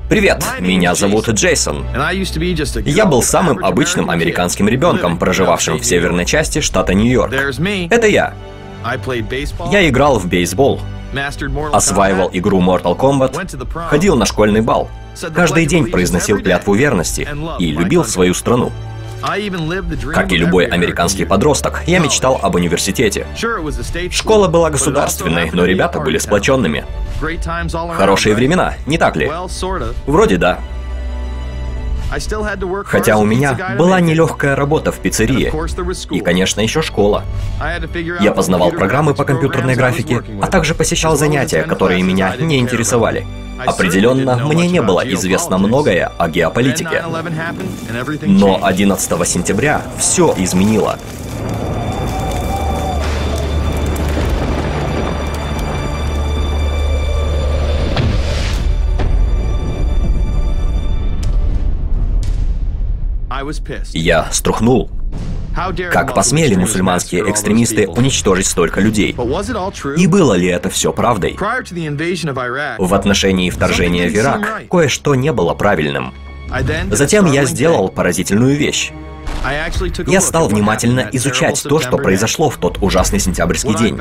Привет, меня зовут Джейсон. Я был самым обычным американским ребенком, проживавшим в северной части штата Нью-Йорк. Это я. Я играл в бейсбол, осваивал игру Mortal Kombat, ходил на школьный бал, каждый день произносил клятву верности и любил свою страну. Как и любой американский подросток, я мечтал об университете. Школа была государственной, но ребята были сплоченными. Хорошие времена, не так ли? Вроде да. Хотя у меня была нелегкая работа в пиццерии. И, конечно, еще школа. Я познавал программы по компьютерной графике, а также посещал занятия, которые меня не интересовали. Определенно, мне не было известно многое о геополитике. Но 11 сентября все изменило. Я струхнул. Как посмели мусульманские экстремисты уничтожить столько людей? И было ли это все правдой? В отношении вторжения в Ирак кое-что не было правильным. Затем я сделал поразительную вещь. Я стал внимательно изучать то, что произошло в тот ужасный сентябрьский день.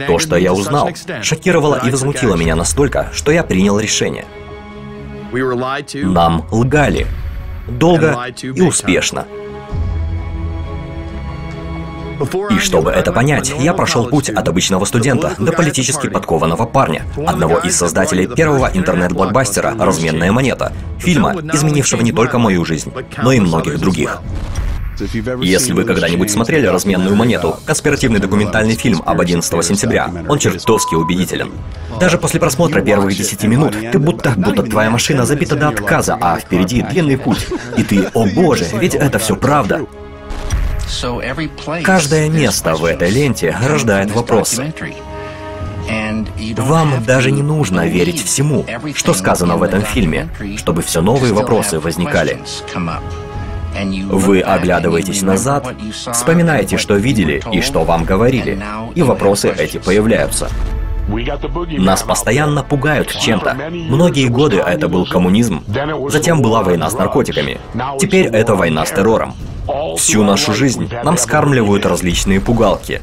То, что я узнал, шокировало и возмутило меня настолько, что я принял решение. Нам лгали. Долго и успешно. И чтобы это понять, я прошел путь от обычного студента до политически подкованного парня, одного из создателей первого интернет-блокбастера «Разменная монета», фильма, изменившего не только мою жизнь, но и многих других. Если вы когда-нибудь смотрели «Разменную монету», конспиративный документальный фильм об 11 сентября, он чертовски убедителен. Даже после просмотра первых 10 минут ты будто твоя машина забита до отказа, а впереди длинный путь. И ты, о боже, ведь это все правда. Каждое место в этой ленте рождает вопросы. Вам даже не нужно верить всему, что сказано в этом фильме, чтобы все новые вопросы возникали. Вы оглядываетесь назад, вспоминаете, что видели и что вам говорили, и вопросы эти появляются. Нас постоянно пугают чем-то. Многие годы это был коммунизм, затем была война с наркотиками, теперь это война с террором. Всю нашу жизнь нам скармливают различные пугалки.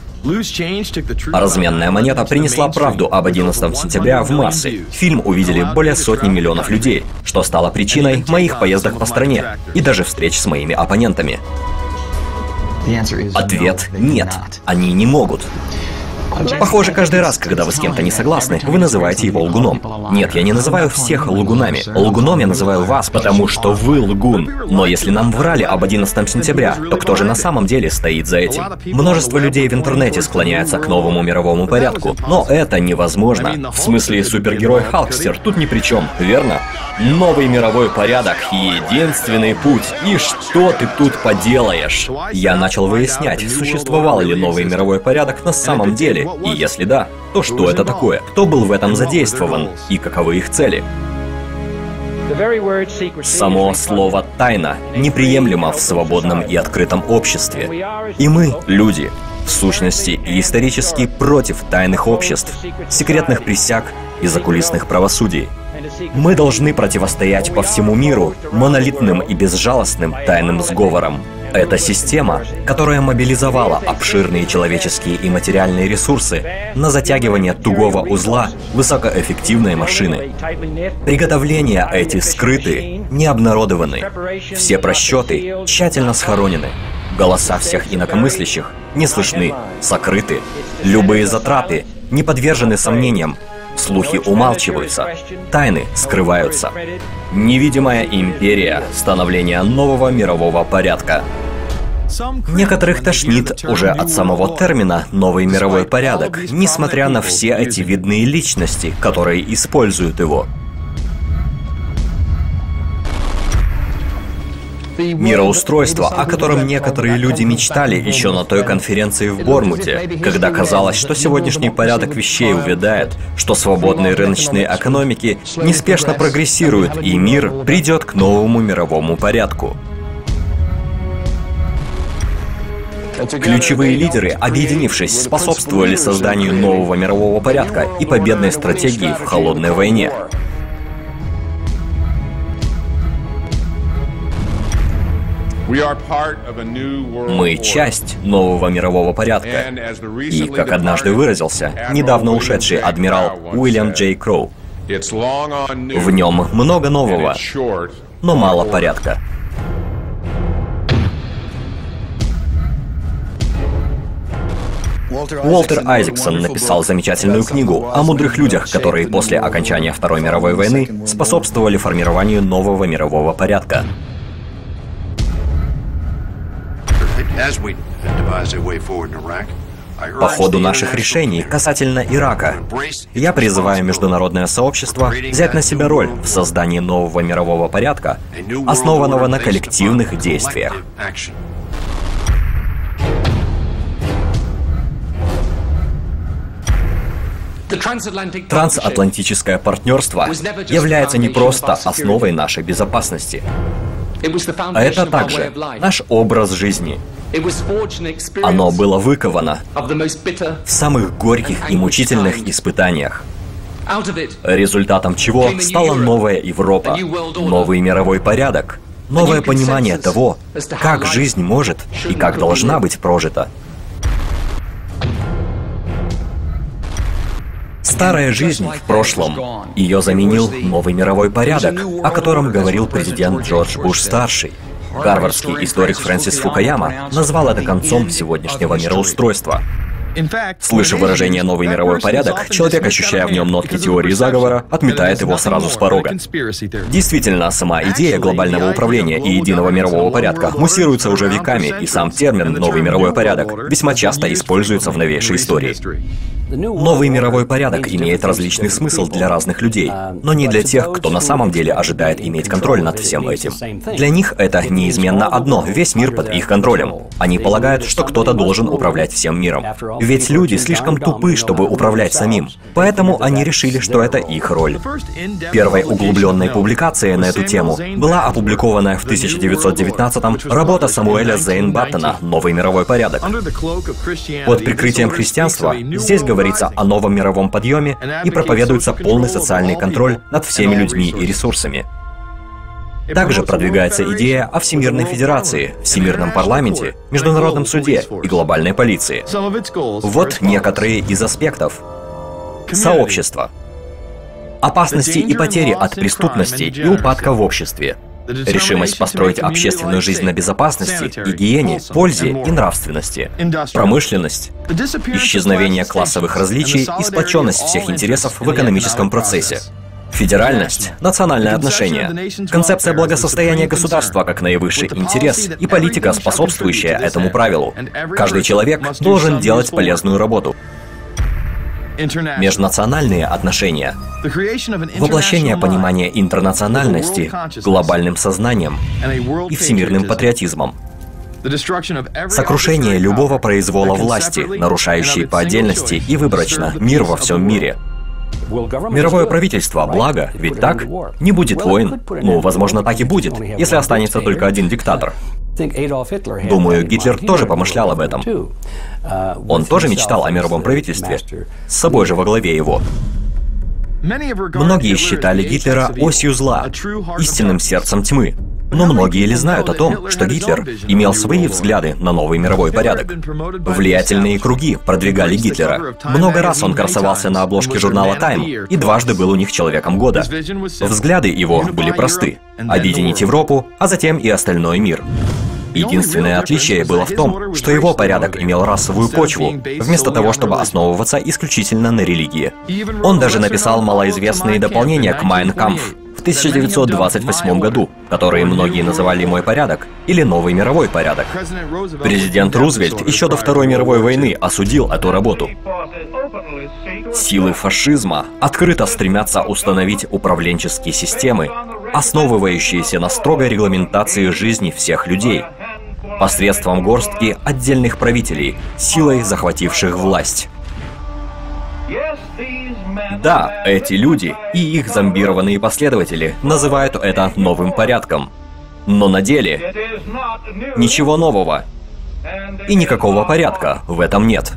«Разменная монета» принесла правду об 11 сентября в массы. Фильм увидели более сотни миллионов людей, что стало причиной моих поездок по стране и даже встреч с моими оппонентами. Ответ – нет, они не могут. Похоже, каждый раз, когда вы с кем-то не согласны, вы называете его лгуном. Нет, я не называю всех лгунами. Лгуном я называю вас, потому что вы лгун. Но если нам врали об 11 сентября, то кто же на самом деле стоит за этим? Множество людей в интернете склоняются к новому мировому порядку, но это невозможно. В смысле, супергерой Халкстер тут ни при чем, верно? Новый мировой порядок — единственный путь. И что ты тут поделаешь? Я начал выяснять, существовал ли новый мировой порядок на самом деле. И если да, то что это такое? Кто был в этом задействован? И каковы их цели? Само слово «тайна» неприемлемо в свободном и открытом обществе. И мы, люди, в сущности и исторически против тайных обществ, секретных присяг и закулисных правосудий. Мы должны противостоять по всему миру монолитным и безжалостным тайным сговорам. Это система, которая мобилизовала обширные человеческие и материальные ресурсы на затягивание тугого узла высокоэффективной машины. Приготовления эти скрыты, не обнародованы. Все просчеты тщательно схоронены. Голоса всех инакомыслящих не слышны, сокрыты. Любые затраты не подвержены сомнениям. Слухи умалчиваются, тайны скрываются. Невидимая империя становления нового мирового порядка. Некоторых тошнит уже от самого термина «новый мировой порядок», несмотря на все эти видные личности, которые используют его. Мироустройство, о котором некоторые люди мечтали еще на той конференции в Бормуте, когда казалось, что сегодняшний порядок вещей увядает, что свободные рыночные экономики неспешно прогрессируют, и мир придет к новому мировому порядку. Ключевые лидеры, объединившись, способствовали созданию нового мирового порядка и победной стратегии в холодной войне. Мы часть нового мирового порядка. И, как однажды выразился недавно ушедший адмирал Уильям Джей Кроу, в нем много нового, но мало порядка. Уолтер Айзексон написал замечательную книгу о мудрых людях, которые после окончания Второй мировой войны способствовали формированию нового мирового порядка. По ходу наших решений касательно Ирака, я призываю международное сообщество взять на себя роль в создании нового мирового порядка, основанного на коллективных действиях. Трансатлантическое партнерство является не просто основой нашей безопасности, а это также наш образ жизни. Оно было выковано в самых горьких и мучительных испытаниях, результатом чего стала новая Европа, новый мировой порядок, новое понимание того, как жизнь может и как должна быть прожита. Старая жизнь в прошлом. Ее заменил новый мировой порядок, о котором говорил президент Джордж Буш-старший. Гарвардский историк Фрэнсис Фукуяма назвал это концом сегодняшнего мироустройства. Слыша выражение «новый мировой порядок», человек, ощущая в нем нотки теории заговора, отметает его сразу с порога. Действительно, сама идея глобального управления и единого мирового порядка муссируется уже веками, и сам термин «новый мировой порядок» весьма часто используется в новейшей истории. Новый мировой порядок имеет различный смысл для разных людей, но не для тех, кто на самом деле ожидает иметь контроль над всем этим. Для них это неизменно одно, весь мир под их контролем. Они полагают, что кто-то должен управлять всем миром. Ведь люди слишком тупы, чтобы управлять самим. Поэтому они решили, что это их роль. Первой углубленной публикацией на эту тему была опубликованная в 1919-м работа Самуэля Зейн-Баттона «Новый мировой порядок». Под прикрытием христианства здесь говорится о новом мировом подъеме и проповедуется полный социальный контроль над всеми людьми и ресурсами. Также продвигается идея о Всемирной Федерации, Всемирном парламенте, Международном суде и глобальной полиции. Вот некоторые из аспектов. Сообщество. Опасности и потери от преступности и упадка в обществе. Решимость построить общественную жизнь на безопасности, гигиене, пользе и нравственности. Промышленность. Исчезновение классовых различий и сплоченность всех интересов в экономическом процессе. Федеральность, национальное отношение, концепция благосостояния государства как наивысший интерес и политика, способствующая этому правилу. Каждый человек должен делать полезную работу. Межнациональные отношения. Воплощение понимания интернациональности глобальным сознанием и всемирным патриотизмом. Сокрушение любого произвола власти, нарушающей по отдельности и выборочно мир во всем мире. Мировое правительство – благо, ведь так? Не будет войн. Ну, возможно, так и будет, если останется только один диктатор. Думаю, Гитлер тоже помышлял об этом. Он тоже мечтал о мировом правительстве, с собой же во главе его. Многие считали Гитлера осью зла, истинным сердцем тьмы. Но многие ли знают о том, что Гитлер имел свои взгляды на новый мировой порядок? Влиятельные круги продвигали Гитлера. Много раз он красовался на обложке журнала Time и дважды был у них человеком года. Взгляды его были просты: объединить Европу, а затем и остальной мир. Единственное отличие было в том, что его порядок имел расовую почву, вместо того, чтобы основываться исключительно на религии. Он даже написал малоизвестные дополнения к Mein Kampf в 1928 году, которые многие называли «Мой порядок» или «Новый мировой порядок». Президент Рузвельт еще до Второй мировой войны осудил эту работу. Силы фашизма открыто стремятся установить управленческие системы, основывающиеся на строгой регламентации жизни всех людей, посредством горстки отдельных правителей, силой захвативших власть. Да, эти люди и их зомбированные последователи называют это новым порядком. Но на деле ничего нового. И никакого порядка в этом нет.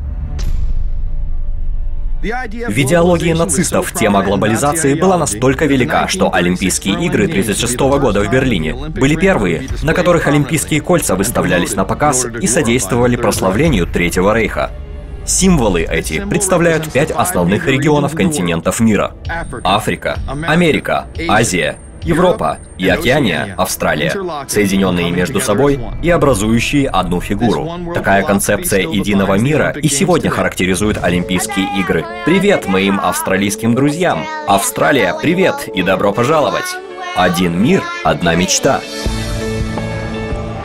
В идеологии нацистов тема глобализации была настолько велика, что Олимпийские игры 1936 года в Берлине были первые, на которых олимпийские кольца выставлялись на показ и содействовали прославлению Третьего Рейха. Символы эти представляют 5 основных регионов континентов мира: Африка, Америка, Азия, Европа и Океания, Австралия, соединенные между собой и образующие одну фигуру. Такая концепция единого мира и сегодня характеризует Олимпийские игры. Привет моим австралийским друзьям! Австралия, привет и добро пожаловать! Один мир, одна мечта.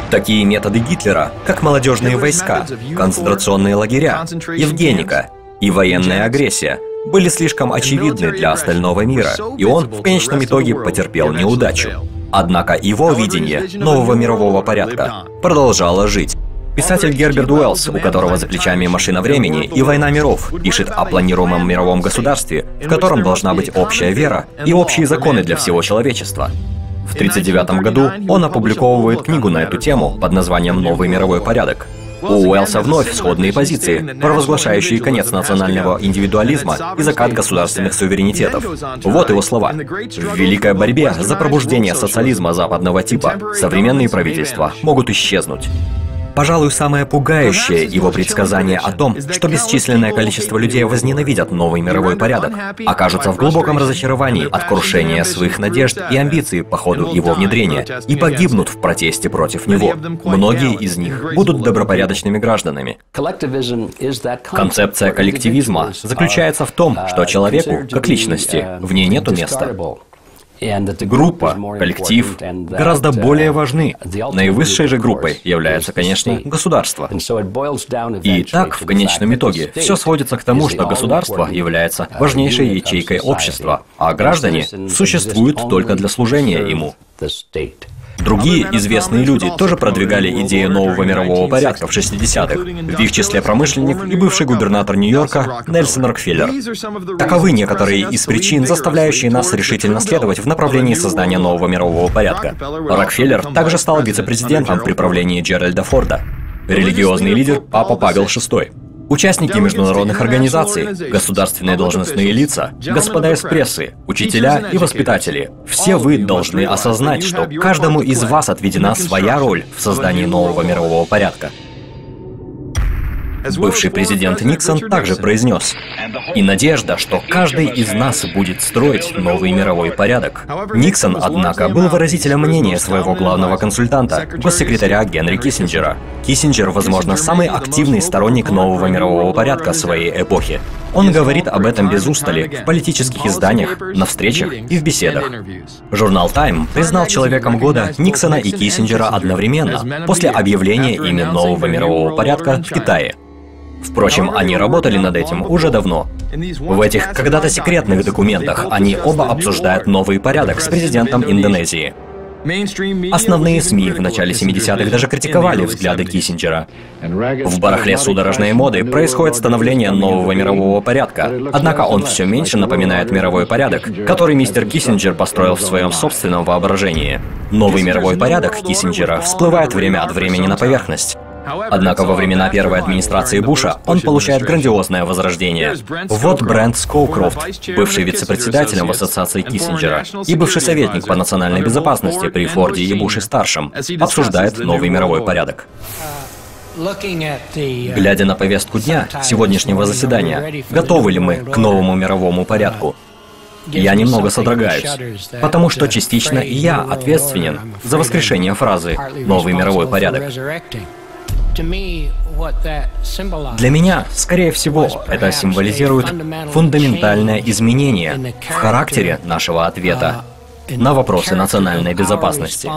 Такие методы Гитлера, как молодежные войска, концентрационные лагеря, Евгеника и военная агрессия, были слишком очевидны для остального мира, и он в конечном итоге потерпел неудачу. Однако его видение нового мирового порядка продолжало жить. Писатель Герберт Уэллс, у которого за плечами «Машина времени» и «Война миров», пишет о планируемом мировом государстве, в котором должна быть общая вера и общие законы для всего человечества. В 1939 году он опубликовывает книгу на эту тему под названием «Новый мировой порядок». У Уэллса вновь сходные позиции, провозглашающие конец национального индивидуализма и закат государственных суверенитетов. Вот его слова. «В великой борьбе за пробуждение социализма западного типа современные правительства могут исчезнуть». Пожалуй, самое пугающее его предсказание о том, что бесчисленное количество людей возненавидят новый мировой порядок, окажутся в глубоком разочаровании от крушения своих надежд и амбиций по ходу его внедрения и погибнут в протесте против него. Многие из них будут добропорядочными гражданами. Концепция коллективизма заключается в том, что человеку, как личности, в ней нету места. Группа, коллектив гораздо более важны. Наивысшей же группой является, конечно, государство. И так, в конечном итоге, все сводится к тому, что государство является важнейшей ячейкой общества, а граждане существуют только для служения ему. Другие известные люди тоже продвигали идею нового мирового порядка в 60-х, в их числе промышленник и бывший губернатор Нью-Йорка Нельсон Рокфеллер. Таковы некоторые из причин, заставляющие нас решительно следовать в направлении создания нового мирового порядка. Рокфеллер также стал вице-президентом при правлении Джеральда Форда. Религиозный лидер Папа Павел VI. Участники международных организаций, государственные должностные лица, господа из прессы, учителя и воспитатели. Все вы должны осознать, что каждому из вас отведена своя роль в создании нового мирового порядка. Бывший президент Никсон также произнес: «И надежда, что каждый из нас будет строить новый мировой порядок». Никсон, однако, был выразителем мнения своего главного консультанта, госсекретаря Генри Киссинджера. Киссинджер, возможно, самый активный сторонник нового мирового порядка своей эпохи. Он говорит об этом без устали в политических изданиях, на встречах и в беседах. Журнал Time признал человеком года Никсона и Киссинджера одновременно, после объявления ими нового мирового порядка в Китае. Впрочем, они работали над этим уже давно. В этих когда-то секретных документах они оба обсуждают новый порядок с президентом Индонезии. Основные СМИ в начале 70-х даже критиковали взгляды Киссинджера. В барахле судорожной моды происходит становление нового мирового порядка, однако он все меньше напоминает мировой порядок, который мистер Киссинджер построил в своем собственном воображении. Новый мировой порядок Киссинджера всплывает время от времени на поверхность. Однако во времена первой администрации Буша он получает грандиозное возрождение. Вот Брент Скоукрофт, бывший вице-председателем в ассоциации Киссинджера и бывший советник по национальной безопасности при Форде и Буше-старшем, обсуждает новый мировой порядок. Глядя на повестку дня сегодняшнего заседания, готовы ли мы к новому мировому порядку? Я немного содрогаюсь, потому что частично и я ответственен за воскрешение фразы «новый мировой порядок». Для меня, скорее всего, это символизирует фундаментальное изменение в характере нашего ответа на вопросы национальной безопасности.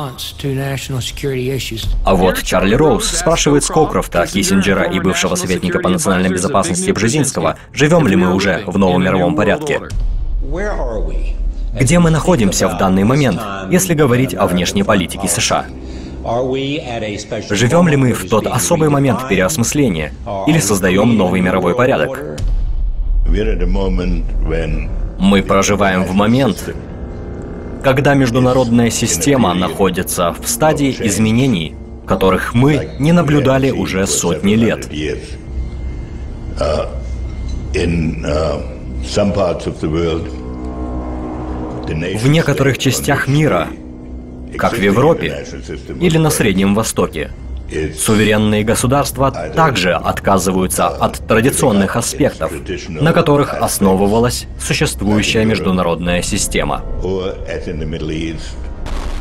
А вот Чарли Роуз спрашивает Скоукрофта, Киссинджера и бывшего советника по национальной безопасности Бжезинского, живем ли мы уже в новом мировом порядке. Где мы находимся в данный момент, если говорить о внешней политике США? Живем ли мы в тот особый момент переосмысления или создаем новый мировой порядок? Мы проживаем в момент, когда международная система находится в стадии изменений, которых мы не наблюдали уже сотни лет. В некоторых частях мира, как в Европе или на Среднем Востоке, суверенные государства также отказываются от традиционных аспектов, на которых основывалась существующая международная система.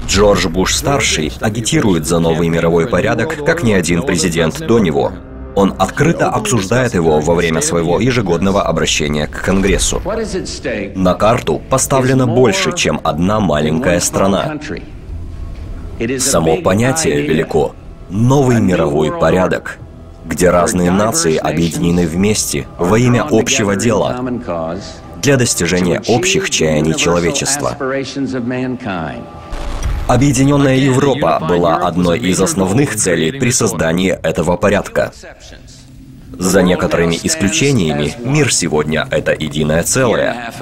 Джордж Буш-старший агитирует за новый мировой порядок, как ни один президент до него. Он открыто обсуждает его во время своего ежегодного обращения к Конгрессу. На карту поставлено больше, чем одна маленькая страна. Само понятие велико. Новый мировой порядок, где разные нации объединены вместе во имя общего дела для достижения общих чаяний человечества. Объединенная Европа была одной из основных целей при создании этого порядка. За некоторыми исключениями, мир сегодня — это единое целое.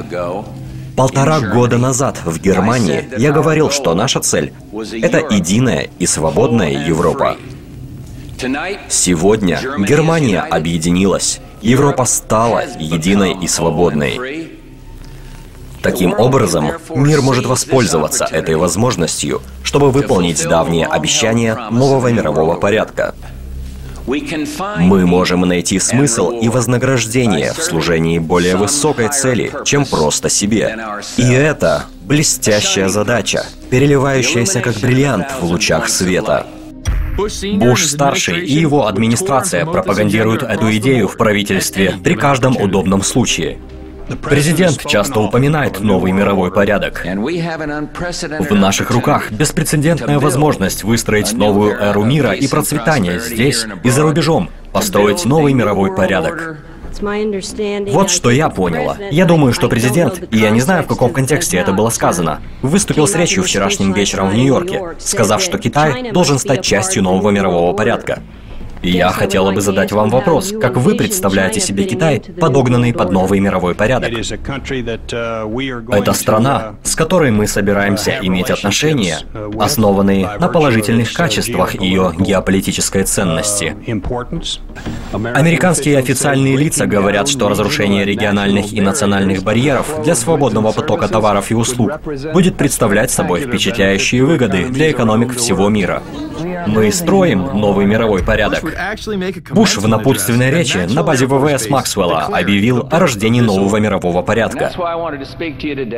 1,5 года назад в Германии я говорил, что наша цель — это единая и свободная Европа. Сегодня Германия объединилась. Европа стала единой и свободной. Таким образом, мир может воспользоваться этой возможностью, чтобы выполнить давние обещания нового мирового порядка. Мы можем найти смысл и вознаграждение в служении более высокой цели, чем просто себе. И это блестящая задача, переливающаяся как бриллиант в лучах света. Буш-старший и его администрация пропагандируют эту идею в правительстве при каждом удобном случае. Президент часто упоминает новый мировой порядок. В наших руках беспрецедентная возможность выстроить новую эру мира и процветания здесь и за рубежом, построить новый мировой порядок. Вот что я поняла. Я думаю, что президент, и я не знаю, в каком контексте это было сказано, выступил с речью вчерашним вечером в Нью-Йорке, сказав, что Китай должен стать частью нового мирового порядка. И я хотела бы задать вам вопрос, как вы представляете себе Китай, подогнанный под новый мировой порядок? Это страна, с которой мы собираемся иметь отношения, основанные на положительных качествах ее геополитической ценности. Американские официальные лица говорят, что разрушение региональных и национальных барьеров для свободного потока товаров и услуг будет представлять собой впечатляющие выгоды для экономик всего мира. Мы строим новый мировой порядок. Буш в напутственной речи на базе ВВС Максвелла объявил о рождении нового мирового порядка.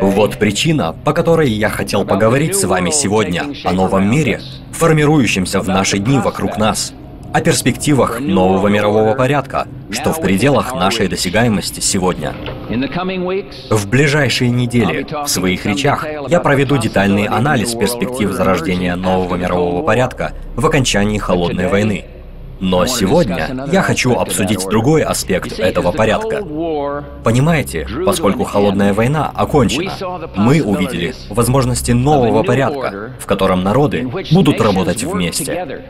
Вот причина, по которой я хотел поговорить с вами сегодня о новом мире, формирующемся в наши дни вокруг нас, о перспективах нового мирового порядка, что в пределах нашей досягаемости сегодня. В ближайшие недели в своих речах я проведу детальный анализ перспектив зарождения нового мирового порядка в окончании Холодной войны. Но сегодня я хочу обсудить другой аспект этого порядка. Понимаете, поскольку Холодная война окончена, мы увидели возможности нового порядка, в котором народы будут работать вместе.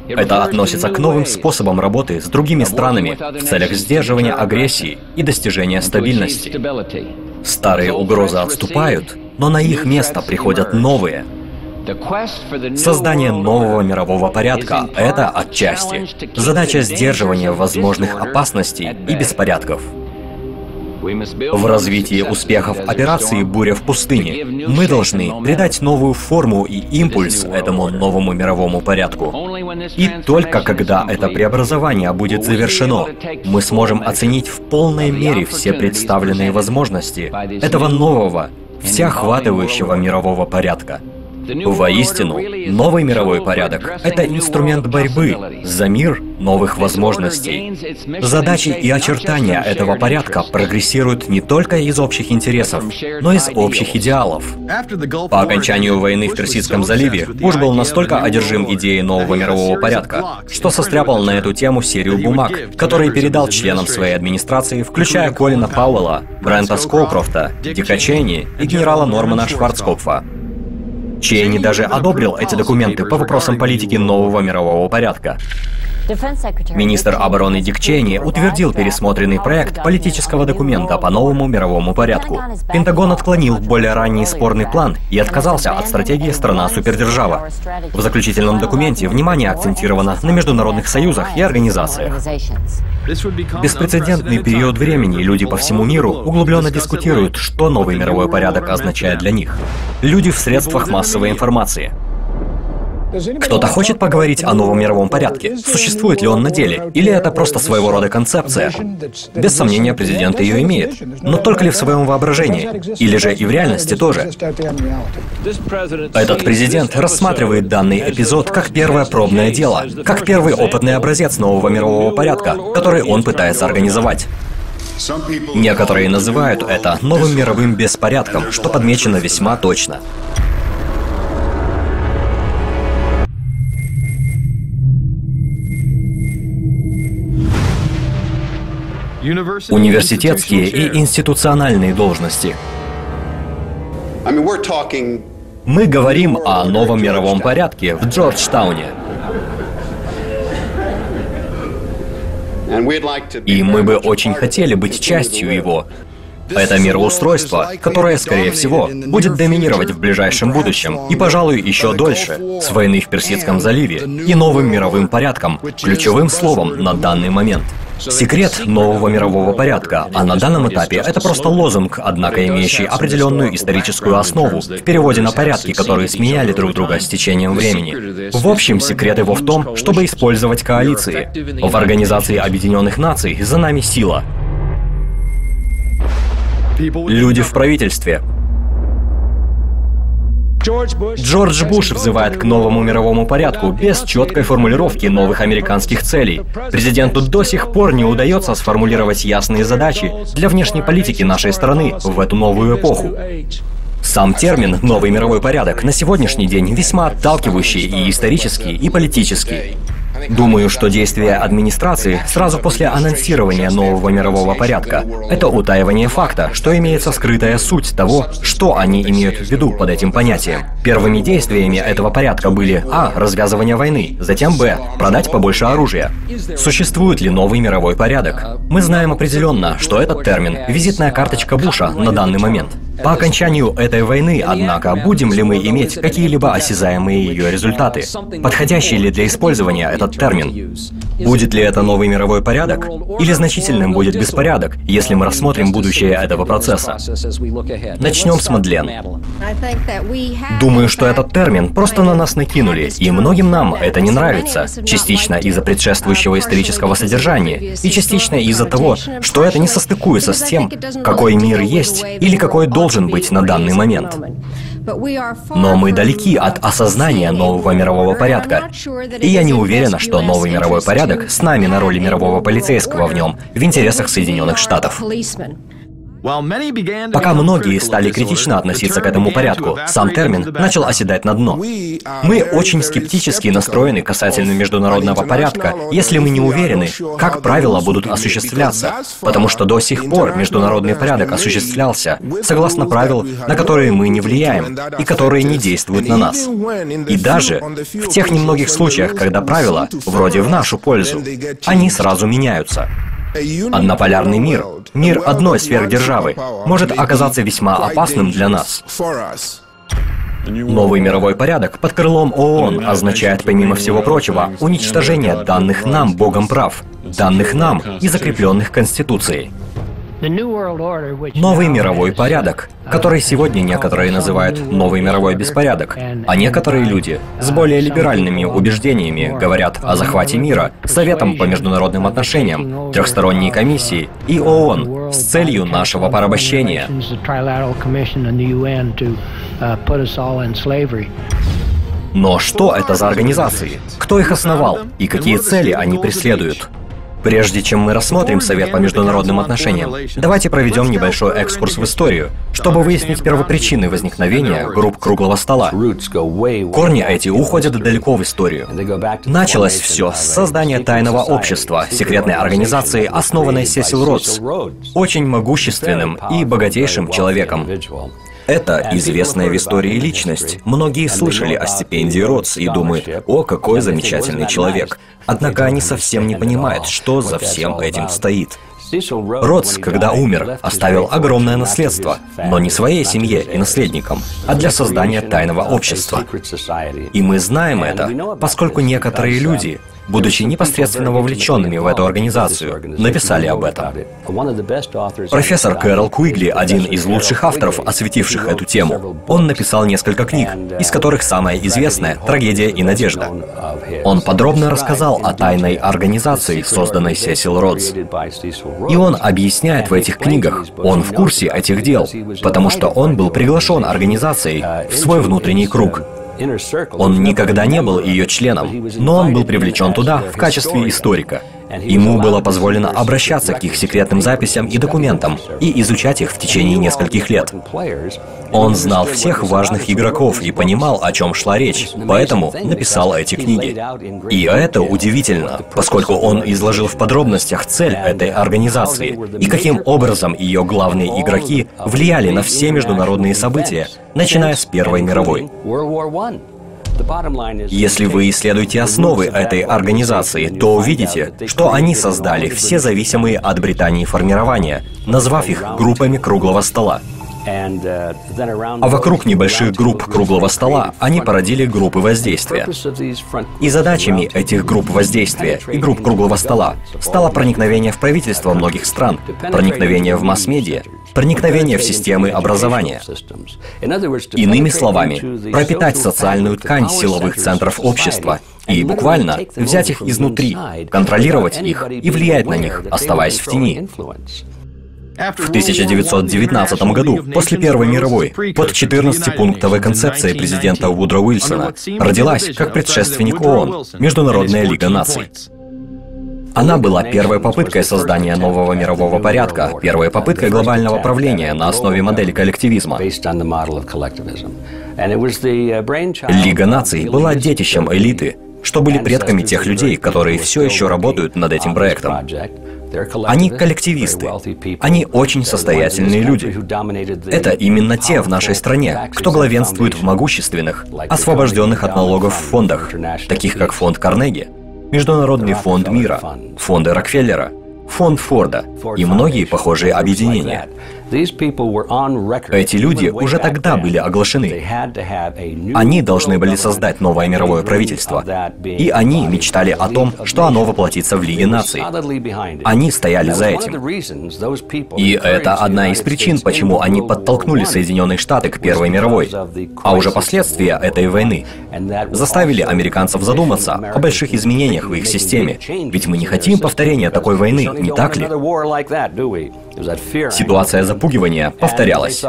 Это относится к новым способам работы с другими странами в целях сдерживания агрессии и достижения стабильности. Старые угрозы отступают, но на их место приходят новые. Создание нового мирового порядка — это отчасти задача сдерживания возможных опасностей и беспорядков. В развитии успехов операции «Буря в пустыне» мы должны придать новую форму и импульс этому новому мировому порядку. И только когда это преобразование будет завершено, мы сможем оценить в полной мере все представленные возможности этого нового, всеохватывающего мирового порядка. Воистину, новый мировой порядок — это инструмент борьбы за мир новых возможностей. Задачи и очертания этого порядка прогрессируют не только из общих интересов, но и из общих идеалов. По окончанию войны в Персидском заливе Буш был настолько одержим идеей нового мирового порядка, что состряпал на эту тему серию бумаг, которые передал членам своей администрации, включая Колина Пауэлла, Брента Скоукрофта, Дика Чейни и генерала Нормана Шварцкопфа. Чейни даже одобрил эти документы по вопросам политики нового мирового порядка. Министр обороны Дик Чейни утвердил пересмотренный проект политического документа по новому мировому порядку. Пентагон отклонил более ранний спорный план и отказался от стратегии «Страна-супердержава». В заключительном документе внимание акцентировано на международных союзах и организациях. Беспрецедентный период времени люди по всему миру углубленно дискутируют, что новый мировой порядок означает для них. Люди в средствах массовой информации. Кто-то хочет поговорить о новом мировом порядке? Существует ли он на деле? Или это просто своего рода концепция? Без сомнения, президент ее имеет. Но только ли в своем воображении? Или же и в реальности тоже? Этот президент рассматривает данный эпизод как первое пробное дело, как первый опытный образец нового мирового порядка, который он пытается организовать. Некоторые называют это новым мировым беспорядком, что подмечено весьма точно. Университетские и институциональные должности. Мы говорим о новом мировом порядке в Джорджтауне. И мы бы очень хотели быть частью его. Это мироустройство, которое, скорее всего, будет доминировать в ближайшем будущем и, пожалуй, еще дольше, с войны в Персидском заливе и новым мировым порядком, ключевым словом на данный момент. Секрет нового мирового порядка, а на данном этапе это просто лозунг, однако имеющий определенную историческую основу в переводе на порядки, которые сменяли друг друга с течением времени. В общем, секрет его в том, чтобы использовать коалиции. В Организации Объединенных Наций за нами сила. Люди в правительстве. Джордж Буш взывает к новому мировому порядку без четкой формулировки новых американских целей. Президенту до сих пор не удается сформулировать ясные задачи для внешней политики нашей страны в эту новую эпоху. Сам термин «новый мировой порядок» на сегодняшний день весьма отталкивающий и исторический, и политический. Думаю, что действия администрации сразу после анонсирования нового мирового порядка — это утаивание факта, что имеется скрытая суть того, что они имеют в виду под этим понятием. Первыми действиями этого порядка были а. развязывание войны, затем б. продать побольше оружия. Существует ли новый мировой порядок? Мы знаем определенно, что этот термин — визитная карточка Буша на данный момент. По окончанию этой войны, однако, будем ли мы иметь какие-либо осязаемые ее результаты? Подходящий ли для использования этот термин? Будет ли это новый мировой порядок? Или значительным будет беспорядок, если мы рассмотрим будущее этого процесса? Начнем с Мадлен. Думаю, что этот термин просто на нас накинули, и многим нам это не нравится. Частично из-за предшествующего исторического содержания, и частично из-за того, что это не состыкуется с тем, какой мир есть или какой должен быть на данный момент. Но мы далеки от осознания нового мирового порядка. И я не уверена, что новый мировой порядок с нами на роли мирового полицейского в нем в интересах Соединенных Штатов. Пока многие стали критично относиться к этому порядку, сам термин начал оседать на дно. Мы очень скептически настроены касательно международного порядка, если мы не уверены, как правила будут осуществляться, потому что до сих пор международный порядок осуществлялся согласно правил, на которые мы не влияем и которые не действуют на нас. И даже в тех немногих случаях, когда правила, вроде в нашу пользу, они сразу меняются. Однополярный мир, мир одной сверхдержавы, может оказаться весьма опасным для нас. Новый мировой порядок под крылом ООН означает, помимо всего прочего, уничтожение данных нам Богом прав, данных нам и закрепленных Конституцией. Новый мировой порядок, который сегодня некоторые называют «новый мировой беспорядок», а некоторые люди с более либеральными убеждениями говорят о захвате мира Советом по международным отношениям, трехсторонней комиссии и ООН с целью нашего порабощения. Но что это за организации? Кто их основал? И какие цели они преследуют? Прежде чем мы рассмотрим Совет по международным отношениям, давайте проведем небольшой экскурс в историю, чтобы выяснить первопричины возникновения групп круглого стола. Корни эти уходят далеко в историю. Началось все с создания тайного общества, секретной организации, основанной Сесил Родс, очень могущественным и богатейшим человеком. Это известная в истории личность. Многие слышали о стипендии Родс и думают: «О, какой замечательный человек». Однако они совсем не понимают, что за всем этим стоит. Родс, когда умер, оставил огромное наследство, но не своей семье и наследникам, а для создания тайного общества. И мы знаем это, поскольку некоторые люди, будучи непосредственно вовлеченными в эту организацию, написали об этом. Профессор Кэрол Куигли, один из лучших авторов, осветивших эту тему, он написал несколько книг, из которых самая известная — «Трагедия и надежда». Он подробно рассказал о тайной организации, созданной Сесил Родс. И он объясняет в этих книгах, он в курсе этих дел, потому что он был приглашен организацией в свой внутренний круг. Он никогда не был ее членом, но он был привлечен туда в качестве историка. Ему было позволено обращаться к их секретным записям и документам и изучать их в течение нескольких лет. Он знал всех важных игроков и понимал, о чем шла речь, поэтому написал эти книги. И это удивительно, поскольку он изложил в подробностях цель этой организации и каким образом ее главные игроки влияли на все международные события, начиная с Первой мировой. Если вы исследуете основы этой организации, то увидите, что они создали все зависимые от Британии формирования, назвав их группами круглого стола. А вокруг небольших групп круглого стола они породили группы воздействия. И задачами этих групп воздействия и групп круглого стола стало проникновение в правительство многих стран, проникновение в масс-медиа, проникновение в системы образования. Иными словами, пропитать социальную ткань силовых центров общества и буквально взять их изнутри, контролировать их и влиять на них, оставаясь в тени. В 1919 году, после Первой мировой, под 14-пунктовой концепцией президента Вудро Уилсона родилась, как предшественник ООН, Международная лига наций. Она была первой попыткой создания нового мирового порядка, первой попыткой глобального правления на основе модели коллективизма. Лига наций была детищем элиты, что были предками тех людей, которые все еще работают над этим проектом. Они коллективисты. Они очень состоятельные люди. Это именно те в нашей стране, кто главенствует в могущественных, освобожденных от налогов фондах, таких как фонд Карнеги, Международный фонд мира, фонды Рокфеллера, фонд Форда и многие похожие объединения. Эти люди уже тогда были оглашены. Они должны были создать новое мировое правительство. И они мечтали о том, что оно воплотится в Лиге наций. Они стояли за этим. И это одна из причин, почему они подтолкнули Соединенные Штаты к Первой мировой. А уже последствия этой войны заставили американцев задуматься о больших изменениях в их системе. Ведь мы не хотим повторения такой войны, не так ли? Ситуация запугивания повторялась.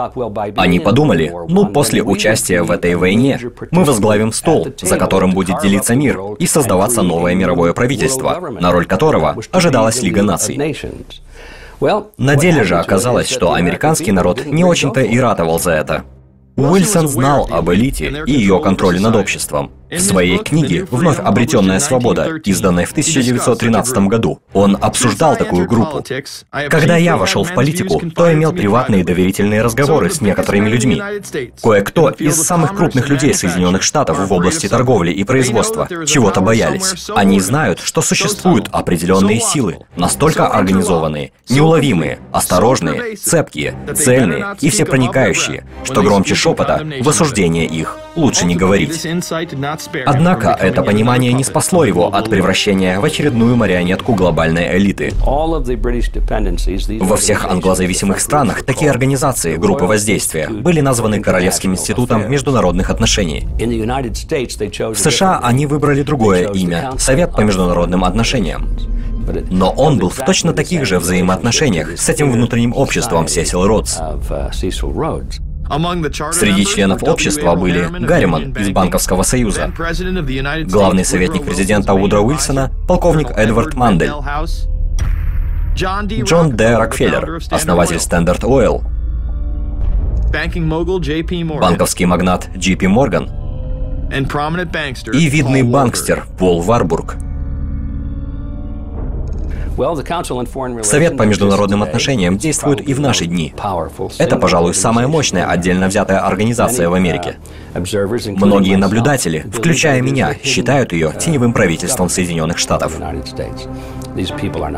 Они подумали, ну, после участия в этой войне мы возглавим стол, за которым будет делиться мир и создаваться новое мировое правительство, на роль которого ожидалась Лига наций. На деле же оказалось, что американский народ не очень-то и ратовал за это. Уилсон знал об элите и ее контроле над обществом. В своей книге «Вновь обретенная свобода», изданной в 1913 году, он обсуждал такую группу. Когда я вошел в политику, то имел приватные доверительные разговоры с некоторыми людьми. Кое-кто из самых крупных людей Соединенных Штатов в области торговли и производства чего-то боялись. Они знают, что существуют определенные силы, настолько организованные, неуловимые, осторожные, цепкие, цельные и всепроникающие, что громче шепота в осуждение их лучше не говорить. Однако это понимание не спасло его от превращения в очередную марионетку глобальной элиты. Во всех англозависимых странах такие организации, группы воздействия, были названы Королевским институтом международных отношений. В США они выбрали другое имя — Совет по международным отношениям. Но он был в точно таких же взаимоотношениях с этим внутренним обществом Сесил Родс. Среди членов общества были Гарриман из Банковского союза, главный советник президента Вудро Уилсона, полковник Эдвард Мандель, Джон Д. Рокфеллер, основатель Standard Oil, банковский магнат Джей Пи Морган и видный банкстер Пол Варбург. Совет по международным отношениям действует и в наши дни. Это, пожалуй, самая мощная отдельно взятая организация в Америке. Многие наблюдатели, включая меня, считают ее теневым правительством Соединенных Штатов.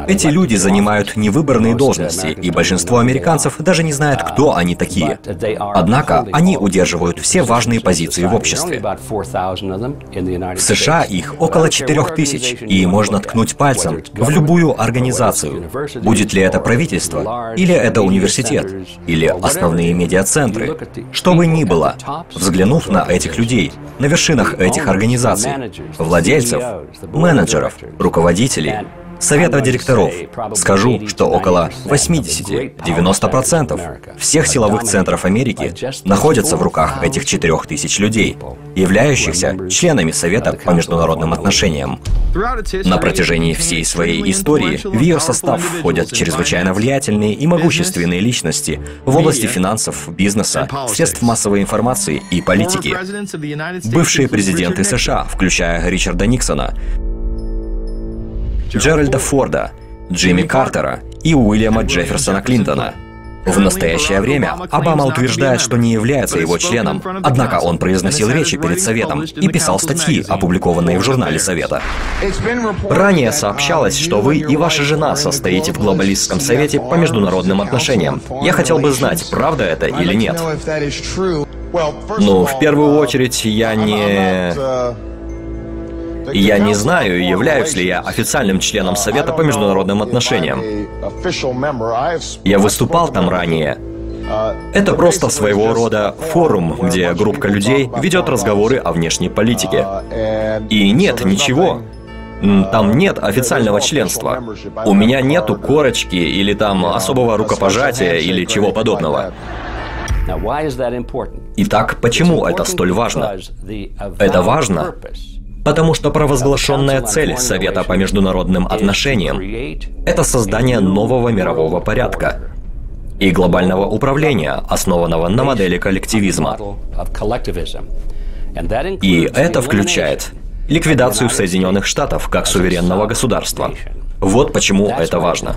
Эти люди занимают невыборные должности, и большинство американцев даже не знают, кто они такие. Однако они удерживают все важные позиции в обществе. В США их около 4000, и можно ткнуть пальцем в любую организацию. Будет ли это правительство, или это университет, или основные медиацентры. Что бы ни было, взглянув на этих людей, на вершинах этих организаций, владельцев, менеджеров, руководителей, совета директоров, скажу, что около 80-90% всех силовых центров Америки находятся в руках этих 4000 людей, являющихся членами Совета по международным отношениям. На протяжении всей своей истории в ее состав входят чрезвычайно влиятельные и могущественные личности в области финансов, бизнеса, средств массовой информации и политики. Бывшие президенты США, включая Ричарда Никсона, Джеральда Форда, Джимми Картера и Уильяма Джефферсона Клинтона. В настоящее время Обама утверждает, что не является его членом, однако он произносил речи перед Советом и писал статьи, опубликованные в журнале Совета. Ранее сообщалось, что вы и ваша жена состоите в Глобалистском совете по международным отношениям. Я хотел бы знать, правда это или нет. Ну, в первую очередь, я не знаю, являюсь ли я официальным членом Совета по международным отношениям. Я выступал там ранее. Это просто своего рода форум, где группа людей ведет разговоры о внешней политике. И нет ничего. Там нет официального членства. У меня нету корочки или там особого рукопожатия или чего подобного. Итак, почему это столь важно? Это важно, потому что провозглашенная цель Совета по международным отношениям — это создание нового мирового порядка и глобального управления, основанного на модели коллективизма. И это включает ликвидацию Соединенных Штатов как суверенного государства. Вот почему это важно.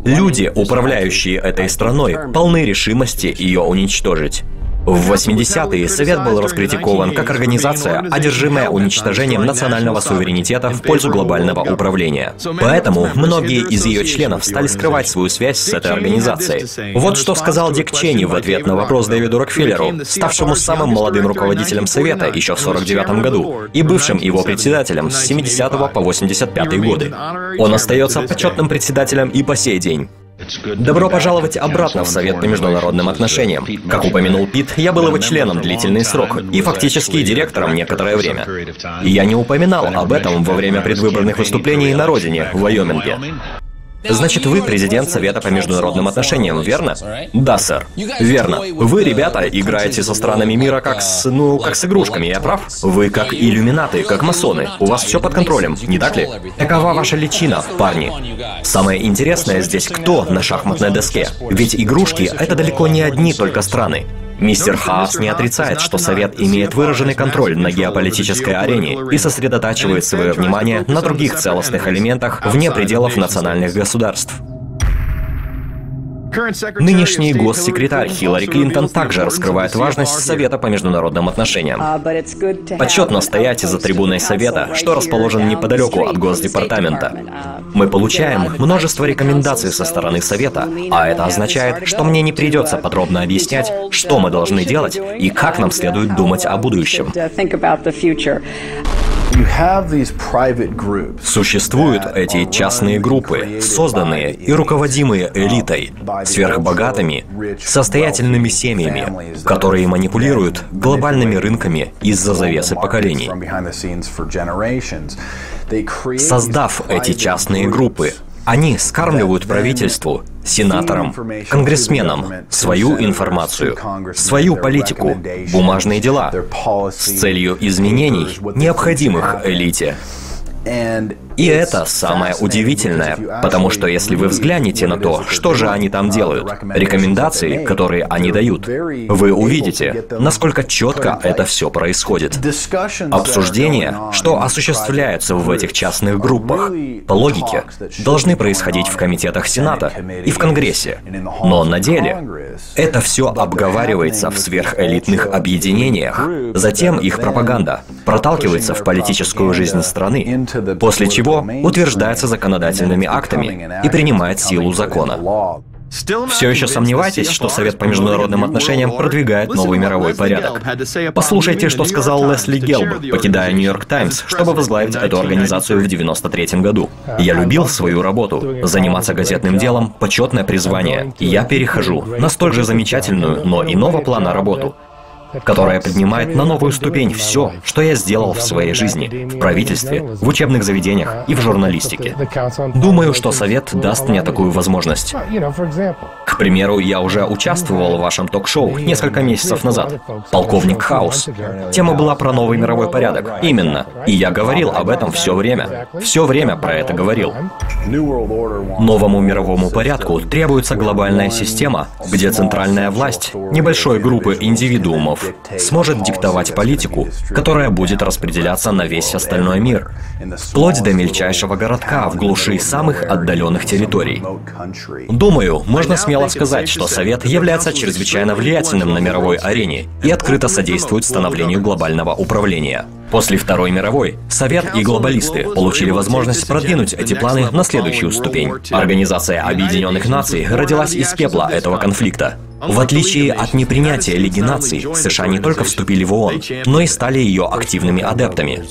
Люди, управляющие этой страной, полны решимости ее уничтожить. В 80-е Совет был раскритикован как организация, одержимая уничтожением национального суверенитета в пользу глобального управления. Поэтому многие из ее членов стали скрывать свою связь с этой организацией. Вот что сказал Дик Чейни в ответ на вопрос Дэвиду Рокфеллеру, ставшему самым молодым руководителем Совета еще в 1949 году и бывшим его председателем с 70 по 85 годы. Он остается почетным председателем и по сей день. Добро пожаловать обратно в Совет по международным отношениям. Как упомянул Пит, я был его членом длительный срок и фактически директором некоторое время. И я не упоминал об этом во время предвыборных выступлений на родине, в Вайоминге. Значит, вы президент Совета по международным отношениям, верно? Да, сэр. Верно. Вы, ребята, играете со странами мира как с игрушками, я прав? Вы как иллюминаты, как масоны. У вас все под контролем, не так ли? Такова ваша личина, парни. Самое интересное здесь, кто на шахматной доске. Ведь игрушки — это далеко не одни только страны. Мистер Хаас не отрицает, что Совет имеет выраженный контроль на геополитической арене и сосредотачивает свое внимание на других целостных элементах вне пределов национальных государств. Нынешний госсекретарь Хиллари Клинтон также раскрывает важность Совета по международным отношениям. Почетно стоять за трибуной Совета, что расположен неподалеку от Госдепартамента. Мы получаем множество рекомендаций со стороны Совета, а это означает, что мне не придется подробно объяснять, что мы должны делать и как нам следует думать о будущем. Существуют эти частные группы, созданные и руководимые элитой, сверхбогатыми, состоятельными семьями, которые манипулируют глобальными рынками из-за завесы поколений. Создав эти частные группы, они скармливают правительству, сенаторам, конгрессменам свою информацию, свою политику, бумажные дела с целью изменений, необходимых элите. И это самое удивительное, потому что если вы взглянете на то, что же они там делают, рекомендации, которые они дают, вы увидите, насколько четко это все происходит. Обсуждения, что осуществляются в этих частных группах, по логике, должны происходить в комитетах Сената и в Конгрессе. Но на деле это все обговаривается в сверхэлитных объединениях. Затем их пропаганда проталкивается в политическую жизнь страны, после чего утверждается законодательными актами и принимает силу закона. Все еще сомневаетесь, что Совет по международным отношениям продвигает новый мировой порядок? Послушайте, что сказал Лесли Гелб, покидая Нью-Йорк Таймс, чтобы возглавить эту организацию в 1993 году. «Я любил свою работу. Заниматься газетным делом – почетное призвание. И я перехожу на столь же замечательную, но иного плана работу, которая поднимает на новую ступень все, что я сделал в своей жизни, в правительстве, в учебных заведениях и в журналистике. Думаю, что Совет даст мне такую возможность. К примеру, я уже участвовал в вашем ток-шоу несколько месяцев назад. «Полковник Хаус». Тема была про новый мировой порядок. Именно. И я говорил об этом все время. Все время про это говорил. Новому мировому порядку требуется глобальная система, где центральная власть небольшой группы индивидуумов сможет диктовать политику, которая будет распределяться на весь остальной мир, вплоть до мельчайшего городка в глуши самых отдаленных территорий. Думаю, можно смело сказать, что Совет является чрезвычайно влиятельным на мировой арене и открыто содействует становлению глобального управления. После Второй мировой Совет и глобалисты получили возможность продвинуть эти планы на следующую ступень. Организация Объединенных Наций родилась из пепла этого конфликта. В отличие от непринятия Лиги Наций, США не только вступили в ООН, но и стали ее активными адептами.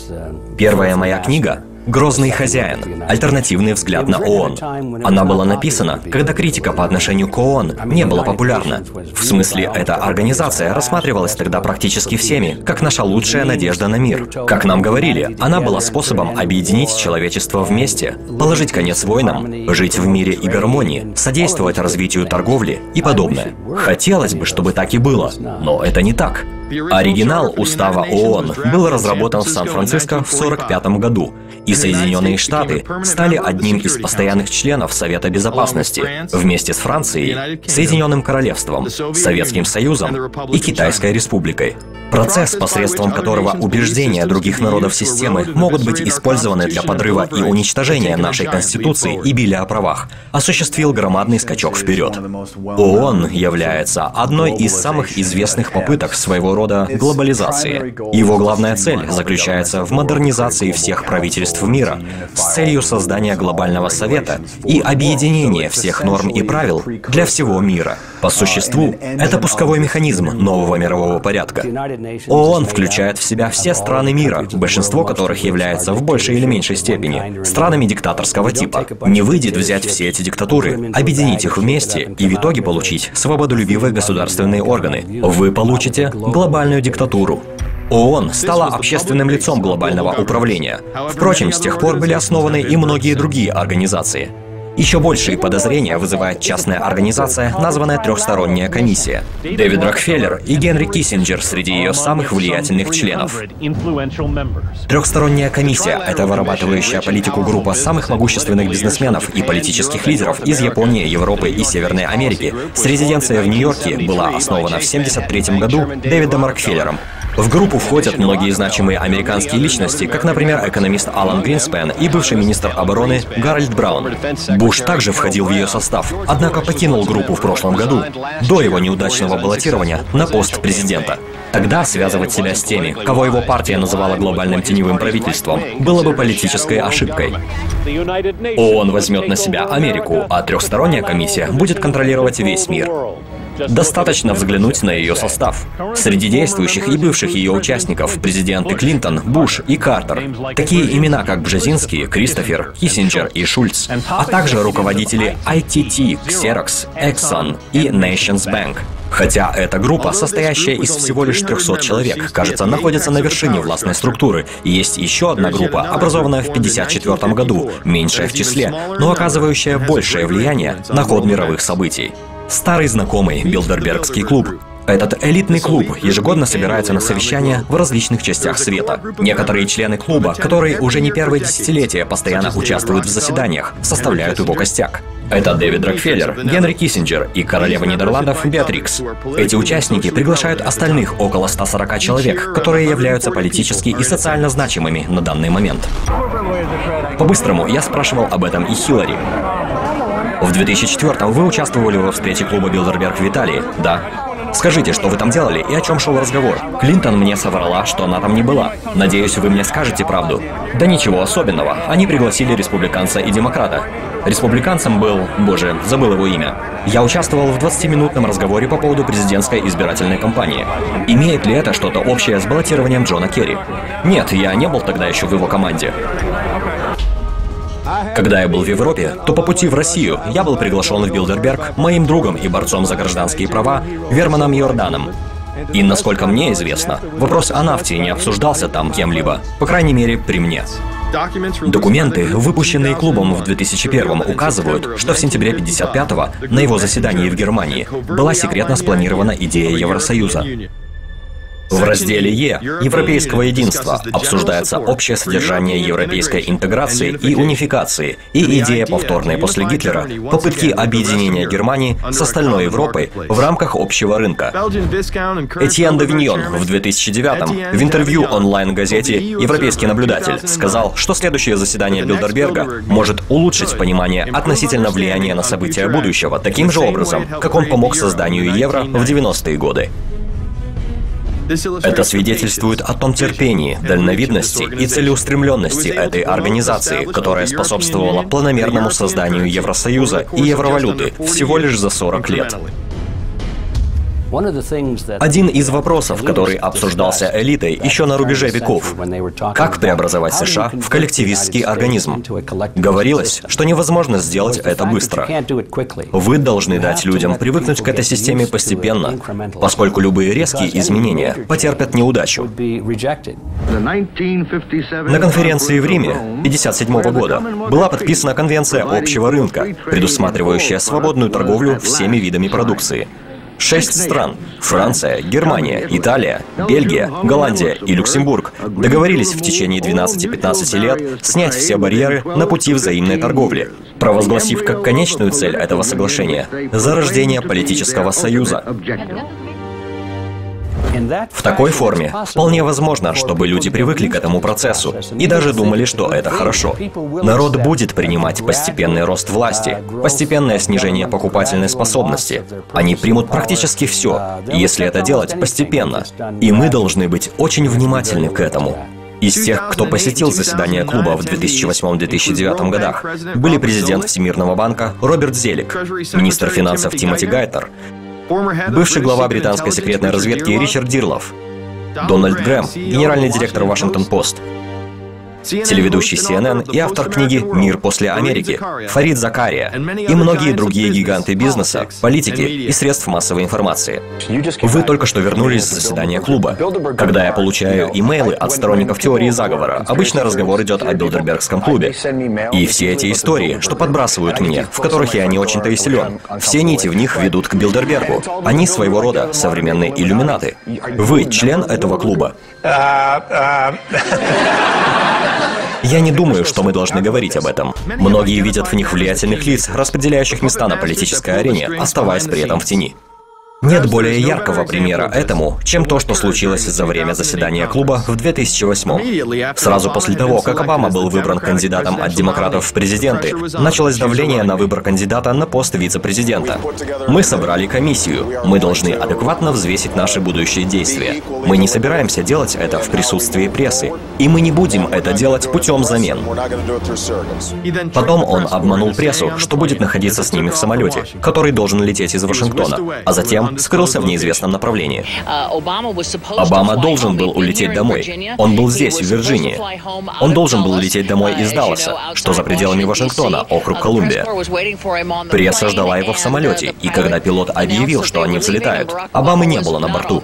Первая моя книга «Грозный хозяин. Альтернативный взгляд на ООН». Она была написана, когда критика по отношению к ООН не была популярна. В смысле, эта организация рассматривалась тогда практически всеми, как наша лучшая надежда на мир. Как нам говорили, она была способом объединить человечество вместе, положить конец войнам, жить в мире и гармонии, содействовать развитию торговли и подобное. Хотелось бы, чтобы так и было, но это не так. Оригинал Устава ООН был разработан в Сан-Франциско в 1945 году, и Соединенные Штаты стали одним из постоянных членов Совета Безопасности вместе с Францией, Соединенным Королевством, Советским Союзом и Китайской Республикой. Процесс, посредством которого убеждения других народов системы могут быть использованы для подрыва и уничтожения нашей Конституции и Билли о правах, осуществил громадный скачок вперед. ООН является одной из самых известных попыток своего рода глобализации. Его главная цель заключается в модернизации всех правительств мира с целью создания глобального совета и объединения всех норм и правил для всего мира. По существу, это пусковой механизм нового мирового порядка. ООН включает в себя все страны мира, большинство которых является в большей или меньшей степени странами диктаторского типа. Не выйдет взять все эти диктатуры, объединить их вместе и в итоге получить свободолюбивые государственные органы. Вы получите глобальную диктатуру. ООН стала общественным лицом глобального управления. Впрочем, с тех пор были основаны и многие другие организации. Еще большие подозрения вызывает частная организация, названная Трехсторонняя комиссия. Дэвид Рокфеллер и Генри Киссинджер среди ее самых влиятельных членов. Трехсторонняя комиссия — это вырабатывающая политику группа самых могущественных бизнесменов и политических лидеров из Японии, Европы и Северной Америки. С резиденцией в Нью-Йорке была основана в 1973 году Дэвидом Рокфеллером. В группу входят многие значимые американские личности, как, например, экономист Алан Гринспен и бывший министр обороны Гарольд Браун. Буш также входил в ее состав, однако покинул группу в прошлом году, до его неудачного баллотирования на пост президента. Тогда связывать себя с теми, кого его партия называла глобальным теневым правительством, было бы политической ошибкой. ООН возьмет на себя Америку, а Трехсторонняя комиссия будет контролировать весь мир. Достаточно взглянуть на ее состав. Среди действующих и бывших ее участников президенты Клинтон, Буш и Картер. Такие имена, как Бжезинский, Кристофер, Киссинджер и Шульц, а также руководители ITT, Xerox, Exxon и Nations Bank. Хотя эта группа, состоящая из всего лишь 300 человек, кажется, находится на вершине властной структуры. Есть еще одна группа, образованная в 1954 году, меньшая в числе, но оказывающая большее влияние на ход мировых событий. Старый знакомый Билдербергский клуб. Этот элитный клуб ежегодно собирается на совещания в различных частях света. Некоторые члены клуба, которые уже не первое десятилетие постоянно участвуют в заседаниях, составляют его костяк. Это Дэвид Рокфеллер, Генри Киссинджер и королева Нидерландов Беатрикс. Эти участники приглашают остальных около 140 человек, которые являются политически и социально значимыми на данный момент. По-быстрому я спрашивал об этом и Хиллари. В 2004-м вы участвовали во встрече клуба Билдерберг в Италии, да? Скажите, что вы там делали и о чем шел разговор? Клинтон мне соврала, что она там не была. Надеюсь, вы мне скажете правду. Да ничего особенного. Они пригласили республиканца и демократа. Республиканцем был... Боже, забыл его имя. Я участвовал в 20-минутном разговоре по поводу президентской избирательной кампании. Имеет ли это что-то общее с баллотированием Джона Керри? Нет, я не был тогда еще в его команде. Когда я был в Европе, то по пути в Россию я был приглашен в Билдерберг моим другом и борцом за гражданские права Верманом Йорданом. И, насколько мне известно, вопрос о нафте не обсуждался там кем-либо, по крайней мере, при мне. Документы, выпущенные клубом в 2001-м, указывают, что в сентябре 1955-го на его заседании в Германии была секретно спланирована идея Евросоюза. В разделе Е «Европейского единства» обсуждается общее содержание европейской интеграции и унификации и идея повторной после Гитлера попытки объединения Германии с остальной Европой в рамках общего рынка. Этьен Давиньон в 2009-м в интервью онлайн-газете «Европейский наблюдатель» сказал, что следующее заседание Билдерберга может улучшить понимание относительно влияния на события будущего таким же образом, как он помог созданию евро в 90-е годы. Это свидетельствует о том терпении, дальновидности и целеустремленности этой организации, которая способствовала планомерному созданию Евросоюза и евровалюты всего лишь за 40 лет. Один из вопросов, который обсуждался элитой еще на рубеже веков – как преобразовать США в коллективистский организм. Говорилось, что невозможно сделать это быстро. Вы должны дать людям привыкнуть к этой системе постепенно, поскольку любые резкие изменения потерпят неудачу. На конференции в Риме 1957 года была подписана Конвенция общего рынка, предусматривающая свободную торговлю всеми видами продукции. 6 стран – Франция, Германия, Италия, Бельгия, Голландия и Люксембург – договорились в течение 12-15 лет снять все барьеры на пути взаимной торговли, провозгласив как конечную цель этого соглашения – зарождение политического союза. В такой форме вполне возможно, чтобы люди привыкли к этому процессу и даже думали, что это хорошо. Народ будет принимать постепенный рост власти, постепенное снижение покупательной способности. Они примут практически все, если это делать постепенно. И мы должны быть очень внимательны к этому. Из тех, кто посетил заседание клуба в 2008-2009 годах, были президент Всемирного банка Роберт Зелик, министр финансов Тимоти Гайтер, бывший глава британской секретной разведки Ричард Дирлов, Дональд Грэм, генеральный директор Вашингтон-Пост, телеведущий CNN и автор книги «Мир после Америки» Фарид Закария и многие другие гиганты бизнеса, политики и средств массовой информации. Вы только что вернулись с заседания клуба. Когда я получаю имейлы от сторонников теории заговора, обычно разговор идет о Билдербергском клубе. И все эти истории, что подбрасывают мне, в которых я не очень-то и силен, все нити в них ведут к Билдербергу. Они своего рода современные иллюминаты. Вы член этого клуба? Я не думаю, что мы должны говорить об этом. Многие видят в них влиятельных лиц, распределяющих места на политической арене, оставаясь при этом в тени. Нет более яркого примера этому, чем то, что случилось за время заседания клуба в 2008-м. Сразу после того, как Обама был выбран кандидатом от демократов в президенты, началось давление на выбор кандидата на пост вице-президента. Мы собрали комиссию. Мы должны адекватно взвесить наши будущие действия. Мы не собираемся делать это в присутствии прессы. И мы не будем это делать путем замен. Потом он обманул прессу, что будет находиться с ними в самолете, который должен лететь из Вашингтона, а затем скрылся в неизвестном направлении. Обама должен был улететь домой. Он был здесь, в Вирджинии. Он должен был лететь домой из Далласа, что за пределами Вашингтона, округ Колумбия. Пресса ждала его в самолете, и когда пилот объявил, что они взлетают, Обамы не было на борту.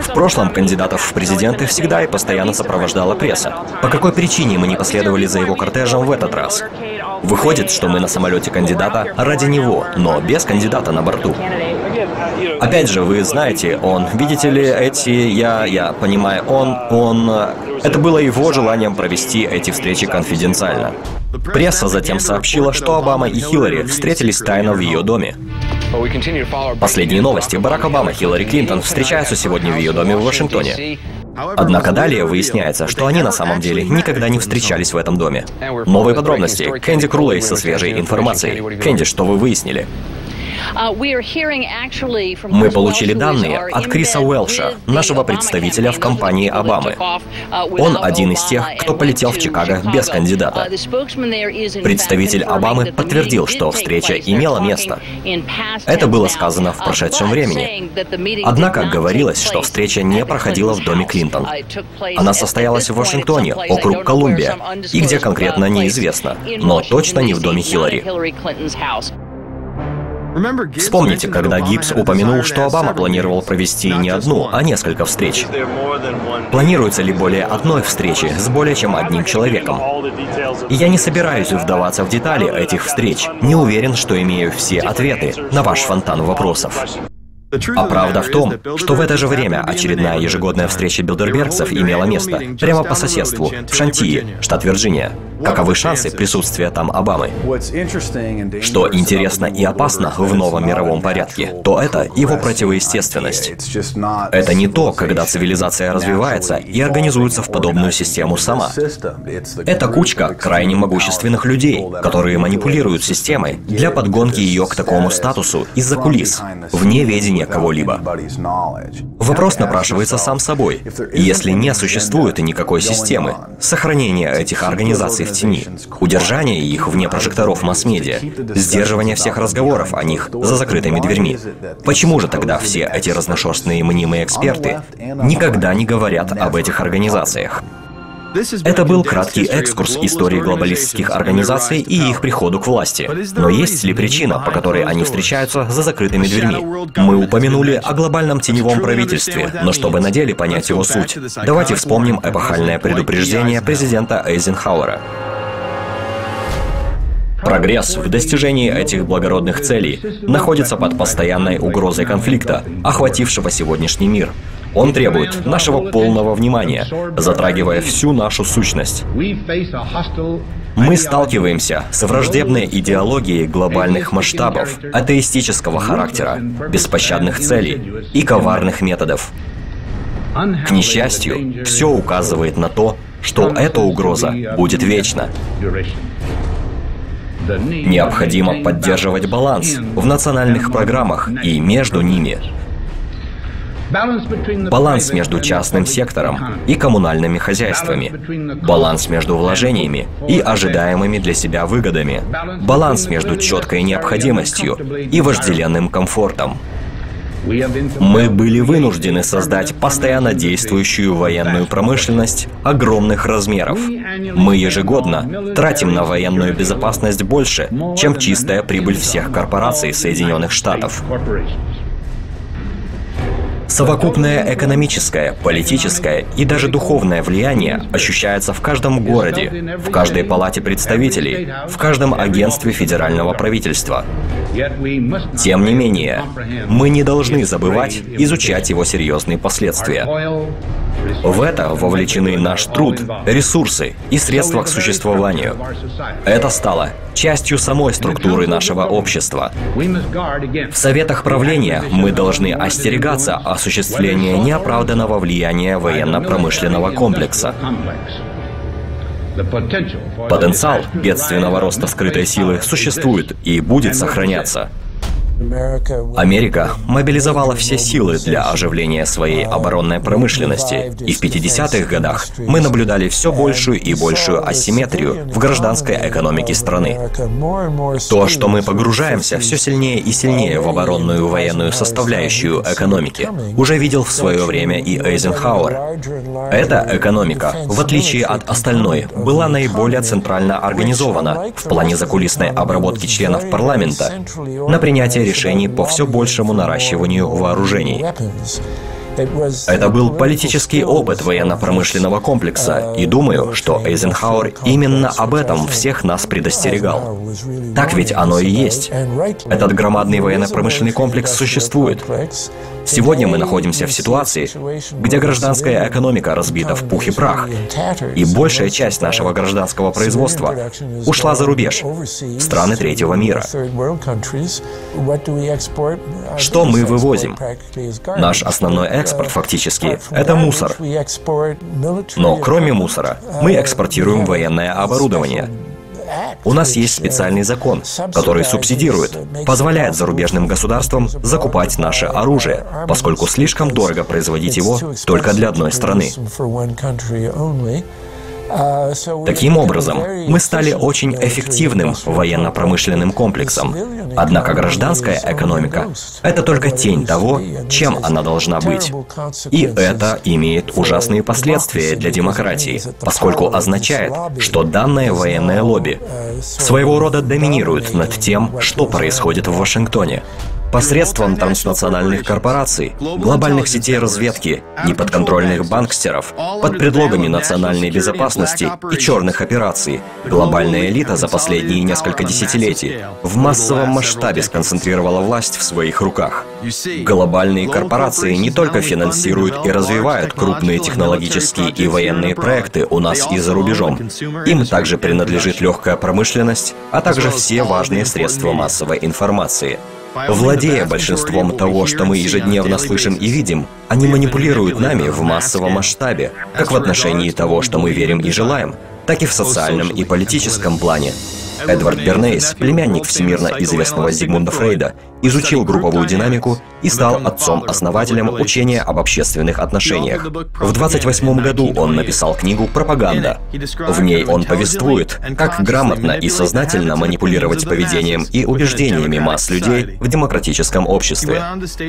В прошлом кандидатов в президенты всегда и постоянно сопровождала пресса. По какой причине мы не последовали за его кортежем в этот раз? Выходит, что мы на самолете кандидата ради него, но без кандидата на борту. Опять же, вы знаете, видите ли, я понимаю, это было его желанием провести эти встречи конфиденциально. Пресса затем сообщила, что Обама и Хиллари встретились тайно в ее доме. Последние новости. Барак Обама и Хиллари Клинтон встречаются сегодня в ее доме в Вашингтоне. Однако далее выясняется, что они на самом деле никогда не встречались в этом доме. Новые подробности. Кэнди Крулей со свежей информацией. Кэнди, что вы выяснили? Мы получили данные от Криса Уэлша, нашего представителя в компании Обамы. Он один из тех, кто полетел в Чикаго без кандидата. Представитель Обамы подтвердил, что встреча имела место. Это было сказано в прошедшем времени. Однако говорилось, что встреча не проходила в доме Клинтон. Она состоялась в Вашингтоне, округ Колумбия, и где конкретно неизвестно, но точно не в доме Хиллари. Вспомните, когда Гиббс упомянул, что Обама планировал провести не одну, а несколько встреч. Планируется ли более одной встречи с более чем одним человеком? И я не собираюсь вдаваться в детали этих встреч. Не уверен, что имею все ответы на ваш фонтан вопросов. А правда в том, что в это же время очередная ежегодная встреча билдербергцев имела место прямо по соседству, в Шантии, штат Вирджиния. Каковы шансы присутствия там Обамы? Что интересно и опасно в новом мировом порядке, то это его противоестественность. Это не то, когда цивилизация развивается и организуется в подобную систему сама. Это кучка крайне могущественных людей, которые манипулируют системой для подгонки ее к такому статусу из-за кулис, вне ведения кого-либо. Вопрос напрашивается сам собой. Если не существует никакой системы, сохранение этих организаций в тени, удержание их вне прожекторов масс-медиа, сдерживание всех разговоров о них за закрытыми дверьми, почему же тогда все эти разношерстные мнимые эксперты никогда не говорят об этих организациях? Это был краткий экскурс истории глобалистских организаций и их приходу к власти. Но есть ли причина, по которой они встречаются за закрытыми дверьми? Мы упомянули о глобальном теневом правительстве, но чтобы на деле понять его суть, давайте вспомним эпохальное предупреждение президента Эйзенхауэра. Прогресс в достижении этих благородных целей находится под постоянной угрозой конфликта, охватившего сегодняшний мир. Он требует нашего полного внимания, затрагивая всю нашу сущность. Мы сталкиваемся с враждебной идеологией глобальных масштабов, атеистического характера, беспощадных целей и коварных методов. К несчастью, все указывает на то, что эта угроза будет вечна. Необходимо поддерживать баланс в национальных программах и между ними. Баланс между частным сектором и коммунальными хозяйствами. Баланс между вложениями и ожидаемыми для себя выгодами. Баланс между четкой необходимостью и вожделенным комфортом. Мы были вынуждены создать постоянно действующую военную промышленность огромных размеров. Мы ежегодно тратим на военную безопасность больше, чем чистая прибыль всех корпораций Соединенных Штатов. Совокупное экономическое, политическое и даже духовное влияние ощущается в каждом городе, в каждой палате представителей, в каждом агентстве федерального правительства. Тем не менее, мы не должны забывать изучать его серьезные последствия. В это вовлечены наш труд, ресурсы и средства к существованию. Это стало частью самой структуры нашего общества. В советах правления мы должны остерегаться осуществления неоправданного влияния военно-промышленного комплекса. Потенциал бедственного роста скрытой силы существует и будет сохраняться. Америка мобилизовала все силы для оживления своей оборонной промышленности, и в 50-х годах мы наблюдали все большую и большую асимметрию в гражданской экономике страны. То, что мы погружаемся все сильнее и сильнее в оборонную военную составляющую экономики, уже видел в свое время и Эйзенхауэр. Эта экономика, в отличие от остальной, была наиболее центрально организована в плане закулисной обработки членов парламента на принятие решений по все большему наращиванию вооружений. Это был политический опыт военно-промышленного комплекса, и думаю, что Эйзенхауэр именно об этом всех нас предостерегал. Так ведь оно и есть. Этот громадный военно-промышленный комплекс существует. Сегодня мы находимся в ситуации, где гражданская экономика разбита в пух и прах, и большая часть нашего гражданского производства ушла за рубеж, в страны третьего мира. Что мы вывозим? Наш основной экспорт фактически — это мусор. Но кроме мусора, мы экспортируем военное оборудование. У нас есть специальный закон, который субсидирует, позволяет зарубежным государствам закупать наше оружие, поскольку слишком дорого производить его только для одной страны. Таким образом, мы стали очень эффективным военно-промышленным комплексом. Однако гражданская экономика — это только тень того, чем она должна быть. И это имеет ужасные последствия для демократии, поскольку означает, что данное военное лобби своего рода доминирует над тем, что происходит в Вашингтоне. Посредством транснациональных корпораций, глобальных сетей разведки, неподконтрольных банкстеров, под предлогами национальной безопасности и черных операций, глобальная элита за последние несколько десятилетий в массовом масштабе сконцентрировала власть в своих руках. Глобальные корпорации не только финансируют и развивают крупные технологические и военные проекты у нас и за рубежом. Им также принадлежит легкая промышленность, а также все важные средства массовой информации. Владея большинством того, что мы ежедневно слышим и видим, они манипулируют нами в массовом масштабе, как в отношении того, что мы верим и желаем, так и в социальном и политическом плане. Эдвард Бернейс, племянник всемирно известного Зигмунда Фрейда, изучил групповую динамику и стал отцом-основателем учения об общественных отношениях. В 28 году он написал книгу «Пропаганда». В ней он повествует, как грамотно и сознательно манипулировать поведением и убеждениями масс людей в демократическом обществе.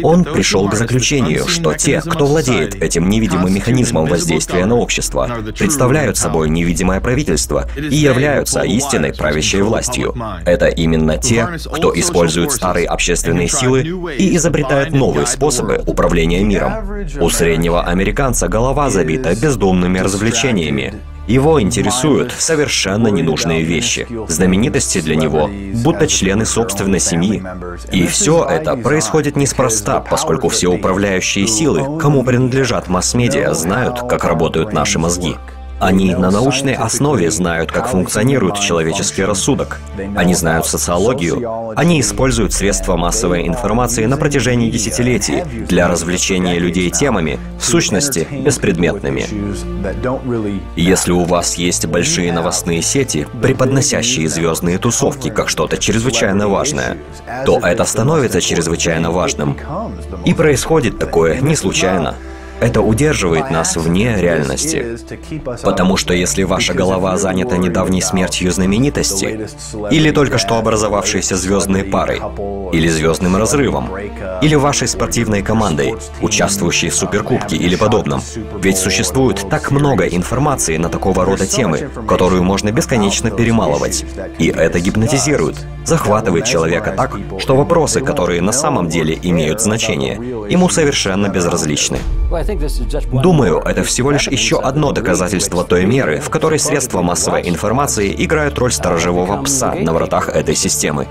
Он пришел к заключению, что те, кто владеет этим невидимым механизмом воздействия на общество, представляют собой невидимое правительство и являются истинной правящей властью. Это именно те, кто использует старые общественные силы и изобретают новые способы управления миром. У среднего американца голова забита бездумными развлечениями. Его интересуют совершенно ненужные вещи. Знаменитости для него будто члены собственной семьи. И все это происходит неспроста, поскольку все управляющие силы, кому принадлежат масс-медиа, знают, как работают наши мозги. Они на научной основе знают, как функционирует человеческий рассудок. Они знают социологию. Они используют средства массовой информации на протяжении десятилетий для развлечения людей темами, в сущности, беспредметными. Если у вас есть большие новостные сети, преподносящие звездные тусовки как что-то чрезвычайно важное, то это становится чрезвычайно важным. И происходит такое не случайно. Это удерживает нас вне реальности. Потому что если ваша голова занята недавней смертью знаменитости, или только что образовавшейся звездной парой, или звездным разрывом, или вашей спортивной командой, участвующей в суперкубке или подобном, ведь существует так много информации на такого рода темы, которую можно бесконечно перемалывать. И это гипнотизирует, захватывает человека так, что вопросы, которые на самом деле имеют значение, ему совершенно безразличны. Думаю, это всего лишь еще одно доказательство той меры, в которой средства массовой информации играют роль сторожевого пса на вратах этой системы.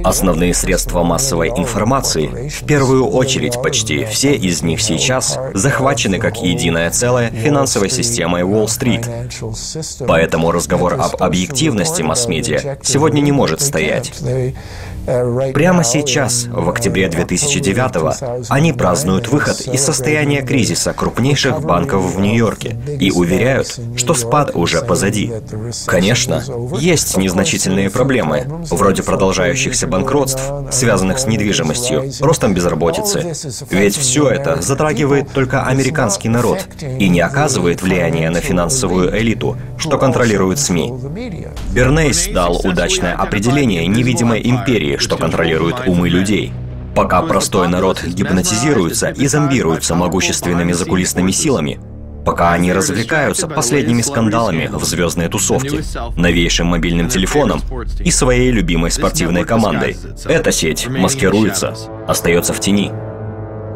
Основные средства массовой информации, в первую очередь почти все из них сейчас, захвачены как единое целое финансовой системой Уолл-стрит. Поэтому разговор об объективности масс-медиа сегодня не может стоять. Прямо сейчас, в октябре 2009-го, они празднуют выход из состояния кризиса крупнейших банков в Нью-Йорке и уверяют, что спад уже позади. Конечно, есть незначительные проблемы, вроде продолжающихся банкротств, связанных с недвижимостью, ростом безработицы. Ведь все это затрагивает только американский народ и не оказывает влияния на финансовую элиту, что контролирует СМИ. Бернейс дал удачное определение невидимой империи, что контролирует умы людей. Пока простой народ гипнотизируется и зомбируется могущественными закулисными силами, пока они развлекаются последними скандалами в звездной тусовке, новейшим мобильным телефоном и своей любимой спортивной командой, эта сеть маскируется, остается в тени.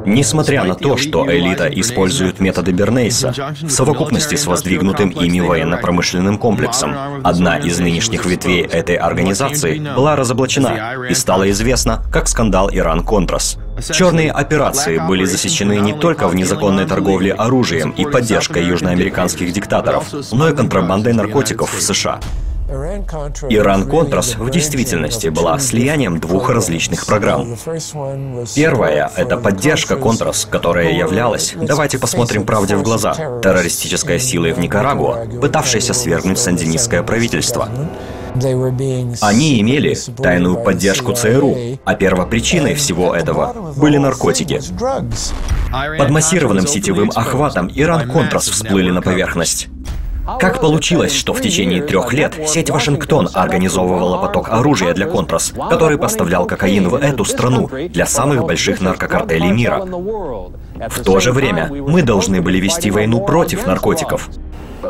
Несмотря на то, что элита использует методы Бернейса, в совокупности с воздвигнутым ими военно-промышленным комплексом, одна из нынешних ветвей этой организации была разоблачена и стала известна как скандал Иран-Контрас. Черные операции были засечены не только в незаконной торговле оружием и поддержкой южноамериканских диктаторов, но и контрабандой наркотиков в США. Иран-Контрас в действительности была слиянием двух различных программ. Первая — это поддержка Контрас, которая являлась, давайте посмотрим правде в глаза, террористической силой в Никарагуа, пытавшейся свергнуть сандинистское правительство. Они имели тайную поддержку ЦРУ, а первопричиной всего этого были наркотики. Под массированным сетевым охватом Иран-Контрас всплыли на поверхность. Как получилось, что в течение 3 лет сеть Вашингтон организовывала поток оружия для Контрас, который поставлял кокаин в эту страну для самых больших наркокартелей мира? В то же время мы должны были вести войну против наркотиков.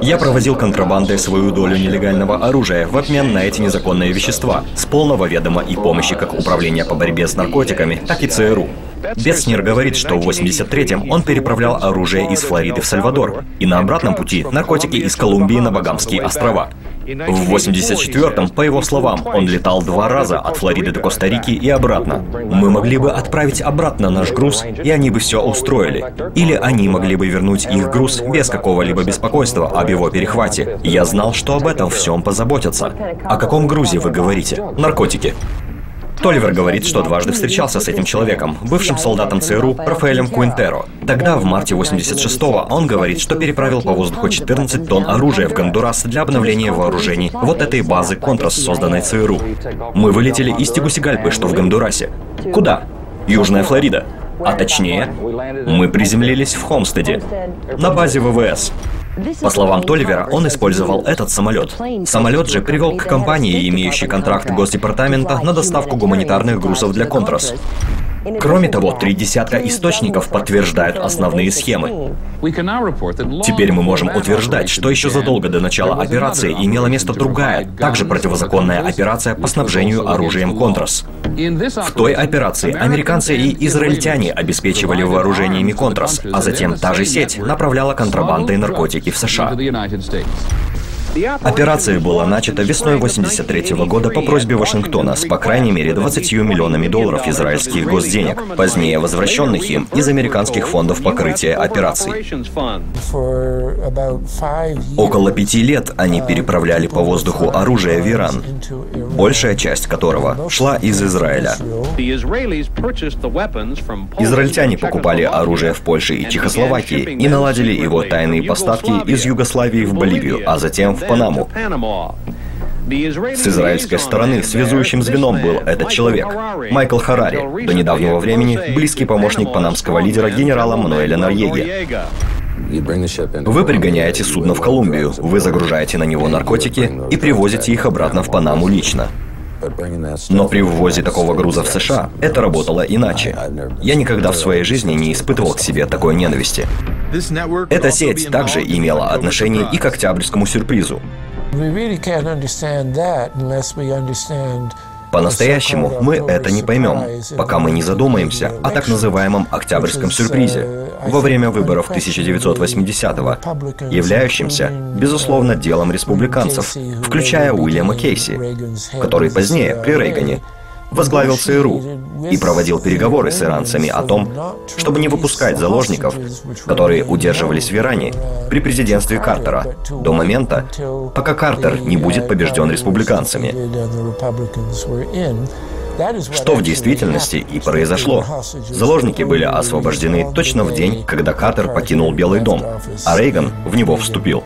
Я провозил контрабандой свою долю нелегального оружия в обмен на эти незаконные вещества с полного ведома и помощи как Управления по борьбе с наркотиками, так и ЦРУ. Бетснер говорит, что в 83-м он переправлял оружие из Флориды в Сальвадор, и на обратном пути наркотики из Колумбии на Багамские острова. В 84-м, по его словам, он летал 2 раза от Флориды до Коста-Рики и обратно. Мы могли бы отправить обратно наш груз, и они бы все устроили. Или они могли бы вернуть их груз без какого-либо беспокойства об его перехвате. Я знал, что об этом всем позаботятся. О каком грузе вы говорите? Наркотики. Толивер говорит, что дважды встречался с этим человеком, бывшим солдатом ЦРУ Рафаэлем Куинтеро. Тогда, в марте 86-го, он говорит, что переправил по воздуху 14 тонн оружия в Гондурас для обновления вооружений вот этой базы Контрас, созданной ЦРУ. Мы вылетели из Тегусигальпы, что в Гондурасе. Куда? Южная Флорида. А точнее, мы приземлились в Хомстеде, на базе ВВС. По словам Толивера, он использовал этот самолет. Самолет же привел к компании, имеющей контракт Госдепартамента на доставку гуманитарных грузов для Контрас. Кроме того, 3 десятка источников подтверждают основные схемы. Теперь мы можем утверждать, что еще задолго до начала операции имела место другая, также противозаконная операция по снабжению оружием Контрас. В той операции американцы и израильтяне обеспечивали вооружениями Контрас, а затем та же сеть направляла контрабандой наркотики в США. Операция была начата весной 83-го года по просьбе Вашингтона с, по крайней мере, 20 миллионами долларов израильских госденег, позднее возвращенных им из американских фондов покрытия операций. Около 5 лет они переправляли по воздуху оружие в Иран, большая часть которого шла из Израиля. Израильтяне покупали оружие в Польше и Чехословакии и наладили его тайные поставки из Югославии в Боливию, а затем в Панаму. С израильской стороны связующим звеном был этот человек, Майкл Харари, до недавнего времени близкий помощник панамского лидера генерала Мануэля Норьеги. Вы пригоняете судно в Колумбию, вы загружаете на него наркотики и привозите их обратно в Панаму лично. Но при ввозе такого груза в США это работало иначе. Я никогда в своей жизни не испытывал к себе такой ненависти. Эта сеть также имела отношение и к Октябрьскому сюрпризу. По-настоящему мы это не поймем, пока мы не задумаемся о так называемом Октябрьском сюрпризе во время выборов 1980-го, являющемся, безусловно, делом республиканцев, включая Уильяма Кейси, который позднее, при Рейгане, возглавил ЦРУ и проводил переговоры с иранцами о том, чтобы не выпускать заложников, которые удерживались в Иране при президентстве Картера, до момента, пока Картер не будет побежден республиканцами. Что в действительности и произошло. Заложники были освобождены точно в день, когда Картер покинул Белый дом, а Рейган в него вступил.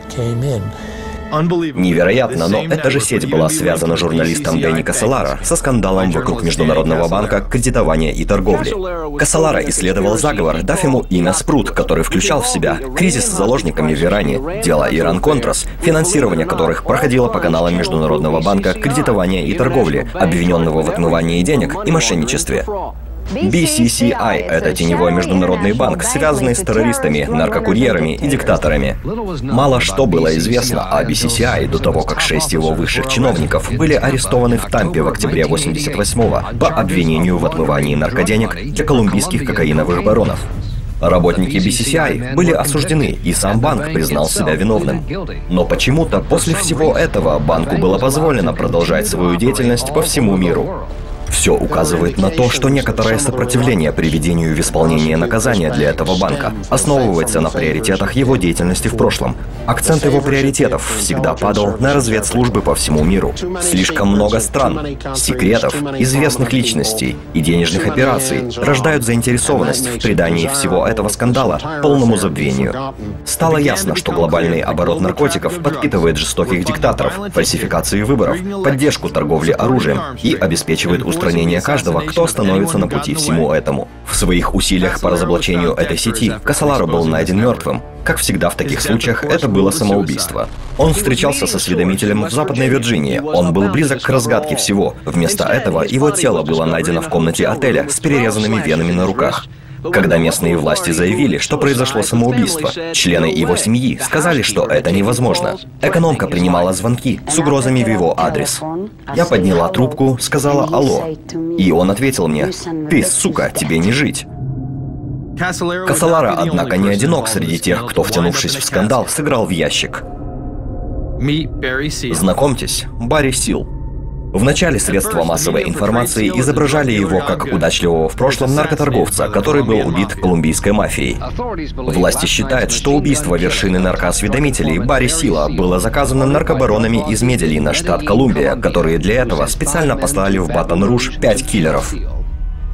Невероятно, но эта же сеть была связана журналистом Дэнни Кассалара со скандалом вокруг Международного банка кредитования и торговли. Кассалара исследовал заговор, дав ему имя Спрут, который включал в себя кризис с заложниками в Иране, дело Иран-Контрас, финансирование которых проходило по каналам Международного банка кредитования и торговли, обвиненного в отмывании денег и мошенничестве. BCCI — это теневой международный банк, связанный с террористами, наркокурьерами и диктаторами. Мало что было известно о BCCI до того, как 6 его высших чиновников были арестованы в Тампе в октябре 88-го по обвинению в отмывании наркоденег для колумбийских кокаиновых баронов. Работники BCCI были осуждены, и сам банк признал себя виновным. Но почему-то после всего этого банку было позволено продолжать свою деятельность по всему миру. Все указывает на то, что некоторое сопротивление приведению в исполнение наказания для этого банка основывается на приоритетах его деятельности в прошлом. Акцент его приоритетов всегда падал на разведслужбы по всему миру. Слишком много стран, секретов, известных личностей и денежных операций рождают заинтересованность в придании всего этого скандала полному забвению. Стало ясно, что глобальный оборот наркотиков подпитывает жестоких диктаторов, фальсификации выборов, поддержку торговли оружием и обеспечивает устранение каждого, кто становится на пути всему этому. В своих усилиях по разоблачению этой сети Касаларо был найден мертвым. Как всегда в таких случаях, это было самоубийство. Он встречался со осведомителем в Западной Вирджинии. Он был близок к разгадке всего. Вместо этого его тело было найдено в комнате отеля с перерезанными венами на руках. Когда местные власти заявили, что произошло самоубийство, члены его семьи сказали, что это невозможно. Экономка принимала звонки с угрозами в его адрес. Я подняла трубку, сказала «Алло». И он ответил мне: «Ты, сука, тебе не жить». Касаларо, однако, не одинок среди тех, кто, втянувшись в скандал, сыграл в ящик. Знакомьтесь, Барри Сил. В начале средства массовой информации изображали его как удачливого в прошлом наркоторговца, который был убит колумбийской мафией. Власти считают, что убийство вершины наркоосведомителей Барри Сила было заказано наркобаронами из Медельина, штат Колумбия, которые для этого специально послали в Батон-Руж 5 киллеров.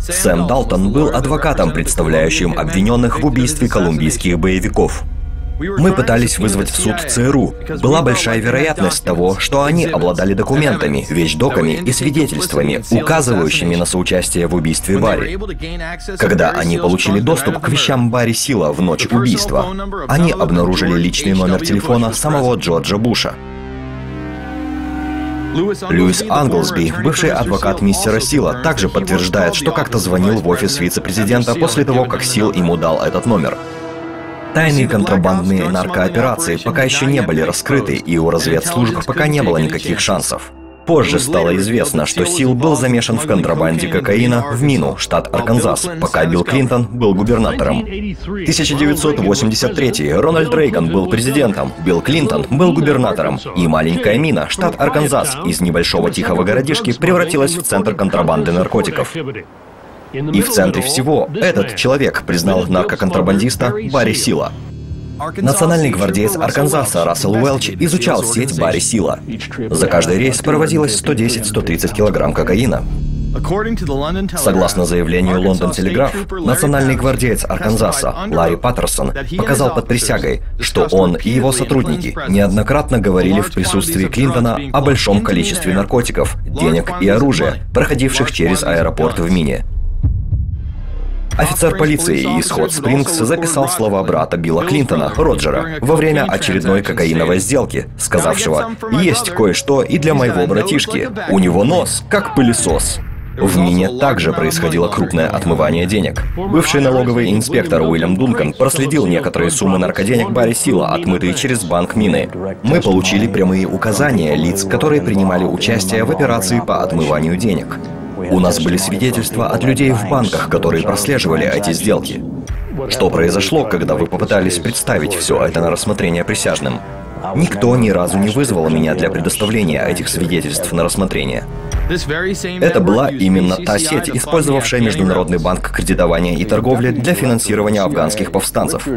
Сэм Далтон был адвокатом, представляющим обвиненных в убийстве колумбийских боевиков. Мы пытались вызвать в суд ЦРУ. Была большая вероятность того, что они обладали документами, вещдоками и свидетельствами, указывающими на соучастие в убийстве Барри. Когда они получили доступ к вещам Барри Сила в ночь убийства, они обнаружили личный номер телефона самого Джорджа Буша. Льюис Англсби, бывший адвокат мистера Сила, также подтверждает, что как-то звонил в офис вице-президента после того, как Сил ему дал этот номер. Тайные контрабандные наркооперации пока еще не были раскрыты, и у разведслужб пока не было никаких шансов. Позже стало известно, что Сил был замешан в контрабанде кокаина в Мину, штат Арканзас, пока Билл Клинтон был губернатором. 1983 Рональд Рейган был президентом, Билл Клинтон был губернатором, и маленькая Мина, штат Арканзас, из небольшого тихого городишки превратилась в центр контрабанды наркотиков. И в центре всего этот человек признал наркоконтрабандиста Барри Сила. Национальный гвардеец Арканзаса Рассел Уэлч изучал сеть Барри Сила. За каждый рейс проводилось 110-130 килограмм кокаина. Согласно заявлению Лондон Телеграф, национальный гвардеец Арканзаса Ларри Паттерсон показал под присягой, что он и его сотрудники неоднократно говорили в присутствии Клинтона о большом количестве наркотиков, денег и оружия, проходивших через аэропорт в Мине. Офицер полиции из Хот-Спрингс записал слова брата Билла Клинтона, Роджера, во время очередной кокаиновой сделки, сказавшего: «Есть кое-что и для моего братишки. У него нос, как пылесос». В Мине также происходило крупное отмывание денег. Бывший налоговый инспектор Уильям Дункан проследил некоторые суммы наркоденег Барри Сила, отмытые через банк Мины. Мы получили прямые указания лиц, которые принимали участие в операции по отмыванию денег. У нас были свидетельства от людей в банках, которые прослеживали эти сделки. Что произошло, когда вы попытались представить все это на рассмотрение присяжным? Никто ни разу не вызвал меня для предоставления этих свидетельств на рассмотрение. Это была именно та сеть, использовавшая Международный банк кредитования и торговли для финансирования афганских повстанцев.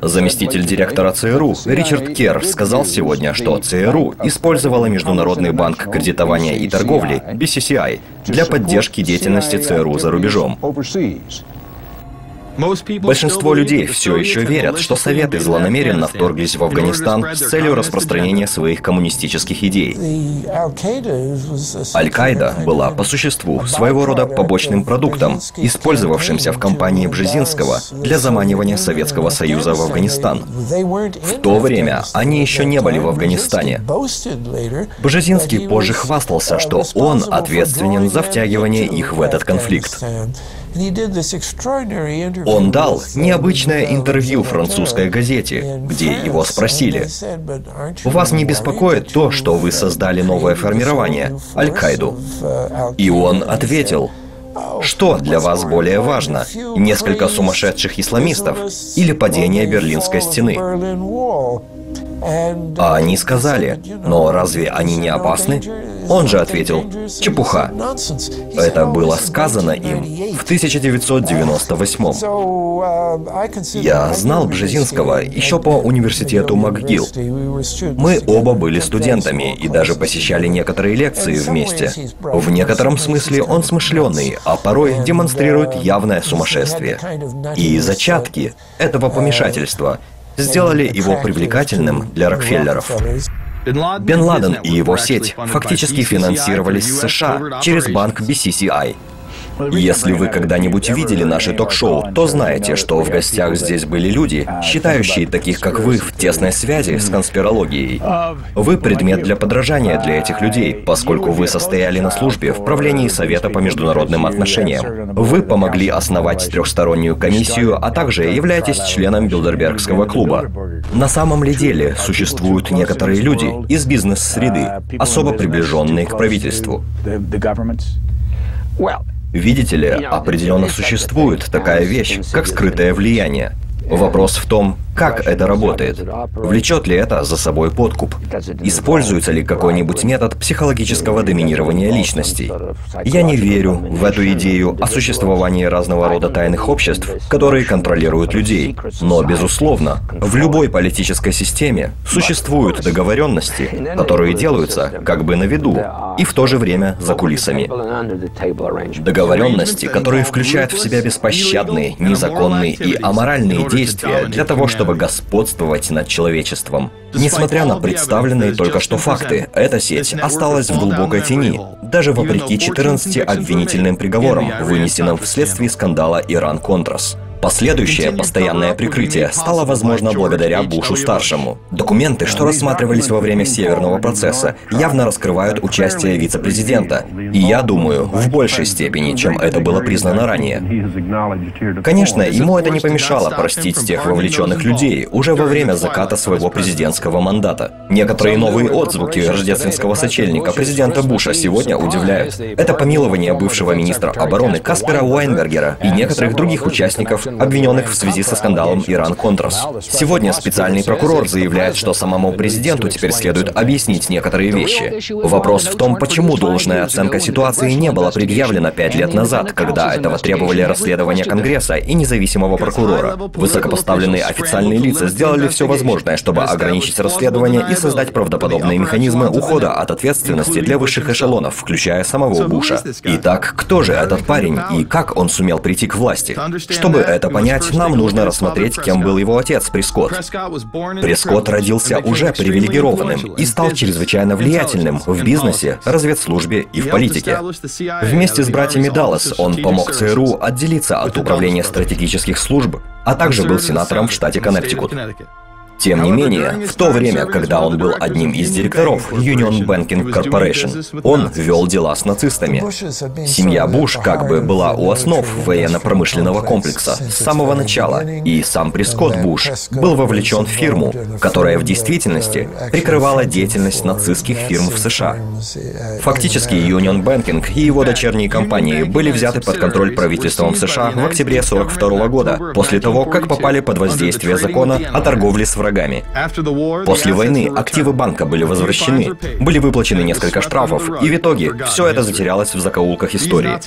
Заместитель директора ЦРУ Ричард Керр сказал сегодня, что ЦРУ использовала Международный банк кредитования и торговли, BCCI, для поддержки деятельности ЦРУ за рубежом. Большинство людей все еще верят, что Советы злонамеренно вторглись в Афганистан с целью распространения своих коммунистических идей. Аль-Каида была по существу своего рода побочным продуктом, использовавшимся в кампании Бжезинского для заманивания Советского Союза в Афганистан. В то время они еще не были в Афганистане. Бжезинский позже хвастался, что он ответственен за втягивание их в этот конфликт. Он дал необычное интервью французской газете, где его спросили: «Вас не беспокоит то, что вы создали новое формирование, Аль-Каиду?» И он ответил: «Что для вас более важно, несколько сумасшедших исламистов или падение Берлинской стены?» А они сказали: «Но разве они не опасны?» Он же ответил: «Чепуха». Это было сказано им в 1998. Я знал Бжезинского еще по университету МcGill. Мы оба были студентами и даже посещали некоторые лекции вместе. В некотором смысле он смышленый, а порой демонстрирует явное сумасшествие. И зачатки этого помешательства сделали его привлекательным для Рокфеллеров. Бен Ладен и его сеть фактически финансировались в США через банк BCCI. Если вы когда-нибудь видели наши ток-шоу, то знаете, что в гостях здесь были люди, считающие таких, как вы, в тесной связи с конспирологией. Вы предмет для подражания для этих людей, поскольку вы состояли на службе в правлении Совета по международным отношениям. Вы помогли основать трехстороннюю комиссию, а также являетесь членом Билдербергского клуба. На самом ли деле существуют некоторые люди из бизнес-среды, особо приближенные к правительству? Видите ли, определенно существует такая вещь, как скрытое влияние. Вопрос в том, как это работает. Влечет ли это за собой подкуп? Используется ли какой-нибудь метод психологического доминирования личностей? Я не верю в эту идею о существовании разного рода тайных обществ, которые контролируют людей. Но, безусловно, в любой политической системе существуют договоренности, которые делаются как бы на виду и в то же время за кулисами. Договоренности, которые включают в себя беспощадные, незаконные и аморальные действия для того, чтобы господствовать над человечеством. Несмотря на представленные только что факты, эта сеть осталась в глубокой тени, даже вопреки 14 обвинительным приговорам, вынесенным вследствие скандала Иран-Контрас. Последующее постоянное прикрытие стало возможно благодаря Бушу-старшему. Документы, что рассматривались во время Северного процесса, явно раскрывают участие вице-президента, и я думаю, в большей степени, чем это было признано ранее. Конечно, ему это не помешало простить тех вовлеченных людей уже во время заката своего президентского мандата. Некоторые новые отзвуки рождественского сочельника президента Буша сегодня удивляют. Это помилование бывшего министра обороны Каспера Уайнбергера и некоторых других участников, обвиненных в связи со скандалом Иран-Контрас. Сегодня специальный прокурор заявляет, что самому президенту теперь следует объяснить некоторые вещи. Вопрос в том, почему должная оценка ситуации не была предъявлена 5 лет назад, когда этого требовали расследования Конгресса и независимого прокурора. Высокопоставленные официальные лица сделали все возможное, чтобы ограничить расследование и создать правдоподобные механизмы ухода от ответственности для высших эшелонов, включая самого Буша. Итак, кто же этот парень и как он сумел прийти к власти? Чтобы это понять, нам нужно рассмотреть, кем был его отец Прескотт. Прескотт родился уже привилегированным и стал чрезвычайно влиятельным в бизнесе, разведслужбе и в политике. Вместе с братьями Даллас он помог ЦРУ отделиться от управления стратегических служб, а также был сенатором в штате Коннектикут. Тем не менее, в то время, когда он был одним из директоров Union Banking Corporation, он вел дела с нацистами. Семья Буш как бы была у основ военно-промышленного комплекса с самого начала, и сам Прескотт Буш был вовлечен в фирму, которая в действительности прикрывала деятельность нацистских фирм в США. Фактически, Union Banking и его дочерние компании были взяты под контроль правительством США в октябре 1942 года, после того, как попали под воздействие закона о торговле с врагами. После войны активы банка были возвращены, были выплачены несколько штрафов, и в итоге все это затерялось в закоулках истории.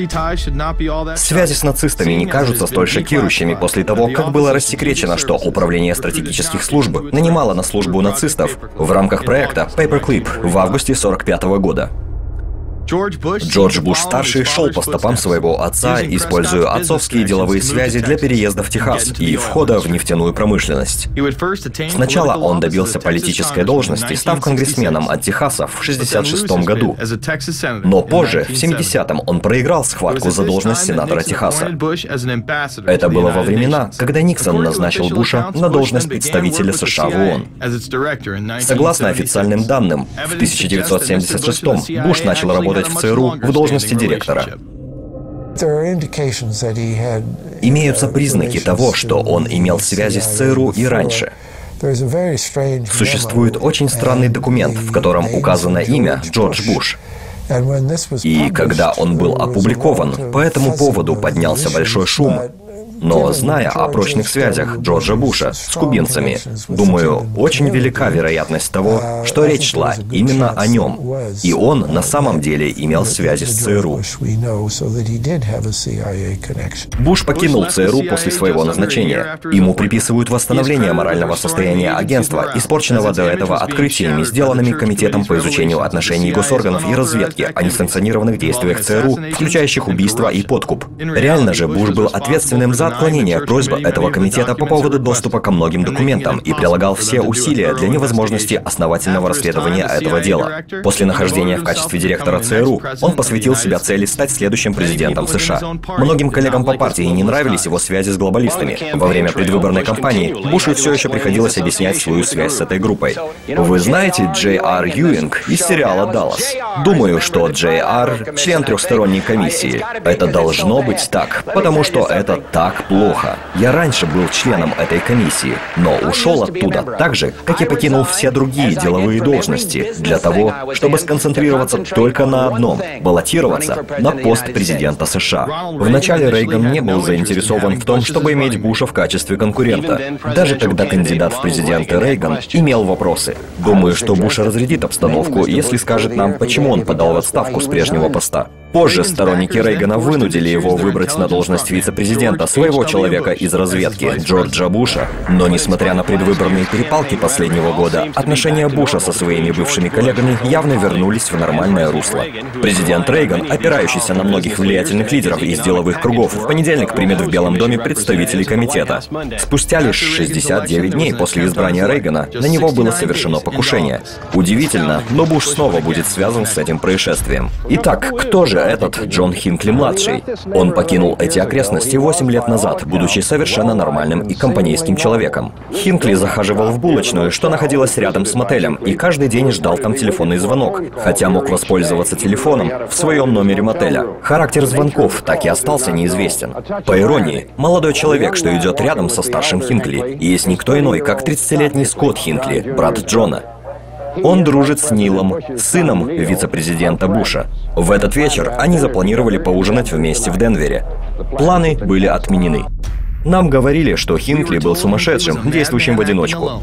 Связи с нацистами не кажутся столь шокирующими после того, как было рассекречено, что Управление стратегических служб нанимало на службу нацистов в рамках проекта Paperclip в августе 1945 года. Джордж Буш-старший шел по стопам своего отца, используя отцовские деловые связи для переезда в Техас и входа в нефтяную промышленность. Сначала он добился политической должности, став конгрессменом от Техаса в 1966 году. Но позже, в 1970-м, он проиграл схватку за должность сенатора Техаса. Это было во времена, когда Никсон назначил Буша на должность представителя США в ООН. Согласно официальным данным, в 1976-м Буш начал работать в ЦРУ в должности директора. Имеются признаки того, что он имел связи с ЦРУ и раньше. Существует очень странный документ, в котором указано имя Джордж Буш. И когда он был опубликован, по этому поводу поднялся большой шум. Но, зная о прочных связях Джорджа Буша с кубинцами, думаю, очень велика вероятность того, что речь шла именно о нем. И он на самом деле имел связи с ЦРУ. Буш покинул ЦРУ после своего назначения. Ему приписывают восстановление морального состояния агентства, испорченного до этого открытиями, сделанными Комитетом по изучению отношений госорганов и разведки о несанкционированных действиях ЦРУ, включающих убийство и подкуп. Реально же Буш был ответственным за отклонение просьбы этого комитета по поводу доступа ко многим документам и прилагал все усилия для невозможности основательного расследования этого дела. После нахождения в качестве директора ЦРУ он посвятил себя цели стать следующим президентом США. Многим коллегам по партии не нравились его связи с глобалистами. Во время предвыборной кампании Бушу все еще приходилось объяснять свою связь с этой группой. Вы знаете Джей Ар Юинг из сериала «Даллас»? Думаю, что Джей Ар — член трехсторонней комиссии. Это должно быть так, потому что это так плохо. Я раньше был членом этой комиссии, но ушел оттуда так же, как и покинул все другие деловые должности, для того, чтобы сконцентрироваться только на одном — баллотироваться на пост президента США. Вначале Рейган не был заинтересован в том, чтобы иметь Буша в качестве конкурента. Даже когда кандидат в президенты Рейган имел вопросы. Думаю, что Буш разрядит обстановку, если скажет нам, почему он подал в отставку с прежнего поста. Позже сторонники Рейгана вынудили его выбрать на должность вице-президента своего человека из разведки, Джорджа Буша. Но несмотря на предвыборные перепалки последнего года, отношения Буша со своими бывшими коллегами явно вернулись в нормальное русло. Президент Рейган, опирающийся на многих влиятельных лидеров из деловых кругов, в понедельник примет в Белом доме представителей комитета. Спустя лишь 69 дней после избрания Рейгана на него было совершено покушение. Удивительно, но Буш снова будет связан с этим происшествием. Итак, кто же этот Джон Хинкли-младший? Он покинул эти окрестности 8 лет назад, будучи совершенно нормальным и компанейским человеком. Хинкли захаживал в булочную, что находилась рядом с мотелем, и каждый день ждал там телефонный звонок, хотя мог воспользоваться телефоном в своем номере мотеля. Характер звонков так и остался неизвестен. По иронии, молодой человек, что идет рядом со старшим Хинкли, есть никто иной, как 30-летний Скотт Хинкли, брат Джона. Он дружит с Нилом, сыном вице-президента Буша. В этот вечер они запланировали поужинать вместе в Денвере. Планы были отменены. Нам говорили, что Хинкли был сумасшедшим, действующим в одиночку.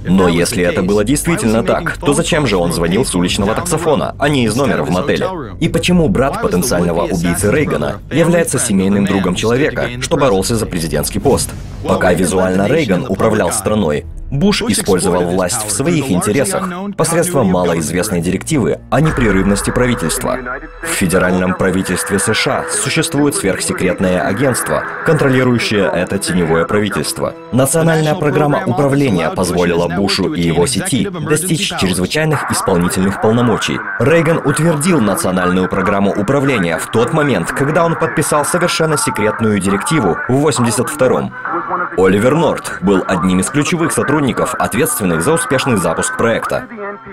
Но если это было действительно так, то зачем же он звонил с уличного таксофона, а не из номера в мотеле? И почему брат потенциального убийцы Рейгана является семейным другом человека, что боролся за президентский пост? Пока визуально Рейган управлял страной, Буш использовал власть в своих интересах посредством малоизвестной директивы о непрерывности правительства. В федеральном правительстве США существует сверхсекретное агентство, контролирующее это теневое правительство. Национальная программа управления позволила Бушу и его сети достичь чрезвычайных исполнительных полномочий. Рейган утвердил национальную программу управления в тот момент, когда он подписал совершенно секретную директиву в 1982-м. Оливер Норт был одним из ключевых сотрудников, ответственных за успешный запуск проекта.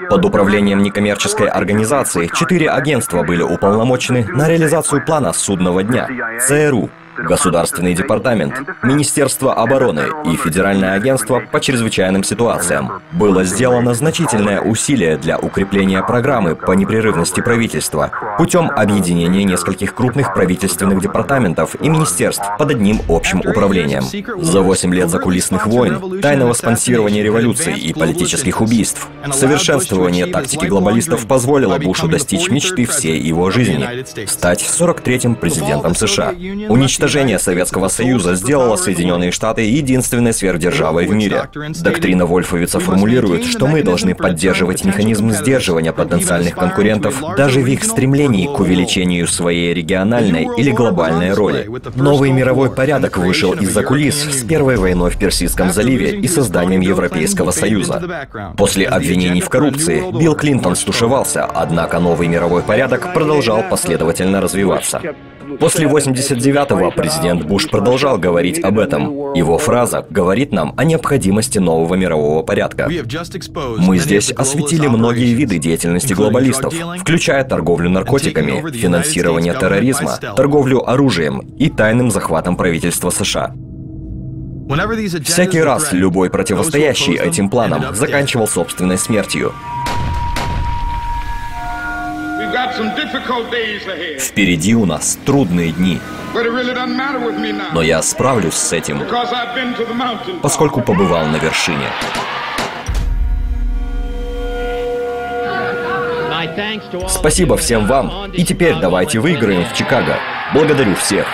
Под управлением некоммерческой организации 4 агентства были уполномочены на реализацию плана судного дня: ЦРУ, Государственный департамент, Министерство обороны и Федеральное агентство по чрезвычайным ситуациям. Было сделано значительное усилие для укрепления программы по непрерывности правительства путем объединения нескольких крупных правительственных департаментов и министерств под одним общим управлением. За 8 лет закулисных войн, тайного спонсирования революций и политических убийств, совершенствование тактики глобалистов позволило Бушу достичь мечты всей его жизни — стать 43-м президентом США. Уничтожение Советского Союза сделало Соединенные Штаты единственной сверхдержавой в мире. Доктрина Вольфовица формулирует, что мы должны поддерживать механизм сдерживания потенциальных конкурентов даже в их стремлении к увеличению своей региональной или глобальной роли. Новый мировой порядок вышел из-за кулис с Первой войной в Персидском заливе и созданием Европейского Союза. После обвинений в коррупции Билл Клинтон стушевался, однако новый мировой порядок продолжал последовательно развиваться. После 89-го президент Буш продолжал говорить об этом. Его фраза говорит нам о необходимости нового мирового порядка. Мы здесь осветили многие виды деятельности глобалистов, включая торговлю наркотиками, финансирование терроризма, торговлю оружием и тайным захватом правительства США. Всякий раз любой противостоящий этим планам заканчивал собственной смертью. Впереди у нас трудные дни. Но я справлюсь с этим, поскольку побывал на вершине. Спасибо всем вам, и теперь давайте выиграем в Чикаго. Благодарю всех.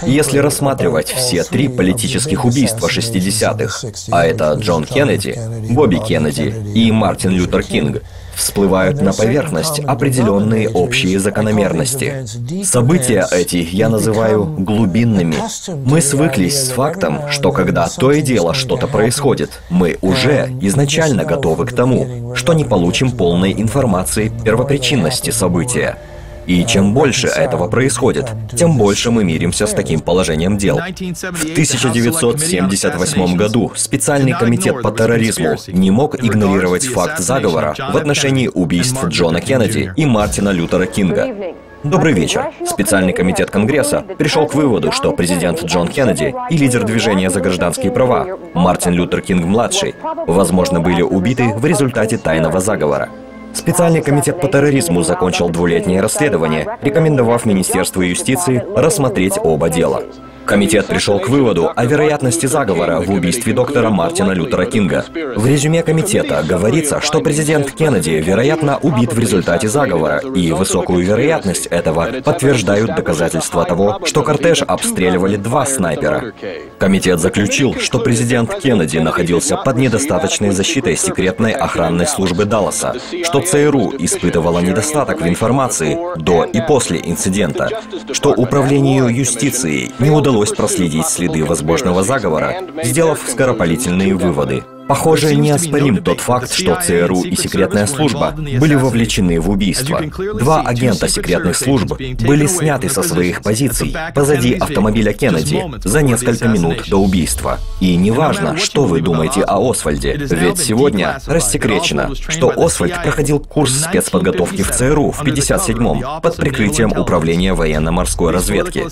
Если рассматривать все три политических убийства 60-х, а это Джон Кеннеди, Бобби Кеннеди и Мартин Лютер Кинг, всплывают на поверхность определенные общие закономерности. События эти я называю глубинными. Мы свыклись с фактом, что когда то и дело что-то происходит, мы уже изначально готовы к тому, что не получим полной информации первопричинности события. И чем больше этого происходит, тем больше мы миримся с таким положением дел. В 1978 году специальный комитет по терроризму не мог игнорировать факт заговора в отношении убийств Джона Кеннеди и Мартина Лютера Кинга. Добрый вечер. Специальный комитет Конгресса пришел к выводу, что президент Джон Кеннеди и лидер движения за гражданские права Мартин Лютер Кинг-младший, возможно, были убиты в результате тайного заговора. Специальный комитет по терроризму закончил двухлетнее расследование, рекомендовав Министерству юстиции рассмотреть оба дела. Комитет пришел к выводу о вероятности заговора в убийстве доктора Мартина Лютера Кинга. В резюме комитета говорится, что президент Кеннеди, вероятно, убит в результате заговора, и высокую вероятность этого подтверждают доказательства того, что кортеж обстреливали два снайпера. Комитет заключил, что президент Кеннеди находился под недостаточной защитой секретной охранной службы Далласа, что ЦРУ испытывала недостаток в информации до и после инцидента, что управлению юстицией не удалось проследить следы возможного заговора, сделав скоропалительные выводы. Похоже, неоспорим тот факт, что ЦРУ и секретная служба были вовлечены в убийство. Два агента секретных служб были сняты со своих позиций позади автомобиля Кеннеди за несколько минут до убийства. И неважно, что вы думаете о Освальде, ведь сегодня рассекречено, что Освальд проходил курс спецподготовки в ЦРУ в 1957-м под прикрытием Управления военно-морской разведки.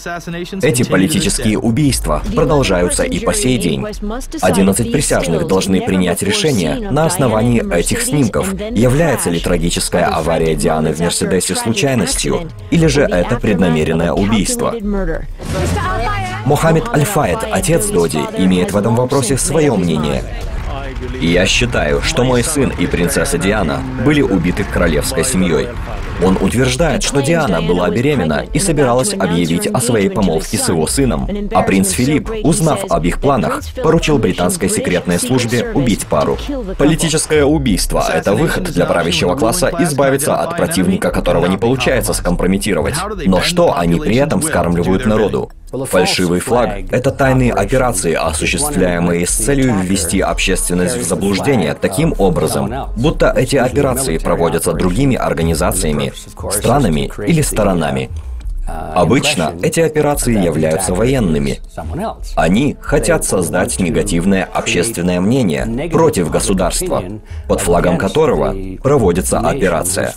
Эти политические убийства продолжаются и по сей день. 11 присяжных должны принять решение на основании этих снимков, является ли трагическая авария Дианы в Мерседесе случайностью, или же это преднамеренное убийство. Мохаммед Аль-Фаед, отец Доди, имеет в этом вопросе свое мнение. Я считаю, что мой сын и принцесса Диана были убиты королевской семьей. Он утверждает, что Диана была беременна и собиралась объявить о своей помолвке с его сыном, а принц Филипп, узнав об их планах, поручил британской секретной службе убить пару. Политическое убийство — это выход для правящего класса избавиться от противника, которого не получается скомпрометировать. Но что они при этом скармливают народу? Фальшивый флаг — это тайные операции, осуществляемые с целью ввести общественность в заблуждение таким образом, будто эти операции проводятся другими организациями, странами или сторонами. Обычно эти операции являются военными. Они хотят создать негативное общественное мнение против государства, под флагом которого проводится операция.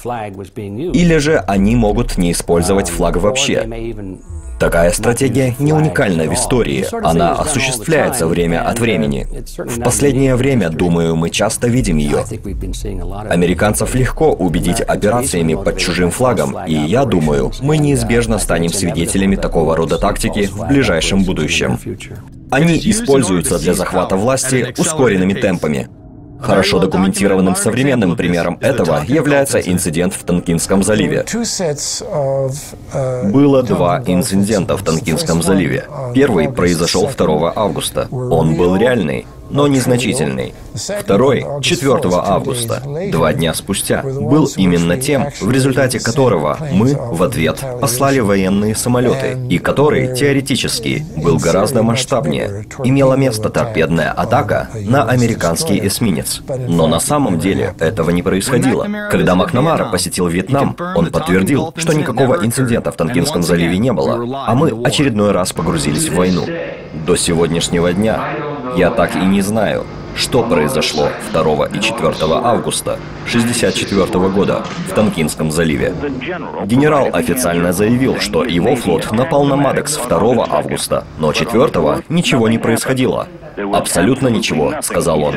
Или же они могут не использовать флаг вообще. Такая стратегия не уникальна в истории, она осуществляется время от времени. В последнее время, думаю, мы часто видим ее. Американцев легко убедить операциями под чужим флагом, и я думаю, мы неизбежно станем свидетелями такого рода тактики в ближайшем будущем. Они используются для захвата власти ускоренными темпами. Хорошо документированным современным примером этого является инцидент в Тонкинском заливе. Было два инцидента в Тонкинском заливе. Первый произошел 2 августа. Он был реальный. но незначительный. Второй, 4 августа, 2 дня спустя, был именно тем, в результате которого мы в ответ послали военные самолеты, и который, теоретически, был гораздо масштабнее. Имела место торпедная атака на американский эсминец. Но на самом деле этого не происходило. Когда Макнамара посетил Вьетнам, он подтвердил, что никакого инцидента в Тонкинском заливе не было, а мы очередной раз погрузились в войну. До сегодняшнего дня я так и не знаю, что произошло 2 и 4 августа 1964 года в Тонкинском заливе. Генерал официально заявил, что его флот напал на Мадекс 2 августа, но 4 ничего не происходило. Абсолютно ничего, сказал он.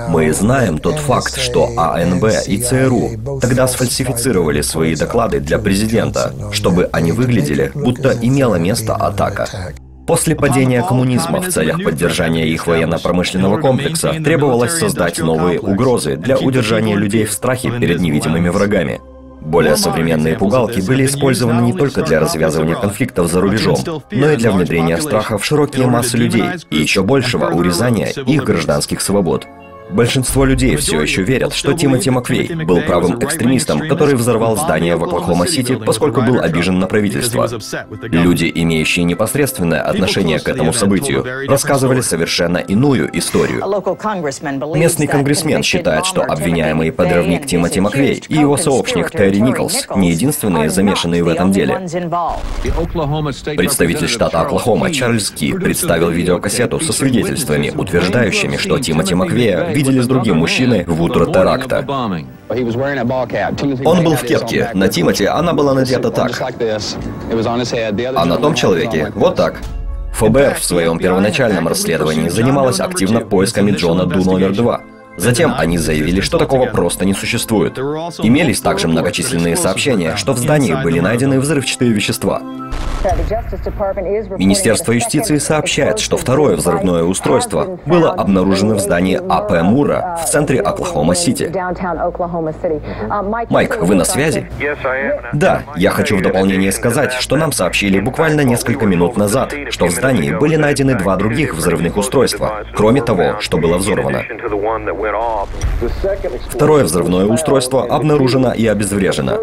Мы знаем тот факт, что АНБ и ЦРУ тогда сфальсифицировали свои доклады для президента, чтобы они выглядели, будто имела место атака. После падения коммунизма в целях поддержания их военно-промышленного комплекса требовалось создать новые угрозы для удержания людей в страхе перед невидимыми врагами. Более современные пугалки были использованы не только для развязывания конфликтов за рубежом, но и для внедрения страха в широкие массы людей и еще большего урезания их гражданских свобод. Большинство людей все еще верят, что Тимоти Маквей был правым экстремистом, который взорвал здание в Оклахома-Сити, поскольку был обижен на правительство. Люди, имеющие непосредственное отношение к этому событию, рассказывали совершенно иную историю. Местный конгрессмен считает, что обвиняемый подрывник Тимоти Маквей и его сообщник Терри Николс не единственные замешанные в этом деле. Представитель штата Оклахома Чарльз Ки представил видеокассету со свидетельствами, утверждающими, что Тимоти Маквея видели с другим мужчиной в утро теракта. Он был в кепке, на Тимоти она была надета так, а на том человеке вот так. ФБР в своем первоначальном расследовании занималось активно поисками Джона Ду номер 2. Затем они заявили, что такого просто не существует. Имелись также многочисленные сообщения, что в здании были найдены взрывчатые вещества. Министерство юстиции сообщает, что второе взрывное устройство было обнаружено в здании АП Мура в центре Оклахома-Сити. Майк, вы на связи? Да, я хочу в дополнение сказать, что нам сообщили буквально несколько минут назад, что в здании были найдены 2 других взрывных устройства, кроме того, что было взорвано. Второе взрывное устройство обнаружено и обезврежено.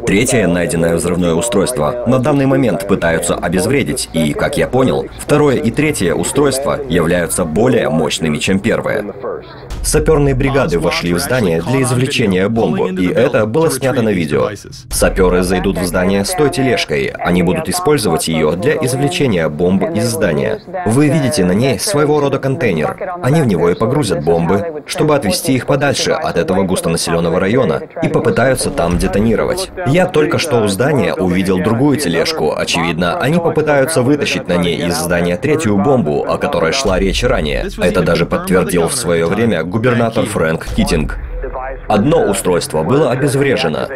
Третье найденное взрывное устройство на данный момент пытаются обезвредить, и, как я понял, второе и третье устройства являются более мощными, чем первое. Саперные бригады вошли в здание для извлечения бомбы, и это было снято на видео. Саперы зайдут в здание с той тележкой, они будут использовать ее для извлечения бомб из здания. Вы видите на ней своего рода контейнер. Они в него и погрузят бомбы, чтобы отвезти их подальше от этого густонаселенного района, и попытаются там детонировать. Я только что у здания увидел другую тележку. Очевидно, они попытаются вытащить на ней из здания третью бомбу, о которой шла речь ранее. Это даже подтвердил в свое время губернатор Фрэнк Китинг. Одно устройство было обезврежено.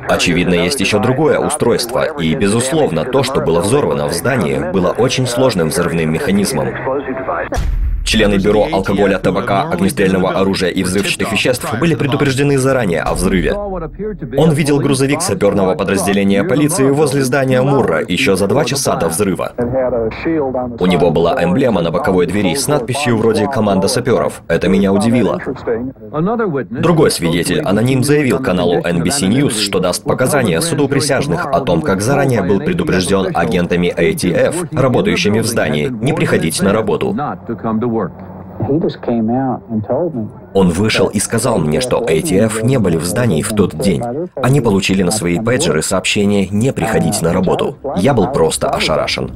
Очевидно, есть еще другое устройство, и, безусловно, то, что было взорвано в здании, было очень сложным взрывным механизмом. Члены Бюро алкоголя, табака, огнестрельного оружия и взрывчатых веществ были предупреждены заранее о взрыве. Он видел грузовик саперного подразделения полиции возле здания Мурра еще за 2 часа до взрыва. У него была эмблема на боковой двери с надписью вроде «Команда саперов». Это меня удивило. Другой свидетель, аноним, заявил каналу NBC News, что даст показания суду присяжных о том, как заранее был предупрежден агентами ATF, работающими в здании, не приходить на работу. Он вышел и сказал мне, что ATF не были в здании в тот день. Они получили на свои пейджеры сообщение «не приходить на работу». Я был просто ошарашен.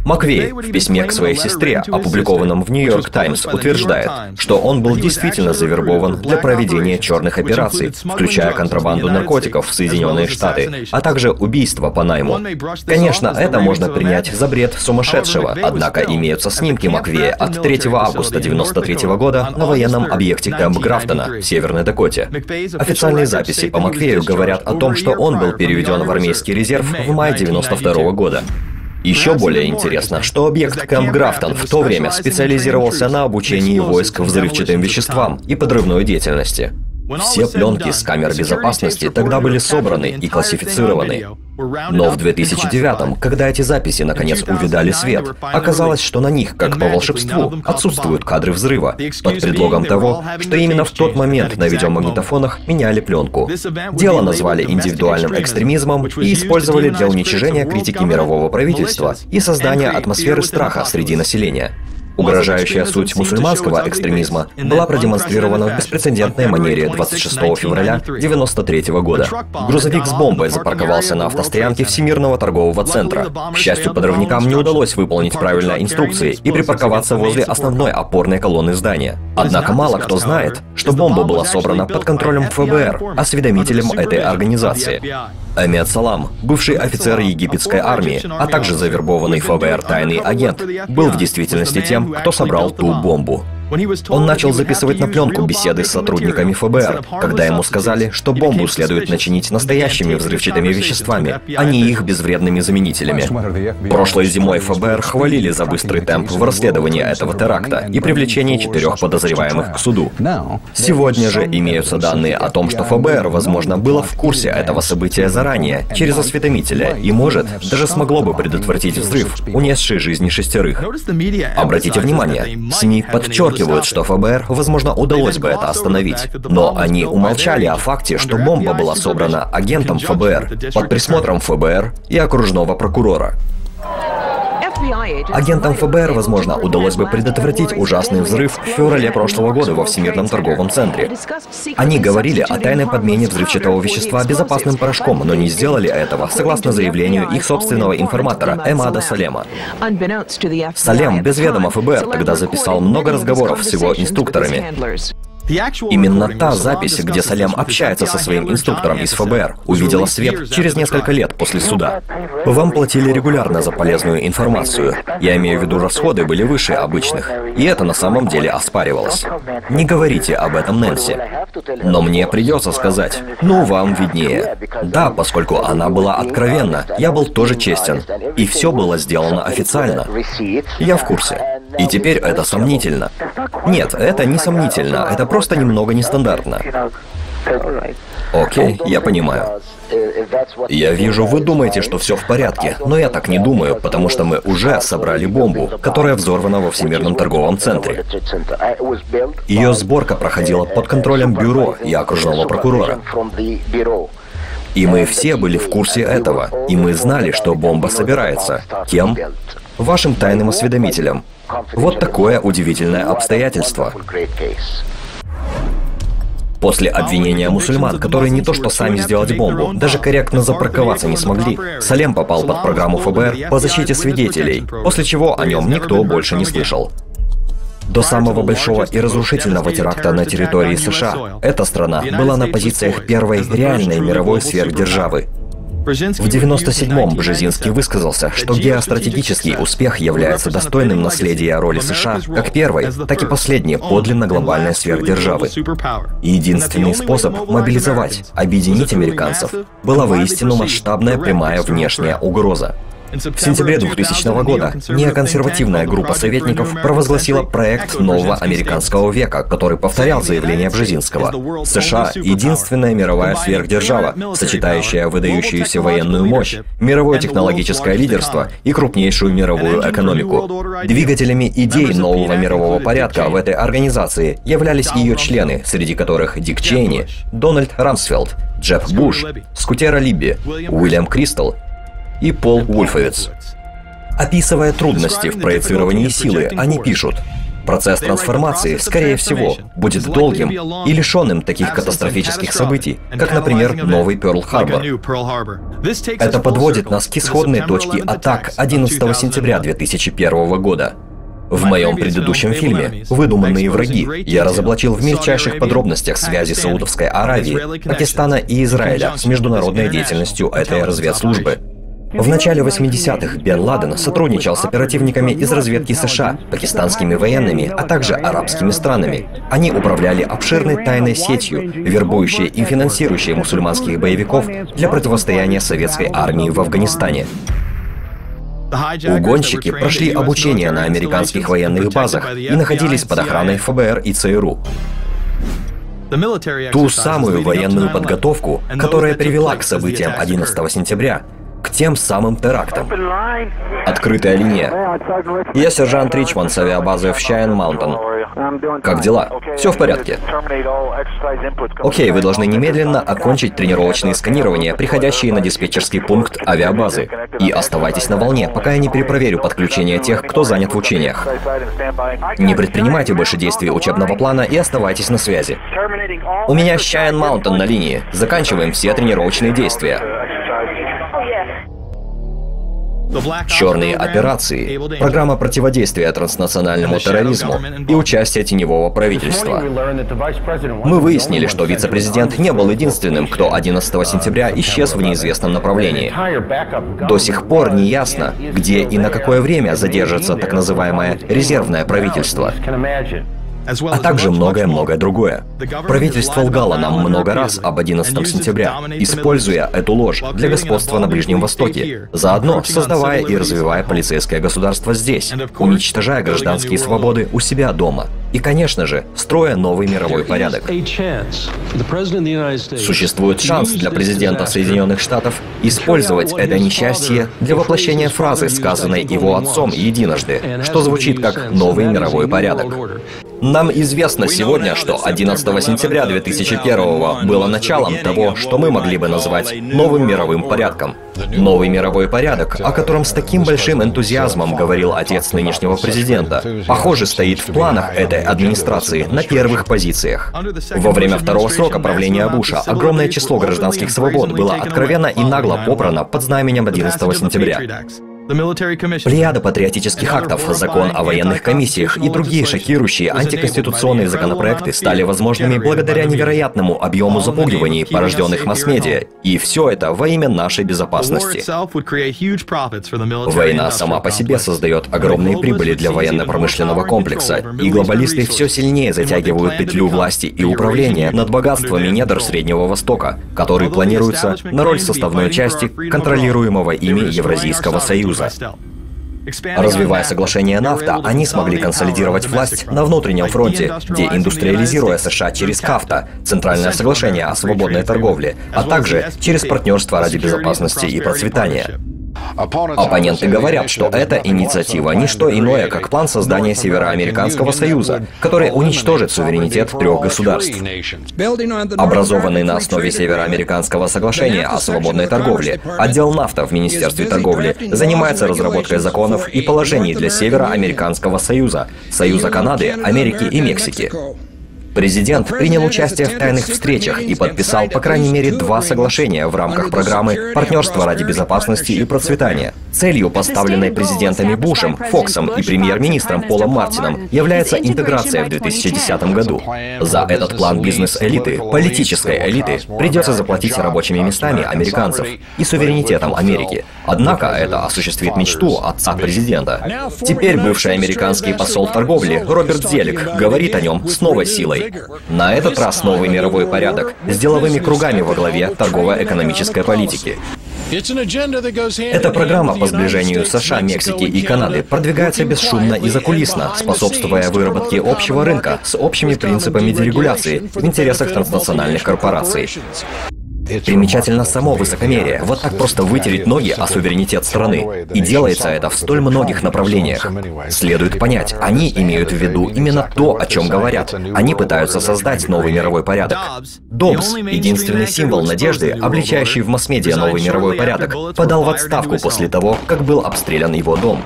Маквей в письме к своей сестре, опубликованном в Нью-Йорк Таймс, утверждает, что он был действительно завербован для проведения черных операций, включая контрабанду наркотиков в Соединенные Штаты, а также убийство по найму. Конечно, это можно принять за бред сумасшедшего, однако имеются снимки Маквея от 3 августа 1993 года на военном объекте Кэмп Графтона в Северной Дакоте. Официальные записи по Маквею говорят о том, что он был переведен в армейский резерв в мае 1992 года. Еще более интересно, что объект Кэмп Графтон в то время специализировался на обучении войск взрывчатым веществам и подрывной деятельности. Все пленки с камер безопасности тогда были собраны и классифицированы. Но в 2009-м, когда эти записи наконец увидали свет, оказалось, что на них, как по волшебству, отсутствуют кадры взрыва, под предлогом того, что именно в тот момент на видеомагнитофонах меняли пленку. Дело назвали индивидуальным экстремизмом и использовали для уничижения критики мирового правительства и создания атмосферы страха среди населения. Угрожающая суть мусульманского экстремизма была продемонстрирована в беспрецедентной манере 26 февраля 1993 года. Грузовик с бомбой запарковался на автостоянке Всемирного торгового центра. К счастью, подрывникам не удалось выполнить правильно инструкции и припарковаться возле основной опорной колонны здания. Однако мало кто знает, что бомба была собрана под контролем ФБР, осведомителем этой организации. Эмет Салам, бывший офицер египетской армии, а также завербованный ФБР тайный агент, был в действительности тем, кто собрал ту бомбу. Он начал записывать на пленку беседы с сотрудниками ФБР, когда ему сказали, что бомбу следует начинить настоящими взрывчатыми веществами, а не их безвредными заменителями. Прошлой зимой ФБР хвалили за быстрый темп в расследовании этого теракта и привлечении 4 подозреваемых к суду. Сегодня же имеются данные о том, что ФБР, возможно, было в курсе этого события заранее, через осведомителя, и, может, даже смогло бы предотвратить взрыв, унесший жизни 6. Обратите внимание, СМИ подчеркивают, что ФБР, возможно, удалось бы это остановить. Но они умолчали о факте, что бомба была собрана агентом ФБР, под присмотром ФБР и окружного прокурора. Агентам ФБР, возможно, удалось бы предотвратить ужасный взрыв в феврале прошлого года во Всемирном торговом центре. Они говорили о тайной подмене взрывчатого вещества безопасным порошком, но не сделали этого, согласно заявлению их собственного информатора Эмада Салема. Салем без ведома ФБР тогда записал много разговоров с его инструкторами. Именно та запись, где Салем общается со своим инструктором из ФБР, увидела свет через несколько лет после суда. Вам платили регулярно за полезную информацию. Я имею в виду, расходы были выше обычных. И это на самом деле оспаривалось. Не говорите об этом Нэнси. Но мне придется сказать, ну, вам виднее. Да, поскольку она была откровенна, я был тоже честен. И все было сделано официально. Я в курсе. И теперь это сомнительно. Нет, это не сомнительно, это просто немного нестандартно. Окей, я понимаю. Я вижу, вы думаете, что все в порядке, но я так не думаю, потому что мы уже собрали бомбу, которая взорвана во Всемирном торговом центре. Ее сборка проходила под контролем бюро и окружного прокурора. И мы все были в курсе этого, и мы знали, что бомба собирается. Кем? Вашим тайным осведомителем. Вот такое удивительное обстоятельство. После обвинения мусульман, которые не то что сами сделать бомбу, даже корректно запарковаться не смогли, Салем попал под программу ФБР по защите свидетелей, после чего о нем никто больше не слышал. До самого большого и разрушительного теракта на территории США эта страна была на позициях первой реальной мировой сверхдержавы. В 1997-м Бжезинский высказался, что геостратегический успех является достойным наследия роли США как первой, так и последней подлинно глобальной сверхдержавы. Единственный способ мобилизовать, объединить американцев была воистину масштабная прямая внешняя угроза. В сентябре 2000 года неоконсервативная группа советников провозгласила проект нового американского века, который повторял заявление Бжезинского. США — единственная мировая сверхдержава, сочетающая выдающуюся военную мощь, мировое технологическое лидерство и крупнейшую мировую экономику. Двигателями идей нового мирового порядка в этой организации являлись ее члены, среди которых Дик Чейни, Дональд Рамсфелд, Джеб Буш, Скутера Либби, Уильям Кристал и Пол Вульфовиц. Описывая трудности в проецировании силы, они пишут: процесс трансформации, скорее всего, будет долгим и лишенным таких катастрофических событий, как, например, новый Пёрл-Харбор. Это подводит нас к исходной точке атак 11 сентября 2001 года. В моем предыдущем фильме «Выдуманные враги» я разоблачил в мельчайших подробностях связи Саудовской Аравии, Пакистана и Израиля с международной деятельностью этой разведслужбы. В начале 80-х Бен Ладен сотрудничал с оперативниками из разведки США, пакистанскими военными, а также арабскими странами. Они управляли обширной тайной сетью, вербующей и финансирующей мусульманских боевиков для противостояния советской армии в Афганистане. Угонщики прошли обучение на американских военных базах и находились под охраной ФБР и ЦРУ. Ту самую военную подготовку, которая привела к событиям 11 сентября, к тем самым терактам. Открытая линия. Я сержант Ричмонд с авиабазы в Cheyenne Mountain. Как дела? Все в порядке. Окей, вы должны немедленно окончить тренировочные сканирования, приходящие на диспетчерский пункт авиабазы. И оставайтесь на волне, пока я не перепроверю подключение тех, кто занят в учениях. Не предпринимайте больше действий учебного плана и оставайтесь на связи. У меня Cheyenne Mountain на линии. Заканчиваем все тренировочные действия. Черные операции, программа противодействия транснациональному терроризму и участие теневого правительства. Мы выяснили, что вице-президент не был единственным, кто 11 сентября исчез в неизвестном направлении. До сих пор не ясно, где и на какое время задержится так называемое резервное правительство. А также многое-многое другое. Правительство лгало нам много раз об 11 сентября, используя эту ложь для господства на Ближнем Востоке, заодно создавая и развивая полицейское государство здесь, уничтожая гражданские свободы у себя дома. И, конечно же, строя новый мировой порядок. Существует шанс для президента Соединенных Штатов использовать это несчастье для воплощения фразы, сказанной его отцом единожды, что звучит как «новый мировой порядок». Нам известно сегодня, что 11 сентября 2001 было началом того, что мы могли бы назвать новым мировым порядком. Новый мировой порядок, о котором с таким большим энтузиазмом говорил отец нынешнего президента, похоже, стоит в планах этой администрации на первых позициях. Во время второго срока правления Буша огромное число гражданских свобод было откровенно и нагло попрано под знаменем 11 сентября. Плеяда патриотических актов, закон о военных комиссиях и другие шокирующие антиконституционные законопроекты стали возможными благодаря невероятному объему запугиваний, порожденных масс-медиа, и все это во имя нашей безопасности. Война сама по себе создает огромные прибыли для военно-промышленного комплекса, и глобалисты все сильнее затягивают петлю власти и управления над богатствами недр Среднего Востока, которые планируются на роль составной части контролируемого ими Евразийского союза. Развивая соглашение НАФТА, они смогли консолидировать власть на внутреннем фронте, деиндустриализируя США через КАФТА, Центральное соглашение о свободной торговле, а также через партнерство ради безопасности и процветания. Оппоненты говорят, что эта инициатива не что иное, как план создания Североамериканского союза, который уничтожит суверенитет трех государств. Образованный на основе Североамериканского соглашения о свободной торговле, отдел НАФТА в Министерстве торговли занимается разработкой законов и положений для Североамериканского союза, Союза Канады, Америки и Мексики. Президент принял участие в тайных встречах и подписал по крайней мере 2 соглашения в рамках программы «Партнерство ради безопасности и процветания». Целью, поставленной президентами Бушем, Фоксом и премьер-министром Полом Мартином, является интеграция в 2010 году. За этот план бизнес-элиты, политической элиты, придется заплатить рабочими местами американцев и суверенитетом Америки. Однако это осуществит мечту отца президента. Теперь бывший американский посол торговли Роберт Зелик говорит о нем с новой силой. На этот раз новый мировой порядок с деловыми кругами во главе торгово-экономической политики. Эта программа по сближению США, Мексики и Канады продвигается бесшумно и закулисно, способствуя выработке общего рынка с общими принципами дерегуляции в интересах транснациональных корпораций. Примечательно само высокомерие, вот так просто вытереть ноги о суверенитет страны. И делается это в столь многих направлениях. Следует понять, они имеют в виду именно то, о чем говорят. Они пытаются создать новый мировой порядок. Доббс, единственный символ надежды, обличающий в масс-медиа новый мировой порядок, подал в отставку после того, как был обстрелян его дом.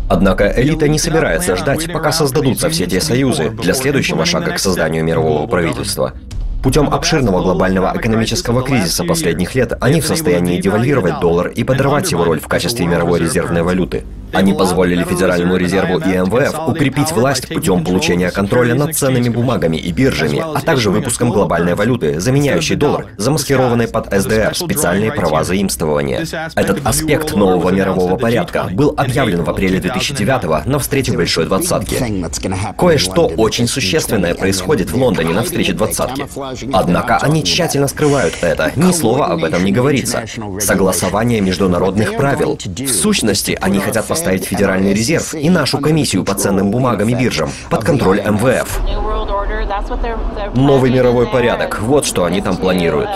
Однако элита не собирается ждать, пока создадутся все те союзы для следующего шага к созданию мирового правительства. Путем обширного глобального экономического кризиса последних лет они в состоянии девальвировать доллар и подорвать его роль в качестве мировой резервной валюты. Они позволили Федеральному резерву и МВФ укрепить власть путем получения контроля над ценными бумагами и биржами, а также выпуском глобальной валюты, заменяющей доллар, замаскированной под СДР, специальные права заимствования. Этот аспект нового мирового порядка был объявлен в апреле 2009-го на встрече Большой Двадцатки. Кое-что очень существенное происходит в Лондоне на встрече Двадцатки. Однако они тщательно скрывают это, ни слова об этом не говорится. Согласование международных правил. В сущности, они хотят поставить Федеральный резерв и нашу комиссию по ценным бумагам и биржам под контроль МВФ. Новый мировой порядок. Вот что они там планируют.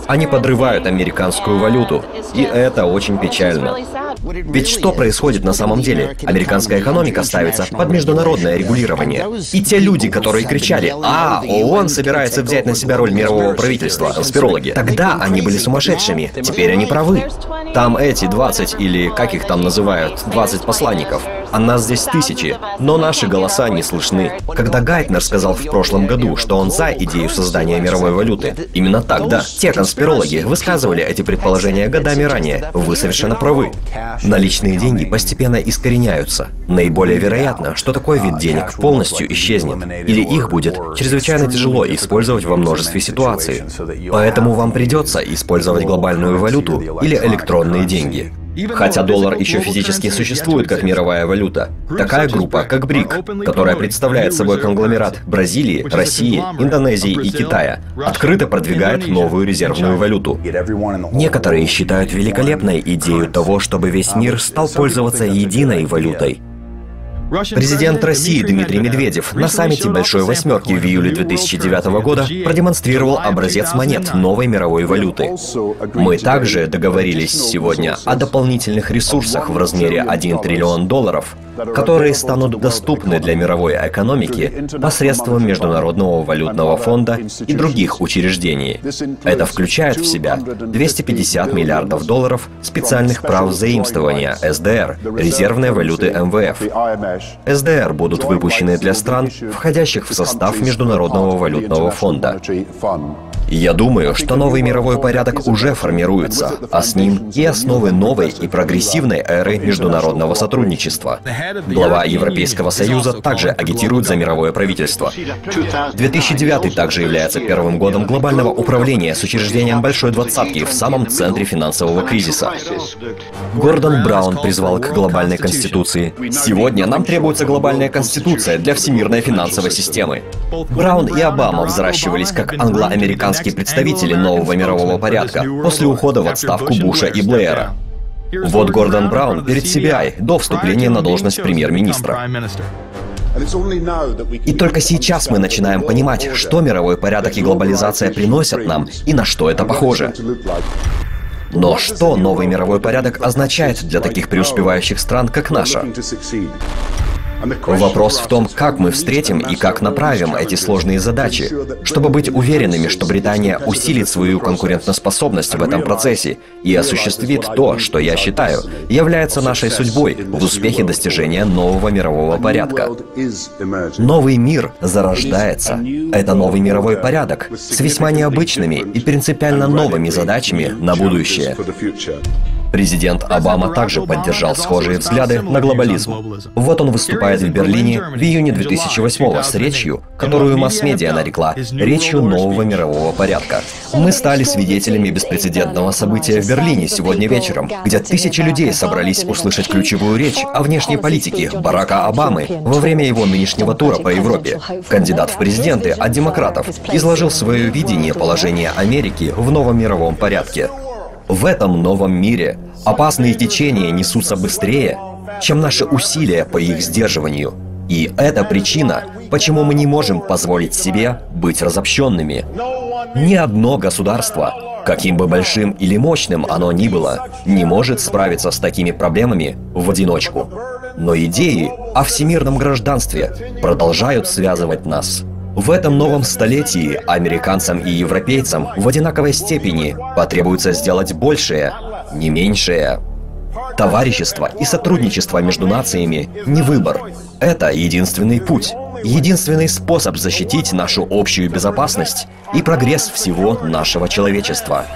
Они подрывают американскую валюту. И это очень печально. Ведь что происходит на самом деле? Американская экономика ставится под международное регулирование. И те люди, которые кричали: ООН собирается взять на себя роль мирового правительства, конспирологи, тогда они были сумасшедшими. Теперь они правы. Там эти 20, или как их там называют, 20 посланников. А нас здесь тысячи, но наши голоса не слышны. Когда Гайтнер сказал в прошлом году, что он за идею создания мировой валюты, именно тогда те конспирологи высказывали эти предположения годами ранее. Вы совершенно правы. Наличные деньги постепенно искореняются. Наиболее вероятно, что такой вид денег полностью исчезнет, или их будет чрезвычайно тяжело использовать во множестве ситуаций. Поэтому вам придется использовать глобальную валюту или электронные деньги. Хотя доллар еще физически существует как мировая валюта, такая группа, как БРИК, которая представляет собой конгломерат Бразилии, России, Индонезии и Китая, открыто продвигает новую резервную валюту. Некоторые считают великолепной идею того, чтобы весь мир стал пользоваться единой валютой. Президент России Дмитрий Медведев на саммите Большой Восьмерки в июле 2009 года продемонстрировал образец монет новой мировой валюты. Мы также договорились сегодня о дополнительных ресурсах в размере $1 триллион, которые станут доступны для мировой экономики посредством Международного валютного фонда и других учреждений. Это включает в себя $250 миллиардов специальных прав заимствования СДР, резервной валюты МВФ. СДР будут выпущены для стран, входящих в состав Международного валютного фонда. Я думаю, что новый мировой порядок уже формируется, а с ним и основы новой и прогрессивной эры международного сотрудничества. Глава Европейского Союза также агитирует за мировое правительство. 2009 также является первым годом глобального управления с учреждением Большой Двадцатки в самом центре финансового кризиса. Гордон Браун призвал к глобальной конституции. Сегодня нам требуется глобальная конституция для всемирной финансовой системы. Браун и Обама взращивались как англо-американские представители нового мирового порядка после ухода в отставку Буша и Блэра. Вот Гордон Браун перед CBI до вступления на должность премьер-министра. И только сейчас мы начинаем понимать, что мировой порядок и глобализация приносят нам и на что это похоже. Но что новый мировой порядок означает для таких преуспевающих стран, как наша? Вопрос в том, как мы встретим и как направим эти сложные задачи, чтобы быть уверенными, что Британия усилит свою конкурентоспособность в этом процессе и осуществит то, что, я считаю, является нашей судьбой в успехе достижения нового мирового порядка. Новый мир зарождается. Это новый мировой порядок с весьма необычными и принципиально новыми задачами на будущее. Президент Обама также поддержал схожие взгляды на глобализм. Вот он выступает в Берлине в июне 2008-го с речью, которую масс-медиа нарекла «речью нового мирового порядка». Мы стали свидетелями беспрецедентного события в Берлине сегодня вечером, где тысячи людей собрались услышать ключевую речь о внешней политике Барака Обамы во время его нынешнего тура по Европе. Кандидат в президенты от демократов изложил свое видение положения Америки в новом мировом порядке. В этом новом мире опасные течения несутся быстрее, чем наши усилия по их сдерживанию. И это причина, почему мы не можем позволить себе быть разобщенными. Ни одно государство, каким бы большим или мощным оно ни было, не может справиться с такими проблемами в одиночку. Но идеи о всемирном гражданстве продолжают связывать нас. В этом новом столетии американцам и европейцам в одинаковой степени потребуется сделать большее, не меньшее. Товарищество и сотрудничество между нациями не выбор. Это единственный путь, единственный способ защитить нашу общую безопасность и прогресс всего нашего человечества.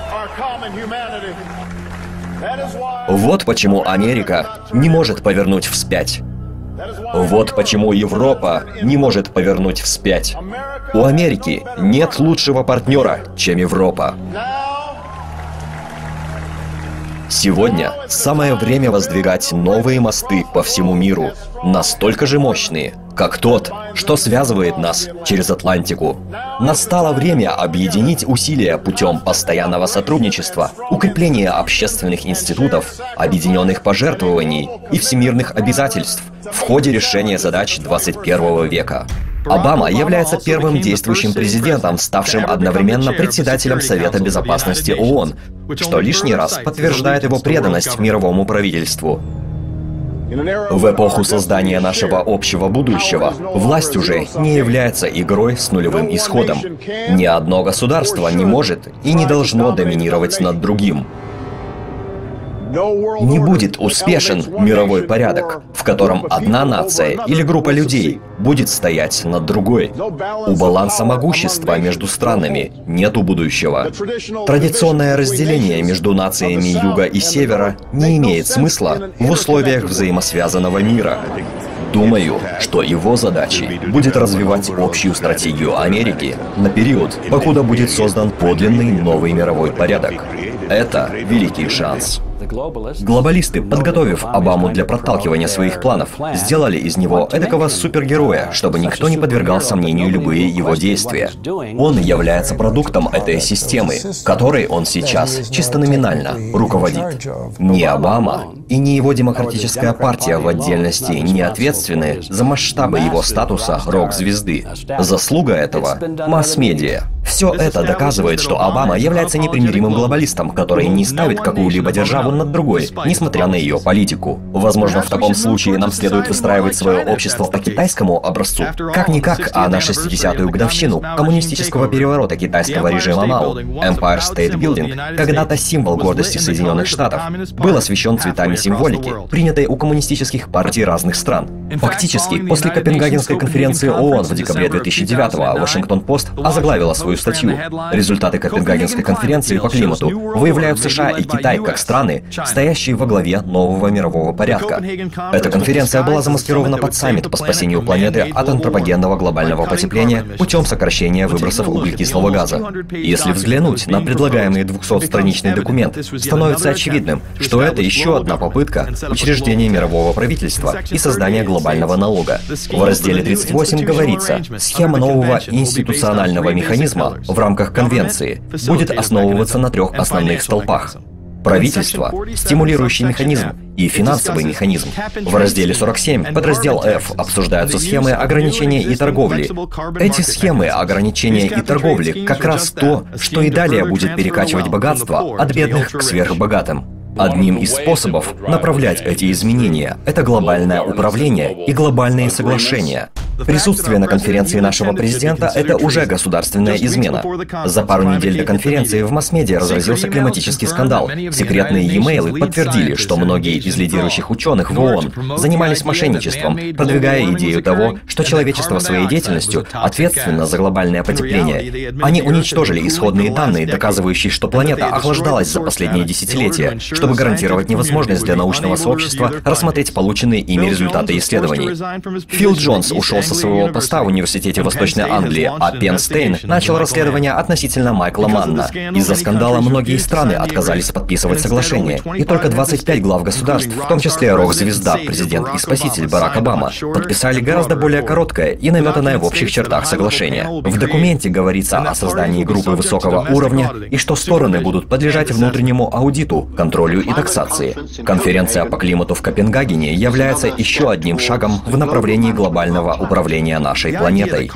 Вот почему Америка не может повернуть вспять. Вот почему Европа не может повернуть вспять. У Америки нет лучшего партнера, чем Европа. Сегодня самое время воздвигать новые мосты по всему миру, настолько же мощные, как тот, что связывает нас через Атлантику. Настало время объединить усилия путем постоянного сотрудничества, укрепления общественных институтов, объединенных пожертвований и всемирных обязательств в ходе решения задач 21 века. Обама является первым действующим президентом, ставшим одновременно председателем Совета Безопасности ООН, что лишний раз подтверждает его преданность мировому правительству. В эпоху создания нашего общего будущего власть уже не является игрой с нулевым исходом. Ни одно государство не может и не должно доминировать над другим. Не будет успешен мировой порядок, в котором одна нация или группа людей будет стоять над другой. У баланса могущества между странами нету будущего. Традиционное разделение между нациями Юга и Севера не имеет смысла в условиях взаимосвязанного мира. Думаю, что его задачей будет развивать общую стратегию Америки на период, покуда будет создан подлинный новый мировой порядок. Это великий шанс. Глобалисты, подготовив Обаму для проталкивания своих планов, сделали из него эдакого супергероя, чтобы никто не подвергал сомнению любые его действия. Он является продуктом этой системы, которой он сейчас чисто номинально руководит. Ни Обама и ни его демократическая партия в отдельности не ответственны за масштабы его статуса рок-звезды. Заслуга этого — масс-медиа. Все это доказывает, что Обама является непримиримым глобалистом, который не ставит какую-либо державу над другой, несмотря на ее политику. Возможно, в таком случае нам следует выстраивать свое общество по китайскому образцу. Как-никак, а на 60-ю годовщину коммунистического переворота китайского режима Мао, Empire State Building, когда-то символ гордости Соединенных Штатов, был освещен цветами символики, принятой у коммунистических партий разных стран. Фактически, после Копенгагенской конференции ООН в декабре 2009-го Вашингтон-Пост озаглавила свою статью. Результаты Копенгагенской конференции по климату выявляют США и Китай как страны, стоящие во главе нового мирового порядка. Эта конференция была замаскирована под саммит по спасению планеты от антропогенного глобального потепления путем сокращения выбросов углекислого газа. Если взглянуть на предлагаемый 200-страничный документ, становится очевидным, что это еще одна попытка учреждения мирового правительства и создания глобального налога. В разделе 38 говорится: схема нового институционального механизма в рамках конвенции будет основываться на 3 основных столпах: правительство, стимулирующий механизм и финансовый механизм. В разделе 47, подраздел F, обсуждаются схемы ограничения и торговли. Эти схемы ограничения и торговли как раз то, что и далее будет перекачивать богатство от бедных к сверхбогатым. Одним из способов направлять эти изменения — это глобальное управление и глобальные соглашения. Присутствие на конференции нашего президента — это уже государственная измена. За пару недель до конференции в масс-медиа разразился климатический скандал. Секретные e-mail'ы подтвердили, что многие из лидирующих ученых в ООН занимались мошенничеством, продвигая идею того, что человечество своей деятельностью ответственно за глобальное потепление. Они уничтожили исходные данные, доказывающие, что планета охлаждалась за последние десятилетия, чтобы гарантировать невозможность для научного сообщества рассмотреть полученные ими результаты исследований. Фил Джонс ушел со своего поста в Университете Восточной Англии, а Пен Стейн начал расследование относительно Майкла Манна. Из-за скандала многие страны отказались подписывать соглашение, и только 25 глав государств, в том числе рок-звезда, президент и спаситель Барак Обама, подписали гораздо более короткое и наметанное в общих чертах соглашение. В документе говорится о создании группы высокого уровня и что стороны будут подлежать внутреннему аудиту, контролю и таксации. Конференция по климату в Копенгагене является еще одним шагом в направлении глобального управления нашей планетой.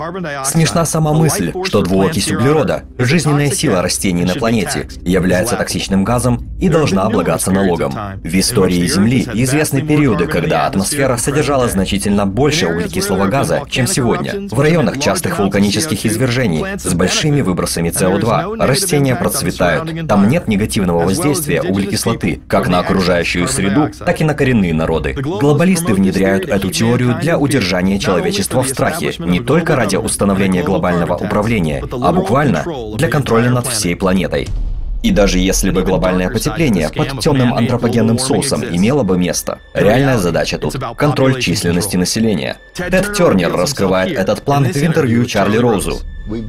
Смешна сама мысль, что двуокись углерода, жизненная сила растений на планете, является токсичным газом и должна облагаться налогом. В истории Земли известны периоды, когда атмосфера содержала значительно больше углекислого газа, чем сегодня. В районах частых вулканических извержений с большими выбросами СО2 растения процветают. Там нет негативного воздействия углекислоты как на окружающую среду, так и на коренные народы. Глобалисты внедряют эту теорию для удержания человечества в страхе, не только ради установления глобального управления, а буквально для контроля над всей планетой. И даже если бы глобальное потепление под темным антропогенным соусом имело бы место, реальная задача тут — контроль численности населения. Тед Тернер раскрывает этот план в интервью Чарли Роузу.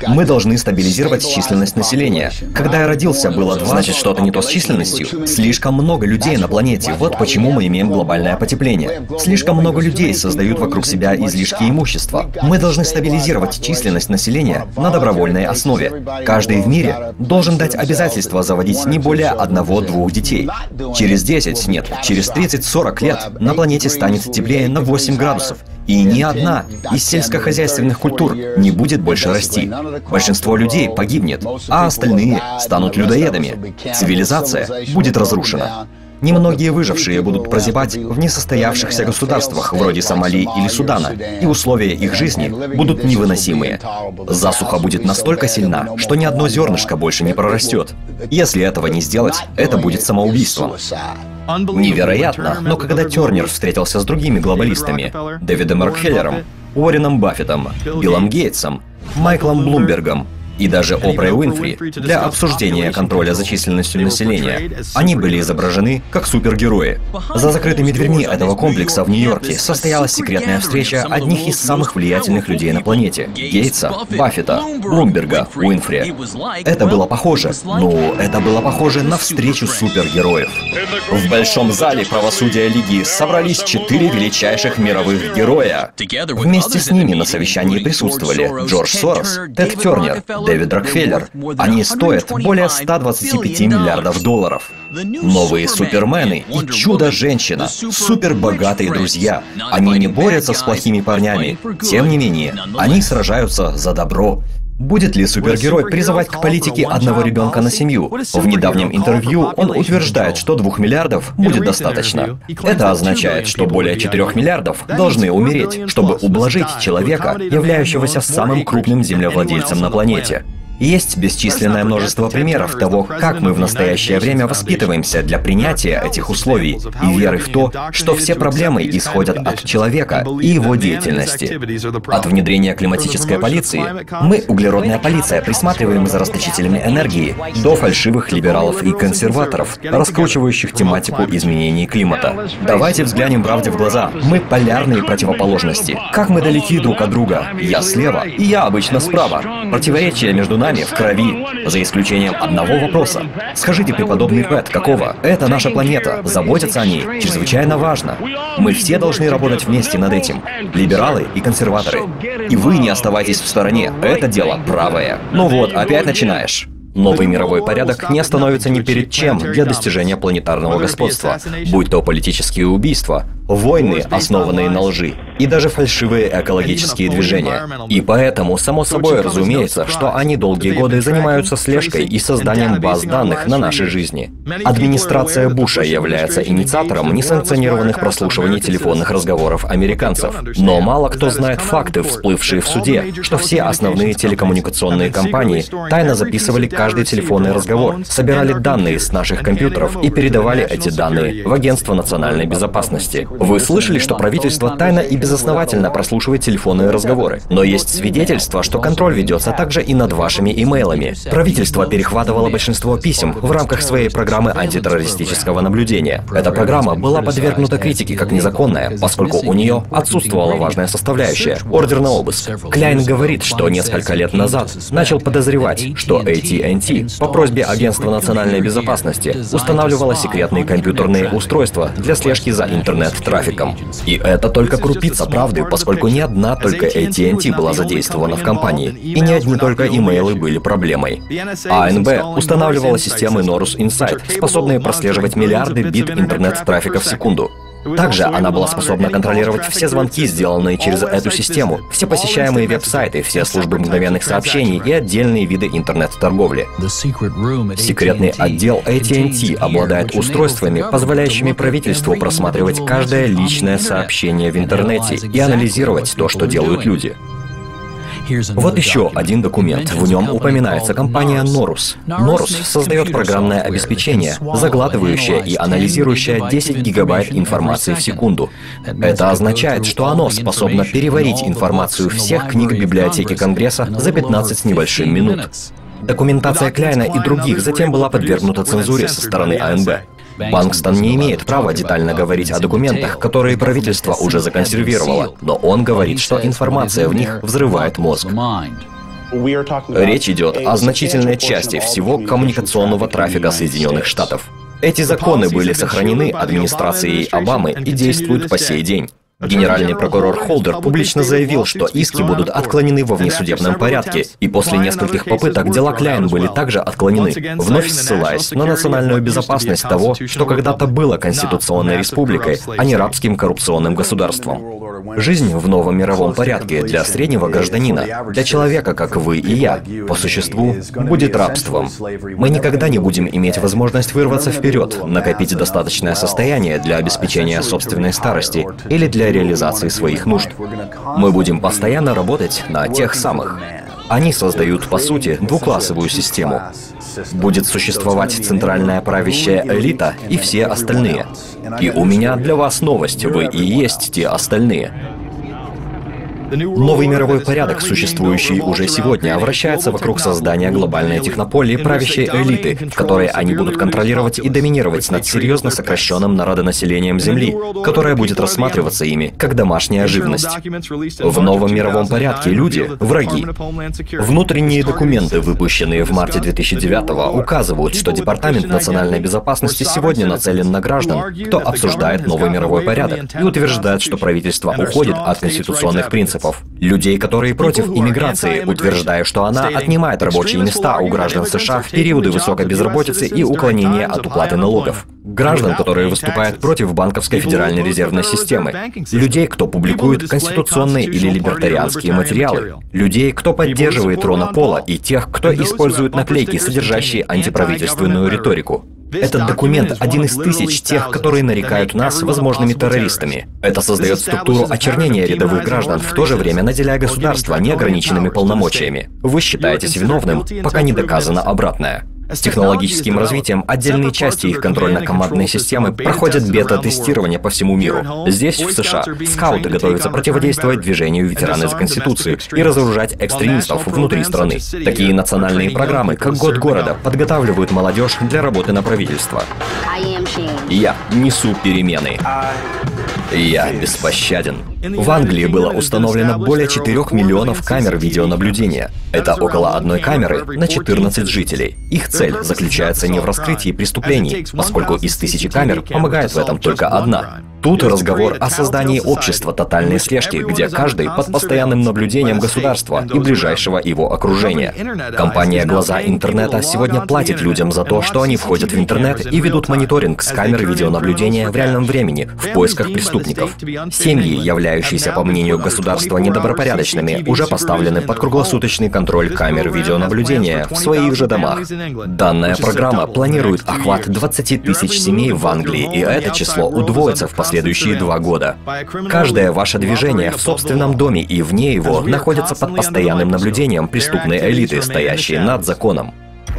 Мы должны стабилизировать численность населения. Когда я родился, было 2, значит, что-то не то с численностью. Слишком много людей на планете, вот почему мы имеем глобальное потепление. Слишком много людей создают вокруг себя излишки имущества. Мы должны стабилизировать численность населения на добровольной основе. Каждый в мире должен дать обязательство заводить не более 1-2 детей. Через 10, нет, через 30-40 лет на планете станет теплее на 8 градусов. И ни одна из сельскохозяйственных культур не будет больше расти. Большинство людей погибнет, а остальные станут людоедами. Цивилизация будет разрушена. Немногие выжившие будут прозябать в несостоявшихся государствах, вроде Сомали или Судана, и условия их жизни будут невыносимые. Засуха будет настолько сильна, что ни одно зернышко больше не прорастет. Если этого не сделать, это будет самоубийством. Невероятно, но когда Тернер встретился с другими глобалистами, Дэвидом Рокфеллером, Уорреном Баффетом, Биллом Гейтсом, Майклом Блумбергом и даже Опрой Уинфри для обсуждения контроля за численностью населения, они были изображены как супергерои. За закрытыми дверьми этого комплекса в Нью-Йорке состоялась секретная встреча одних из самых влиятельных людей на планете — Гейтса, Баффета, Блумберга, Уинфри. Это было похоже, это было похоже на встречу супергероев. В большом зале правосудия Лиги собрались 4 величайших мировых героя. Вместе с ними на совещании присутствовали Джордж Сорос, Тед Тернер, Дэвид Рокфеллер. Они стоят более 125 миллиардов долларов. Новые супермены и чудо-женщина, супербогатые друзья. Они не борются с плохими парнями. Тем не менее, они сражаются за добро. Будет ли супергерой призывать к политике одного ребенка на семью? В недавнем интервью он утверждает, что 2 миллиардов будет достаточно. Это означает, что более 4 миллиардов должны умереть, чтобы ублажить человека, являющегося самым крупным землевладельцем на планете. Есть бесчисленное множество примеров того, как мы в настоящее время воспитываемся для принятия этих условий и веры в то, что все проблемы исходят от человека и его деятельности. От внедрения климатической полиции, мы, углеродная полиция, присматриваем за расточителями энергии, до фальшивых либералов и консерваторов, раскручивающих тематику изменений климата. Давайте взглянем правде в глаза. Мы полярные противоположности. Как мы далеки друг от друга. Я слева, и я обычно справа. Противоречие между нами в крови, за исключением одного вопроса. Скажите, преподобный Пэт, какого? Это наша планета. Заботиться о ней чрезвычайно важно. Мы все должны работать вместе над этим. Либералы и консерваторы. И вы не оставайтесь в стороне. Это дело правое. Ну вот, опять начинаешь. Новый мировой порядок не остановится ни перед чем для достижения планетарного господства, будь то политические убийства, войны, основанные на лжи, и даже фальшивые экологические движения. И поэтому, само собой разумеется, что они долгие годы занимаются слежкой и созданием баз данных на нашей жизни. Администрация Буша является инициатором несанкционированных прослушиваний телефонных разговоров американцев. Но мало кто знает факты, всплывшие в суде, что все основные телекоммуникационные компании тайно записывали каждый телефонный разговор, собирали данные с наших компьютеров и передавали эти данные в Агентство национальной безопасности. Вы слышали, что правительство тайно и безосновательно прослушивает телефонные разговоры? Но есть свидетельство, что контроль ведется также и над вашими имейлами. Правительство перехватывало большинство писем в рамках своей программы антитеррористического наблюдения. Эта программа была подвергнута критике как незаконная, поскольку у нее отсутствовала важная составляющая — ордер на обыск. Кляйн говорит, что несколько лет назад начал подозревать, что AT&T по просьбе Агентства национальной безопасности устанавливала секретные компьютерные устройства для слежки за интернет-трафиком. И это только крупица правды, поскольку не одна только AT&T была задействована в компании, и не одни только имейлы были проблемой. АНБ устанавливала системы Norus Insight, способные прослеживать миллиарды бит интернет-трафика в секунду. Также она была способна контролировать все звонки, сделанные через эту систему, все посещаемые веб-сайты, все службы мгновенных сообщений и отдельные виды интернет-торговли. Секретный отдел AT&T обладает устройствами, позволяющими правительству просматривать каждое личное сообщение в интернете и анализировать то, что делают люди. Вот еще один документ. В нем упоминается компания Norus. Norus создает программное обеспечение, заглатывающее и анализирующее 10 гигабайт информации в секунду. Это означает, что оно способно переварить информацию всех книг библиотеки Конгресса за 15 с небольшим минут. Документация Кляйна и других затем была подвергнута цензуре со стороны АНБ. Банкстон не имеет права детально говорить о документах, которые правительство уже законсервировало, но он говорит, что информация в них взрывает мозг. Речь идет о значительной части всего коммуникационного трафика Соединенных Штатов. Эти законы были сохранены администрацией Обамы и действуют по сей день. Генеральный прокурор Холдер публично заявил, что иски будут отклонены во внесудебном порядке, и после нескольких попыток дела Кляйн были также отклонены, вновь ссылаясь на национальную безопасность того, что когда-то было конституционной республикой, а не рабским коррупционным государством. Жизнь в новом мировом порядке для среднего гражданина, для человека, как вы и я, по существу, будет рабством. Мы никогда не будем иметь возможность вырваться вперед, накопить достаточное состояние для обеспечения собственной старости или для реализации своих нужд. Мы будем постоянно работать на тех самых. Они создают, по сути, двуклассовую систему. Будет существовать центральная правящая элита и все остальные. И у меня для вас новость, вы и есть те остальные. Новый мировой порядок, существующий уже сегодня, вращается вокруг создания глобальной технополии правящей элиты, в которой они будут контролировать и доминировать над серьезно сокращенным народонаселением Земли, которое будет рассматриваться ими как домашняя живность. В новом мировом порядке люди — враги. Внутренние документы, выпущенные в марте 2009-го, указывают, что Департамент национальной безопасности сегодня нацелен на граждан, кто обсуждает новый мировой порядок, и утверждает, что правительство уходит от конституционных принципов. Людей, которые против иммиграции, утверждая, что она отнимает рабочие места у граждан США в периоды высокой безработицы и уклонения от уплаты налогов. Граждан, которые выступают против банковской федеральной резервной системы. Людей, кто публикует конституционные или либертарианские материалы. Людей, кто поддерживает Рона Пола, и тех, кто использует наклейки, содержащие антиправительственную риторику. Этот документ — один из тысяч тех, которые нарекают нас возможными террористами. Это создает структуру очернения рядовых граждан, в то же время наделяя государство неограниченными полномочиями. Вы считаетесь виновным, пока не доказано обратное. С технологическим развитием отдельные части их контрольно-командной системы проходят бета-тестирование по всему миру. Здесь, в США, скауты готовятся противодействовать движению «Ветераны за Конституцию» и разоружать экстремистов внутри страны. Такие национальные программы, как «Год города», подготавливают молодежь для работы на правительство. Я несу перемены. Я беспощаден. В Англии было установлено более 4 миллионов камер видеонаблюдения. Это около одной камеры на 14 жителей. Их цель заключается не в раскрытии преступлений, поскольку из 1000 камер помогает в этом только одна. Тут разговор о создании общества тотальной слежки, где каждый под постоянным наблюдением государства и ближайшего его окружения. Компания «Глаза интернета» сегодня платит людям за то, что они входят в интернет и ведут мониторинг с камер видеонаблюдения в реальном времени в поисках преступников. Семьи, являющиеся, по мнению государства, недобропорядочными, уже поставлены под круглосуточный контроль камер видеонаблюдения в своих же домах. Данная программа планирует охват 20 тысяч семей в Англии, и это число удвоится в последующие 2 года. Каждое ваше движение в собственном доме и вне его находится под постоянным наблюдением преступной элиты, стоящей над законом.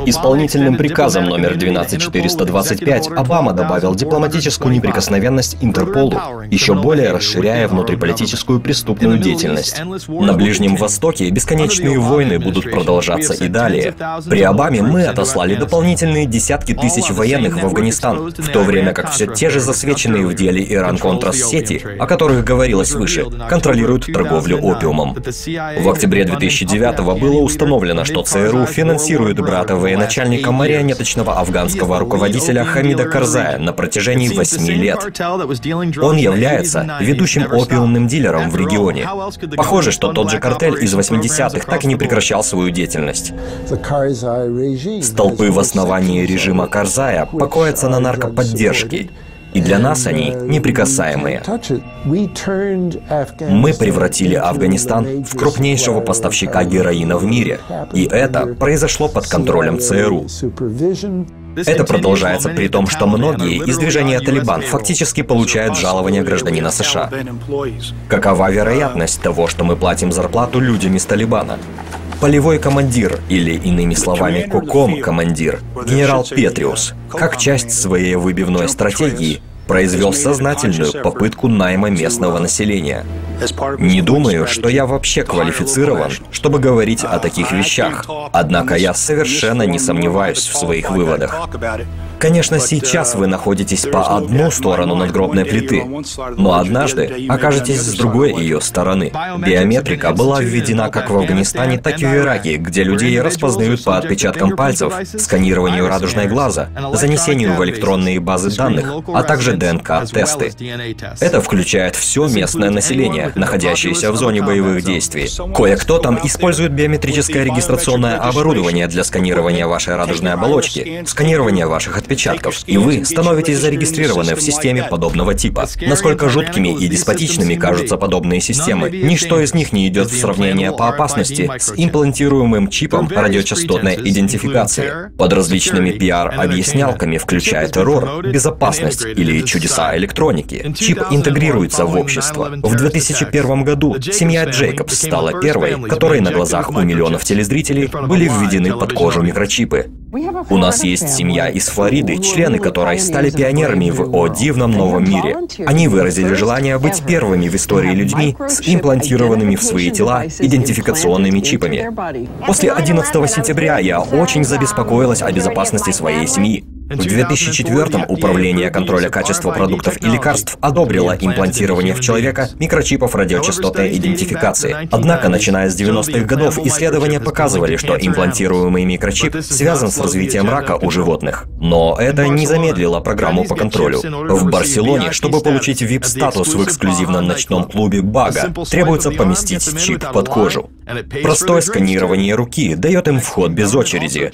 Исполнительным приказом номер 12425 Обама добавил дипломатическую неприкосновенность Интерполу, еще более расширяя внутриполитическую преступную деятельность. На Ближнем Востоке бесконечные войны будут продолжаться и далее. При Обаме мы отослали дополнительные десятки тысяч военных в Афганистан, в то время как все те же засвеченные в деле Иран-Контрас сети, о которых говорилось выше, контролируют торговлю опиумом. В октябре 2009-го было установлено, что ЦРУ финансирует брата военачальника марионеточного афганского руководителя Хамида Карзая на протяжении 8 лет. Он является ведущим опиумным дилером в регионе. Похоже, что тот же картель из 80-х так и не прекращал свою деятельность. Столпы в основании режима Карзая покоятся на наркоподдержке. И для нас они неприкасаемые. Мы превратили Афганистан в крупнейшего поставщика героина в мире. И это произошло под контролем ЦРУ. Это продолжается при том, что многие из движения «Талибан» фактически получают жалования гражданина США. Какова вероятность того, что мы платим зарплату людям из Талибана? Полевой командир, или, иными словами, КОКОМ-командир, генерал Петриус, как часть своей выбивной стратегии, произвел сознательную попытку найма местного населения. Не думаю, что я вообще квалифицирован, чтобы говорить о таких вещах, однако я совершенно не сомневаюсь в своих выводах. Конечно, сейчас вы находитесь по одну сторону надгробной плиты, но однажды окажетесь с другой ее стороны. Биометрика была введена как в Афганистане, так и в Ираке, где людей распознают по отпечаткам пальцев, сканированию радужной глаза, занесению в электронные базы данных, а также ДНК-тесты. Это включает все местное население, находящееся в зоне боевых действий. Кое-кто там использует биометрическое регистрационное оборудование для сканирования вашей радужной оболочки, сканирования ваших отпечатков, отпечатков, и вы становитесь зарегистрированы в системе подобного типа. Насколько жуткими и деспотичными кажутся подобные системы, ничто из них не идет в сравнение по опасности с имплантируемым чипом радиочастотной идентификации. Под различными PR-объяснялками, включая террор, безопасность или чудеса электроники, чип интегрируется в общество. В 2001 году семья Джейкобс стала первой, которой на глазах у миллионов телезрителей были введены под кожу микрочипы. У нас есть семья из Флориды, члены которой стали пионерами в «О дивном новом мире». Они выразили желание быть первыми в истории людьми с имплантированными в свои тела идентификационными чипами. После 11 сентября я очень забеспокоилась о безопасности своей семьи. В 2004-м Управление контроля качества продуктов и лекарств одобрило имплантирование в человека микрочипов радиочастотной идентификации. Однако, начиная с 90-х годов, исследования показывали, что имплантируемый микрочип связан с развитием рака у животных. Но это не замедлило программу по контролю. В Барселоне, чтобы получить VIP-статус в эксклюзивном ночном клубе «Бага», требуется поместить чип под кожу. Простое сканирование руки дает им вход без очереди.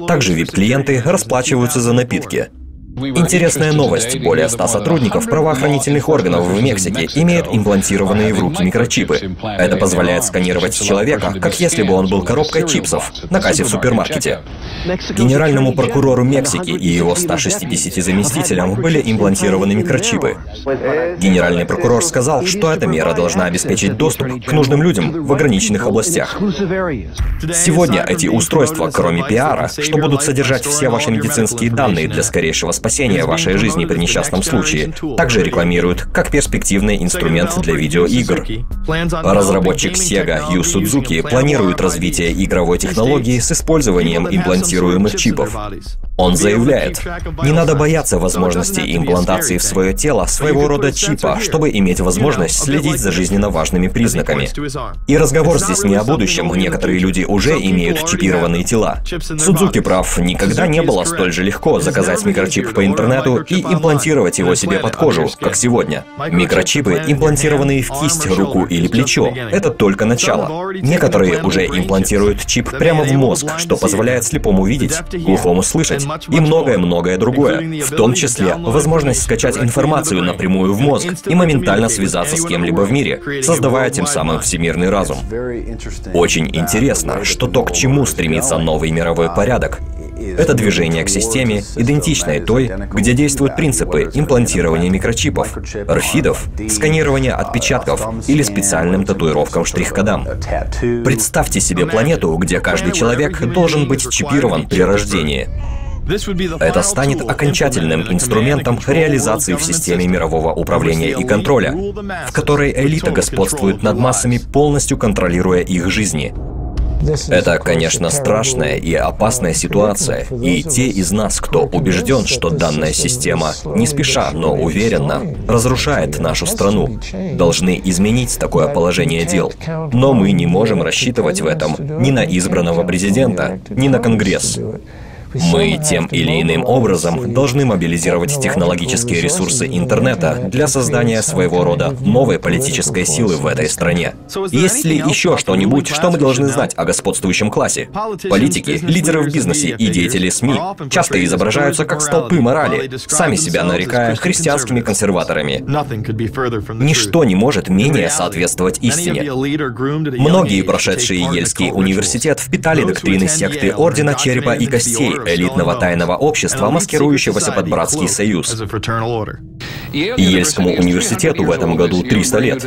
Также VIP-клиенты расплачиваются за напитки. Интересная новость. Более 100 сотрудников правоохранительных органов в Мексике имеют имплантированные в руки микрочипы. Это позволяет сканировать человека, как если бы он был коробкой чипсов на кассе в супермаркете. Генеральному прокурору Мексики и его 160 заместителям были имплантированы микрочипы. Генеральный прокурор сказал, что эта мера должна обеспечить доступ к нужным людям в ограниченных областях. Сегодня эти устройства, кроме пиара, что будут содержать все ваши медицинские данные для скорейшего спасения вашей жизни при несчастном случае, также рекламируют как перспективный инструмент для видеоигр. Разработчик Sega Yu Судзуки планирует развитие игровой технологии с использованием имплантируемых чипов. Он заявляет, не надо бояться возможности имплантации в свое тело своего рода чипа, чтобы иметь возможность следить за жизненно важными признаками. И разговор здесь не о будущем, некоторые люди уже имеют чипированные тела. Судзуки прав, никогда не было столь же легко заказать микрочип по интернету и имплантировать его себе под кожу, как сегодня. Микрочипы, имплантированные в кисть, руку или плечо, это только начало. Некоторые уже имплантируют чип прямо в мозг, что позволяет слепому видеть, глухому слышать и многое-многое другое, в том числе возможность скачать информацию напрямую в мозг и моментально связаться с кем-либо в мире, создавая тем самым всемирный разум. Очень интересно, что то, к чему стремится новый мировой порядок, это движение к системе, идентичной той, где действуют принципы имплантирования микрочипов, РФИДов, сканирования отпечатков или специальным татуировкам штрих-кодам. Представьте себе планету, где каждый человек должен быть чипирован при рождении. Это станет окончательным инструментом реализации в системе мирового управления и контроля, в которой элита господствует над массами, полностью контролируя их жизни. Это, конечно, страшная и опасная ситуация, и те из нас, кто убежден, что данная система, не спеша, но уверенно, разрушает нашу страну, должны изменить такое положение дел. Но мы не можем рассчитывать в этом ни на избранного президента, ни на Конгресс. Мы тем или иным образом должны мобилизировать технологические ресурсы интернета для создания своего рода новой политической силы в этой стране. Есть ли еще что-нибудь, что мы должны знать о господствующем классе? Политики, лидеры в бизнесе и деятели СМИ часто изображаются как столпы морали, сами себя нарекая христианскими консерваторами. Ничто не может менее соответствовать истине. Многие, прошедшие Ельский университет, впитали доктрины секты Ордена Черепа и Костей, элитного тайного общества, маскирующегося под братский союз. Ельскому университету в этом году 300 лет.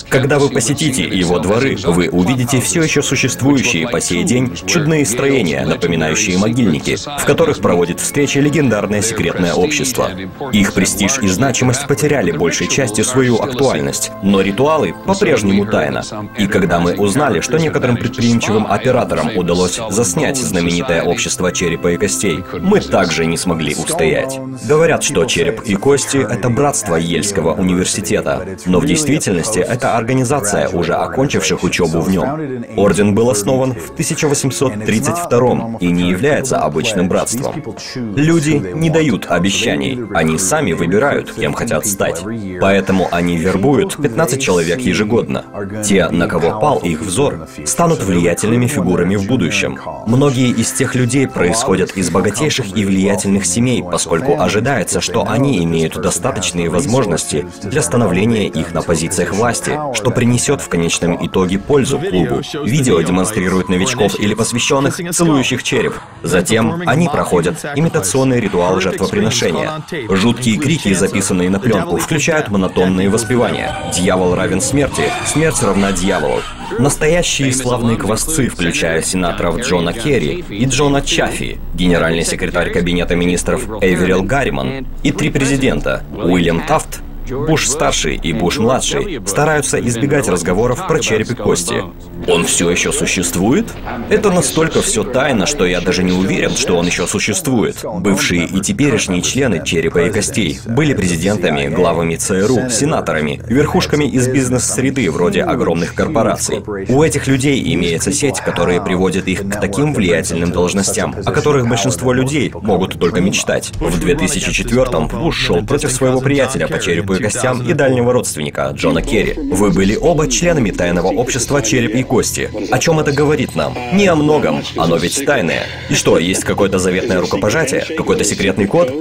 Когда вы посетите его дворы, вы увидите все еще существующие по сей день чудные строения, напоминающие могильники, в которых проводит встречи легендарное секретное общество. Их престиж и значимость потеряли большей частью свою актуальность, но ритуалы по-прежнему тайна. И когда мы узнали, что некоторым предприимчивым операторам удалось заснять знаменитое общество черепа и костей, мы также не смогли устоять. Говорят, что череп и кости — это братство братство Ельского университета, но в действительности это организация, уже окончивших учебу в нем. Орден был основан в 1832 и не является обычным братством. Люди не дают обещаний, они сами выбирают, кем хотят стать. Поэтому они вербуют 15 человек ежегодно. Те, на кого пал их взор, станут влиятельными фигурами в будущем. Многие из тех людей происходят из богатейших и влиятельных семей, поскольку ожидается, что они имеют достаточные возможности для становления их на позициях власти, что принесет в конечном итоге пользу клубу. Видео демонстрирует новичков или посвященных, целующих череп. Затем они проходят имитационный ритуал жертвоприношения. Жуткие крики, записанные на пленку, включают монотонные воспевания. «Дьявол равен смерти», «Смерть равна дьяволу». Настоящие славные квасцы, включая сенаторов Джона Керри и Джона Чаффи, генеральный секретарь Кабинета министров Эверилл Гарриман и 3 президента — Уильям Тафт, Буш-старший и Буш-младший, стараются избегать разговоров про череп и кости. Он все еще существует? Это настолько все тайно, что я даже не уверен, что он еще существует. Бывшие и теперешние члены черепа и костей были президентами, главами ЦРУ, сенаторами, верхушками из бизнес-среды, вроде огромных корпораций. У этих людей имеется сеть, которая приводит их к таким влиятельным должностям, о которых большинство людей могут только мечтать. В 2004-м Буш шел против своего приятеля по черепу и костям и дальнего родственника, Джона Керри. Вы были оба членами тайного общества «Череп и кости». О чем это говорит нам? Не о многом, оно ведь тайное. И что, есть какое-то заветное рукопожатие? Какой-то секретный код?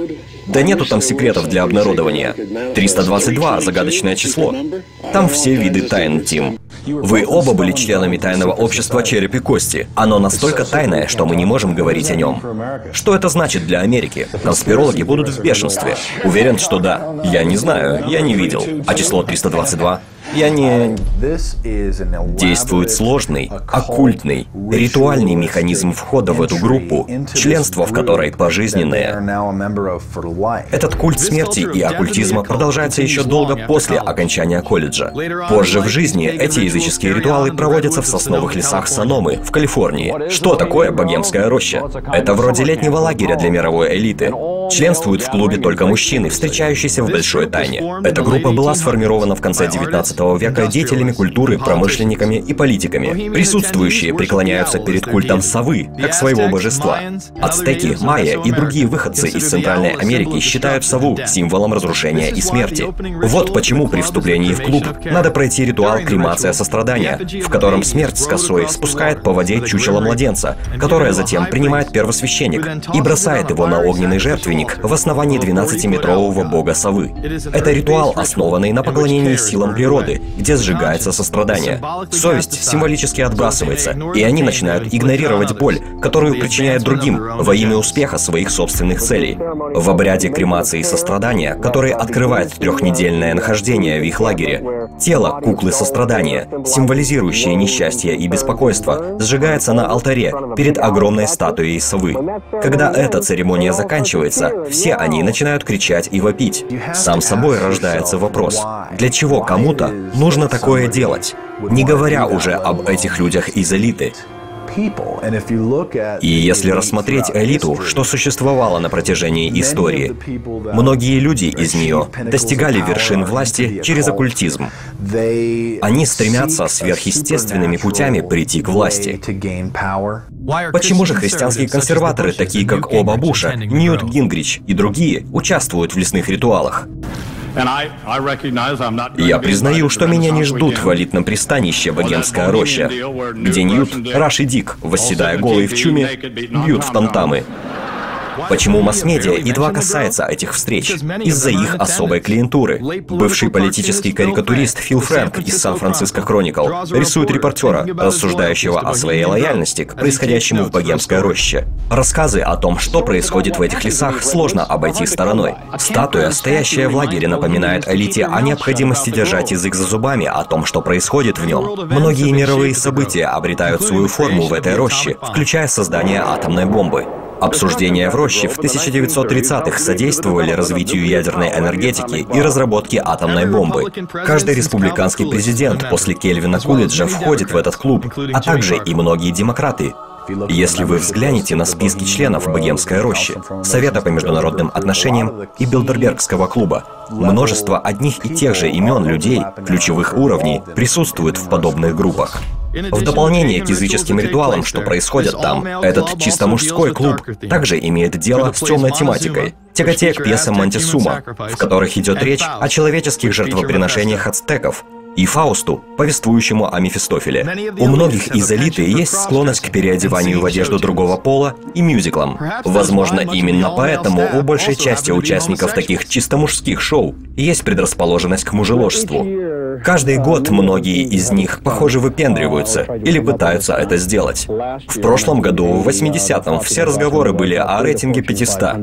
Да нету там секретов для обнародования. 322 — загадочное число. Там все виды тайн, Тим. Вы оба были членами тайного общества «Череп и кости». Оно настолько тайное, что мы не можем говорить о нем. Что это значит для Америки? Конспирологи будут в бешенстве. Уверен, что да. Я не знаю, я не видел. А число 322? Я не... Действует сложный, оккультный, ритуальный механизм входа в эту группу, членство в которой пожизненное. Этот культ смерти и оккультизма продолжается еще долго после окончания колледжа. Позже в жизни эти языческие ритуалы проводятся в сосновых лесах Сономы, в Калифорнии. Что такое богемская роща? Это вроде летнего лагеря для мировой элиты. Членствуют в клубе только мужчины, встречающиеся в большой тайне. Эта группа была сформирована в конце 19 века деятелями культуры, промышленниками и политиками. Присутствующие преклоняются перед культом совы, как своего божества. Ацтеки, майя и другие выходцы из Центральной Америки считают сову символом разрушения и смерти. Вот почему при вступлении в клуб надо пройти ритуал кремация сострадания, в котором смерть с косой спускает по воде чучело младенца, которое затем принимает первосвященник и бросает его на огненный жертвенник в основании 12-метрового бога совы. Это ритуал, основанный на поклонении силам природы, где сжигается сострадание. Совесть символически отбрасывается, и они начинают игнорировать боль, которую причиняют другим, во имя успеха своих собственных целей. В обряде кремации сострадания, который открывает 3-недельное нахождение в их лагере, тело куклы сострадания, символизирующее несчастье и беспокойство, сжигается на алтаре перед огромной статуей совы. Когда эта церемония заканчивается, все они начинают кричать и вопить. Сам собой рождается вопрос: для чего кому-то нужно такое делать? Не говоря уже об этих людях из элиты. И если рассмотреть элиту, что существовало на протяжении истории, многие люди из нее достигали вершин власти через оккультизм. Они стремятся сверхъестественными путями прийти к власти. Почему же христианские консерваторы, такие как оба Буша, Ньют Гингрич и другие, участвуют в лесных ритуалах? Я признаю, что меня не ждут в элитном пристанище «Богемская роща», где Ньют, Раш и Дик, восседая голые в чуме, бьют в там-тамы. Почему масс-медиа едва касается этих встреч? Из-за их особой клиентуры. Бывший политический карикатурист Фил Фрэнк из Сан-Франциско Кроникл рисует репортера, рассуждающего о своей лояльности к происходящему в Богемской роще. Рассказы о том, что происходит в этих лесах, сложно обойти стороной. Статуя, стоящая в лагере, напоминает элите о необходимости держать язык за зубами о том, что происходит в нем. Многие мировые события обретают свою форму в этой роще, включая создание атомной бомбы. Обсуждения в роще в 1930-х содействовали развитию ядерной энергетики и разработке атомной бомбы. Каждый республиканский президент после Кельвина Кулиджа входит в этот клуб, а также и многие демократы. Если вы взглянете на списки членов Богемской рощи, Совета по международным отношениям и Билдербергского клуба, множество одних и тех же имен людей ключевых уровней присутствует в подобных группах. В дополнение к языческим ритуалам, что происходят там, этот чисто мужской клуб также имеет дело с темной тематикой, тяготея к пьесам Монтесума, в которых идет речь о человеческих жертвоприношениях ацтеков, и Фаусту, повествующему о Мефистофеле. У многих из элиты есть склонность к переодеванию в одежду другого пола и мюзиклам. Возможно, именно поэтому у большей части участников таких чисто мужских шоу есть предрасположенность к мужеложству. Каждый год многие из них, похоже, выпендриваются или пытаются это сделать. В прошлом году, в 80-м, все разговоры были о рейтинге 500.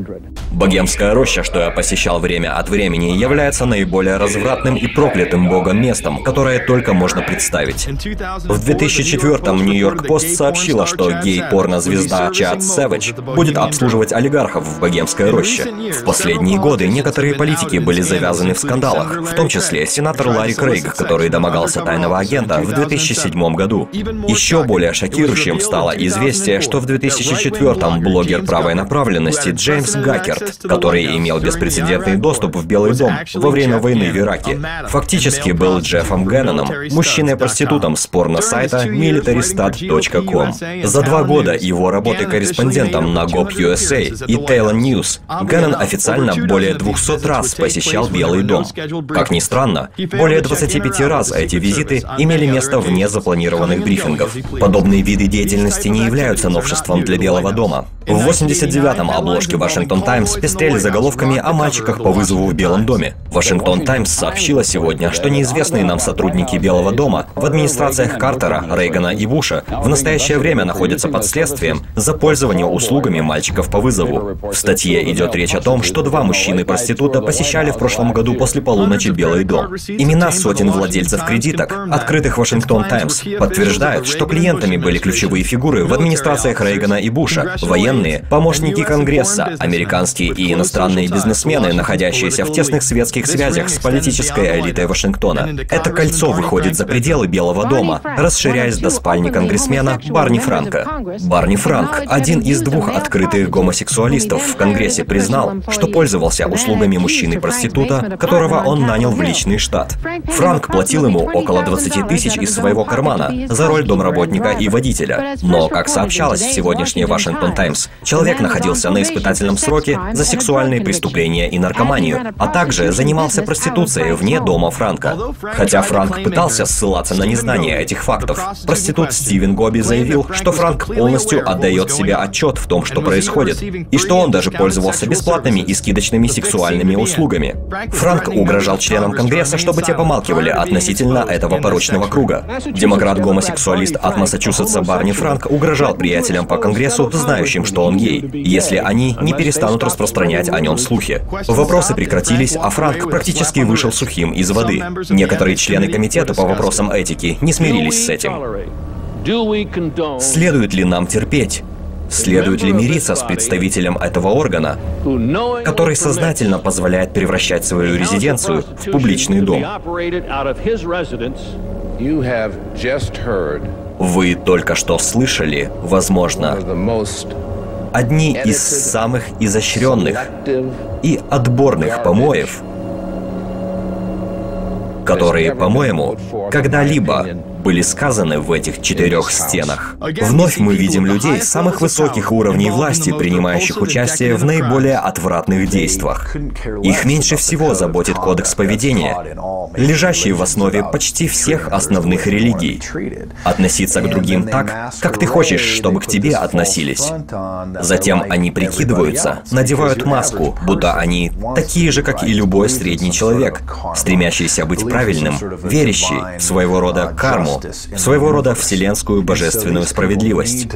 Богемская роща, что я посещал время от времени, является наиболее развратным и проклятым богом местом, которое только можно представить. В 2004-м Нью-Йорк Пост сообщила, что гей-порно-звезда Чад Сэвидж будет обслуживать олигархов в Богемской роще. В последние годы некоторые политики были завязаны в скандалах, в том числе сенатор Ларри Крейг, который домогался тайного агента в 2007 году. Еще более шокирующим стало известие, что в 2004-м блогер правой направленности Джеймс Гакерт, который имел беспрецедентный доступ в Белый дом во время войны в Ираке, фактически был Джеффом Генноном, мужчиной-проститутом с порно-сайта militaristat.com. За 2 года его работы корреспондентом на GOP.USA и Talon News Геннон официально более 200 раз посещал Белый дом. Как ни странно, более 25 раз эти визиты имели место вне запланированных брифингов. Подобные виды деятельности не являются новшеством для Белого дома. В 89-м обложки Washington Times пестрели заголовками о мальчиках по вызову в Белом доме. Washington Times сообщила сегодня, что неизвестные нам сотрудники Белого дома в администрациях Картера, Рейгана и Буша в настоящее время находятся под следствием за пользование услугами мальчиков по вызову. В статье идет речь о том, что 2 мужчины-проститута посещали в прошлом году после полуночи Белый дом. Имена сотен владельцев кредиток, открытых Washington Times, подтверждают, что клиентами были ключевые фигуры в администрациях Рейгана и Буша, военные, помощники Конгресса, американские и иностранные бизнесмены, находящиеся в тесных светских связях с политической элитой Вашингтона. Это кольцо выходит за пределы Белого дома, расширяясь до спальни конгрессмена Барни Франка. Барни Франк, один из 2 открытых гомосексуалистов в Конгрессе, признал, что пользовался услугами мужчины-проститута, которого он нанял в личный штат. Франк платил ему около 20 тысяч из своего кармана за роль домработника и водителя. Но, как сообщалось в сегодняшней Washington Times, человек находился на испытательном сроке за сексуальные преступления и наркоманию, а также занимался проституцией вне дома Франка. Хотя Франк пытался ссылаться на незнание этих фактов, проститут Стивен Гоби заявил, что Франк полностью отдает себе отчет в том, что происходит, и что он даже пользовался бесплатными и скидочными сексуальными услугами. Франк угрожал членам Конгресса, чтобы те помалкивали относительно этого порочного круга. Демократ-гомосексуалист от Массачусетса Барни Франк угрожал приятелям по Конгрессу, знающим, что он гей, если они не перестанут распространять о нем слухи. Вопросы прекратились, а Франк практически вышел сухим из воды. Некоторые члены комитета по вопросам этики не смирились с этим. Следует ли нам терпеть? Следует ли мириться с представителем этого органа, который сознательно позволяет превращать свою резиденцию в публичный дом? Вы только что слышали, возможно, одни из самых изощренных и отборных помоев, которые, по-моему, когда-либо были сказаны в этих 4 стенах. Вновь мы видим людей самых высоких уровней власти, принимающих участие в наиболее отвратных действиях. Их меньше всего заботит кодекс поведения, лежащий в основе почти всех основных религий. Относиться к другим так, как ты хочешь, чтобы к тебе относились. Затем они прикидываются, надевают маску, будто они такие же, как и любой средний человек, стремящийся быть правильным, верящий в своего рода карму, в своего рода вселенскую божественную справедливость.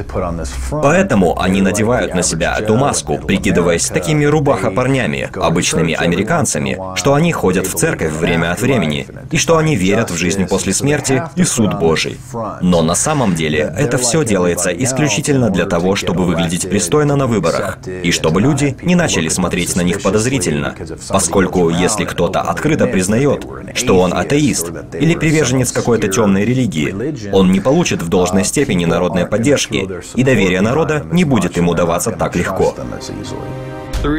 Поэтому они надевают на себя эту маску, прикидываясь такими рубаха-парнями, обычными американцами, что они ходят в церковь время от времени, и что они верят в жизнь после смерти и суд Божий. Но на самом деле это все делается исключительно для того, чтобы выглядеть пристойно на выборах, и чтобы люди не начали смотреть на них подозрительно, поскольку если кто-то открыто признает, что он атеист или приверженец какой-то темной религии, религии. Он не получит в должной степени народной поддержки, и доверие народа не будет ему даваться так легко.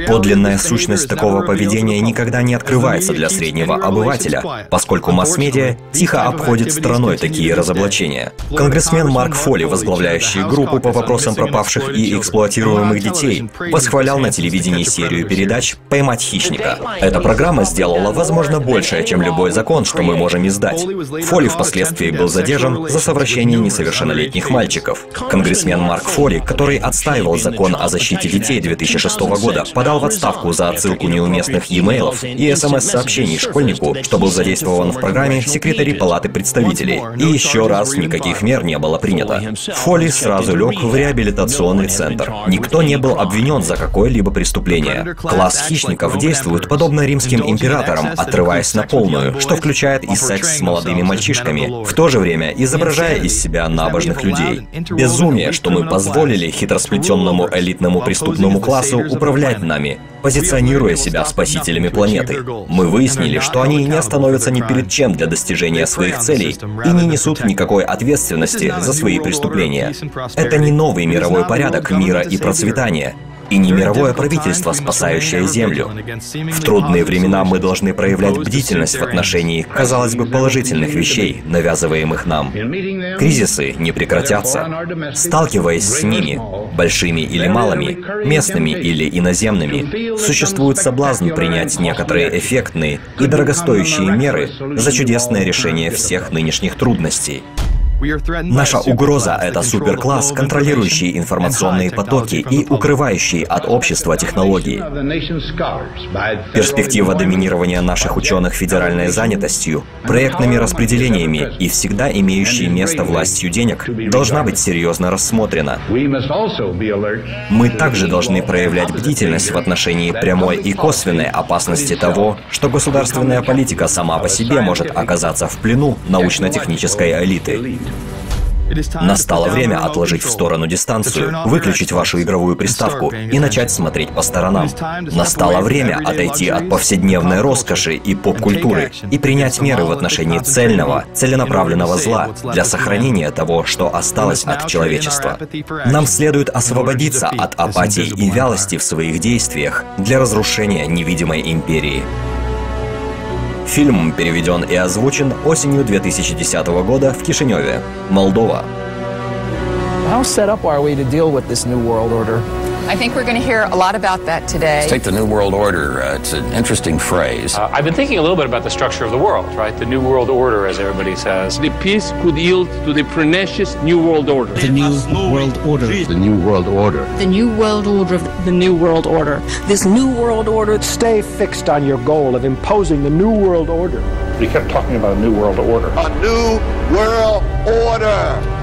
Подлинная сущность такого поведения никогда не открывается для среднего обывателя, поскольку масс-медиа тихо обходит стороной такие разоблачения. Конгрессмен Марк Фолли, возглавляющий группу по вопросам пропавших и эксплуатируемых детей, восхвалял на телевидении серию передач «Поймать хищника». Эта программа сделала, возможно, большее, чем любой закон, что мы можем издать. Фолли впоследствии был задержан за совращение несовершеннолетних мальчиков. Конгрессмен Марк Фолли, который отстаивал закон о защите детей 2006 года, подал в отставку за отсылку неуместных e-mail'ов и СМС-сообщений школьнику, что был задействован в программе секретарей Палаты представителей. И еще раз никаких мер не было принято. Фолли сразу лег в реабилитационный центр. Никто не был обвинен за какое-либо преступление. Класс хищников действует подобно римским императорам, отрываясь на полную, что включает и секс с молодыми мальчишками, в то же время изображая из себя набожных людей. Безумие, что мы позволили хитросплетенному элитному преступному классу управлять нами, позиционируя себя спасителями планеты. Мы выяснили, что они не остановятся ни перед чем для достижения своих целей и не несут никакой ответственности за свои преступления. Это не новый мировой порядок мира и процветания, и не мировое правительство, спасающее Землю. В трудные времена мы должны проявлять бдительность в отношении, казалось бы, положительных вещей, навязываемых нам. Кризисы не прекратятся. Сталкиваясь с ними, большими или малыми, местными или иноземными, существует соблазн принять некоторые эффектные и дорогостоящие меры за чудесное решение всех нынешних трудностей. Наша угроза — это суперкласс, контролирующий информационные потоки и укрывающий от общества технологии. Перспектива доминирования наших ученых федеральной занятостью, проектными распределениями и всегда имеющей место властью денег должна быть серьезно рассмотрена. Мы также должны проявлять бдительность в отношении прямой и косвенной опасности того, что государственная политика сама по себе может оказаться в плену научно-технической элиты. Настало время отложить в сторону дистанцию, выключить вашу игровую приставку и начать смотреть по сторонам. Настало время отойти от повседневной роскоши и поп-культуры и принять меры в отношении цельного, целенаправленного зла для сохранения того, что осталось от человечества. Нам следует освободиться от апатии и вялости в своих действиях для разрушения невидимой империи. Фильм переведен и озвучен осенью 2010 года в Кишиневе, Молдова. How set up are we to deal with this new world order? I think we're going to hear a lot about that today. Let's take the New World Order. It's an interesting phrase. I've been thinking a little bit about the structure of the world, right? The New World Order, as everybody says. The peace could yield to the pernicious New World Order. The New World Order. The New World Order. The New World Order. The New World Order. This New World Order. Stay fixed on your goal of imposing the New World Order. We kept talking about a New World Order. A New World Order.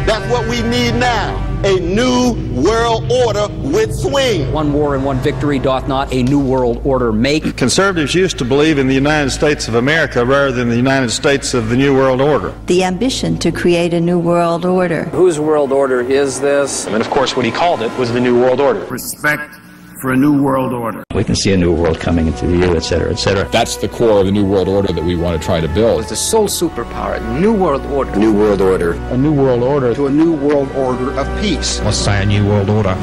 That's what we need now. A new world order with swing. One war and one victory doth not a new world order make. Conservatives used to believe in the United States of America rather than the United States of the New World Order. The ambition to create a new world order. Whose world order is this? And of course what he called it was the New World Order. Respect for a new world order. We can see a new world coming into view, etc., etc. That's the core of the New World Order that we want to try to build. It's the sole superpower, New World Order. New World Order. A new world order. To a new world order of peace. Let's say a new world order,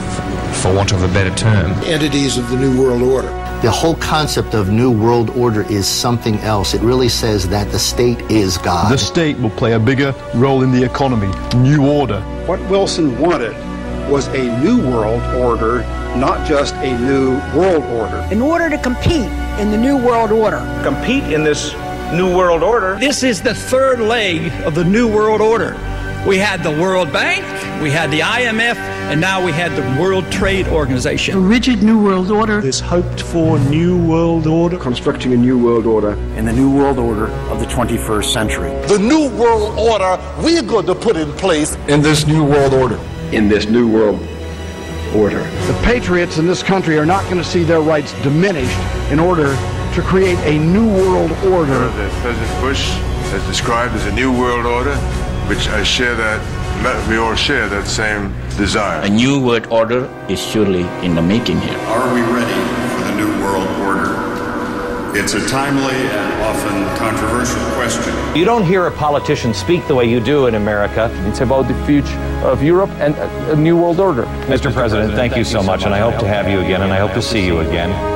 for want of a better term. Entities of the new world order. The whole concept of New World Order is something else. It really says that the state is God. The state will play a bigger role in the economy. New order. What Wilson wanted was a new world order, not just a new world order. In order to compete in the New World Order. Compete in this new world order. This is the third leg of the New World Order. We had the World Bank, we had the IMF, and now we had the World Trade Organization. A rigid New World Order. This hoped for new world order. Constructing a new world order in the new world order of the 21st century. The new world order we're going to put in place In this new world order. In this new world order. The patriots in this country are not going to see their rights diminished in order to create a new world order. That President Bush has described as a new world order, which I share that, we all share that same desire. A new world order is surely in the making here. Are we ready for the new world order? It's a timely and often controversial question. You don't hear a politician speak the way you do in America. It's about the future of Europe and a new world order. Mr. President, thank you so much, and I hope to have you again, and I hope to see you again.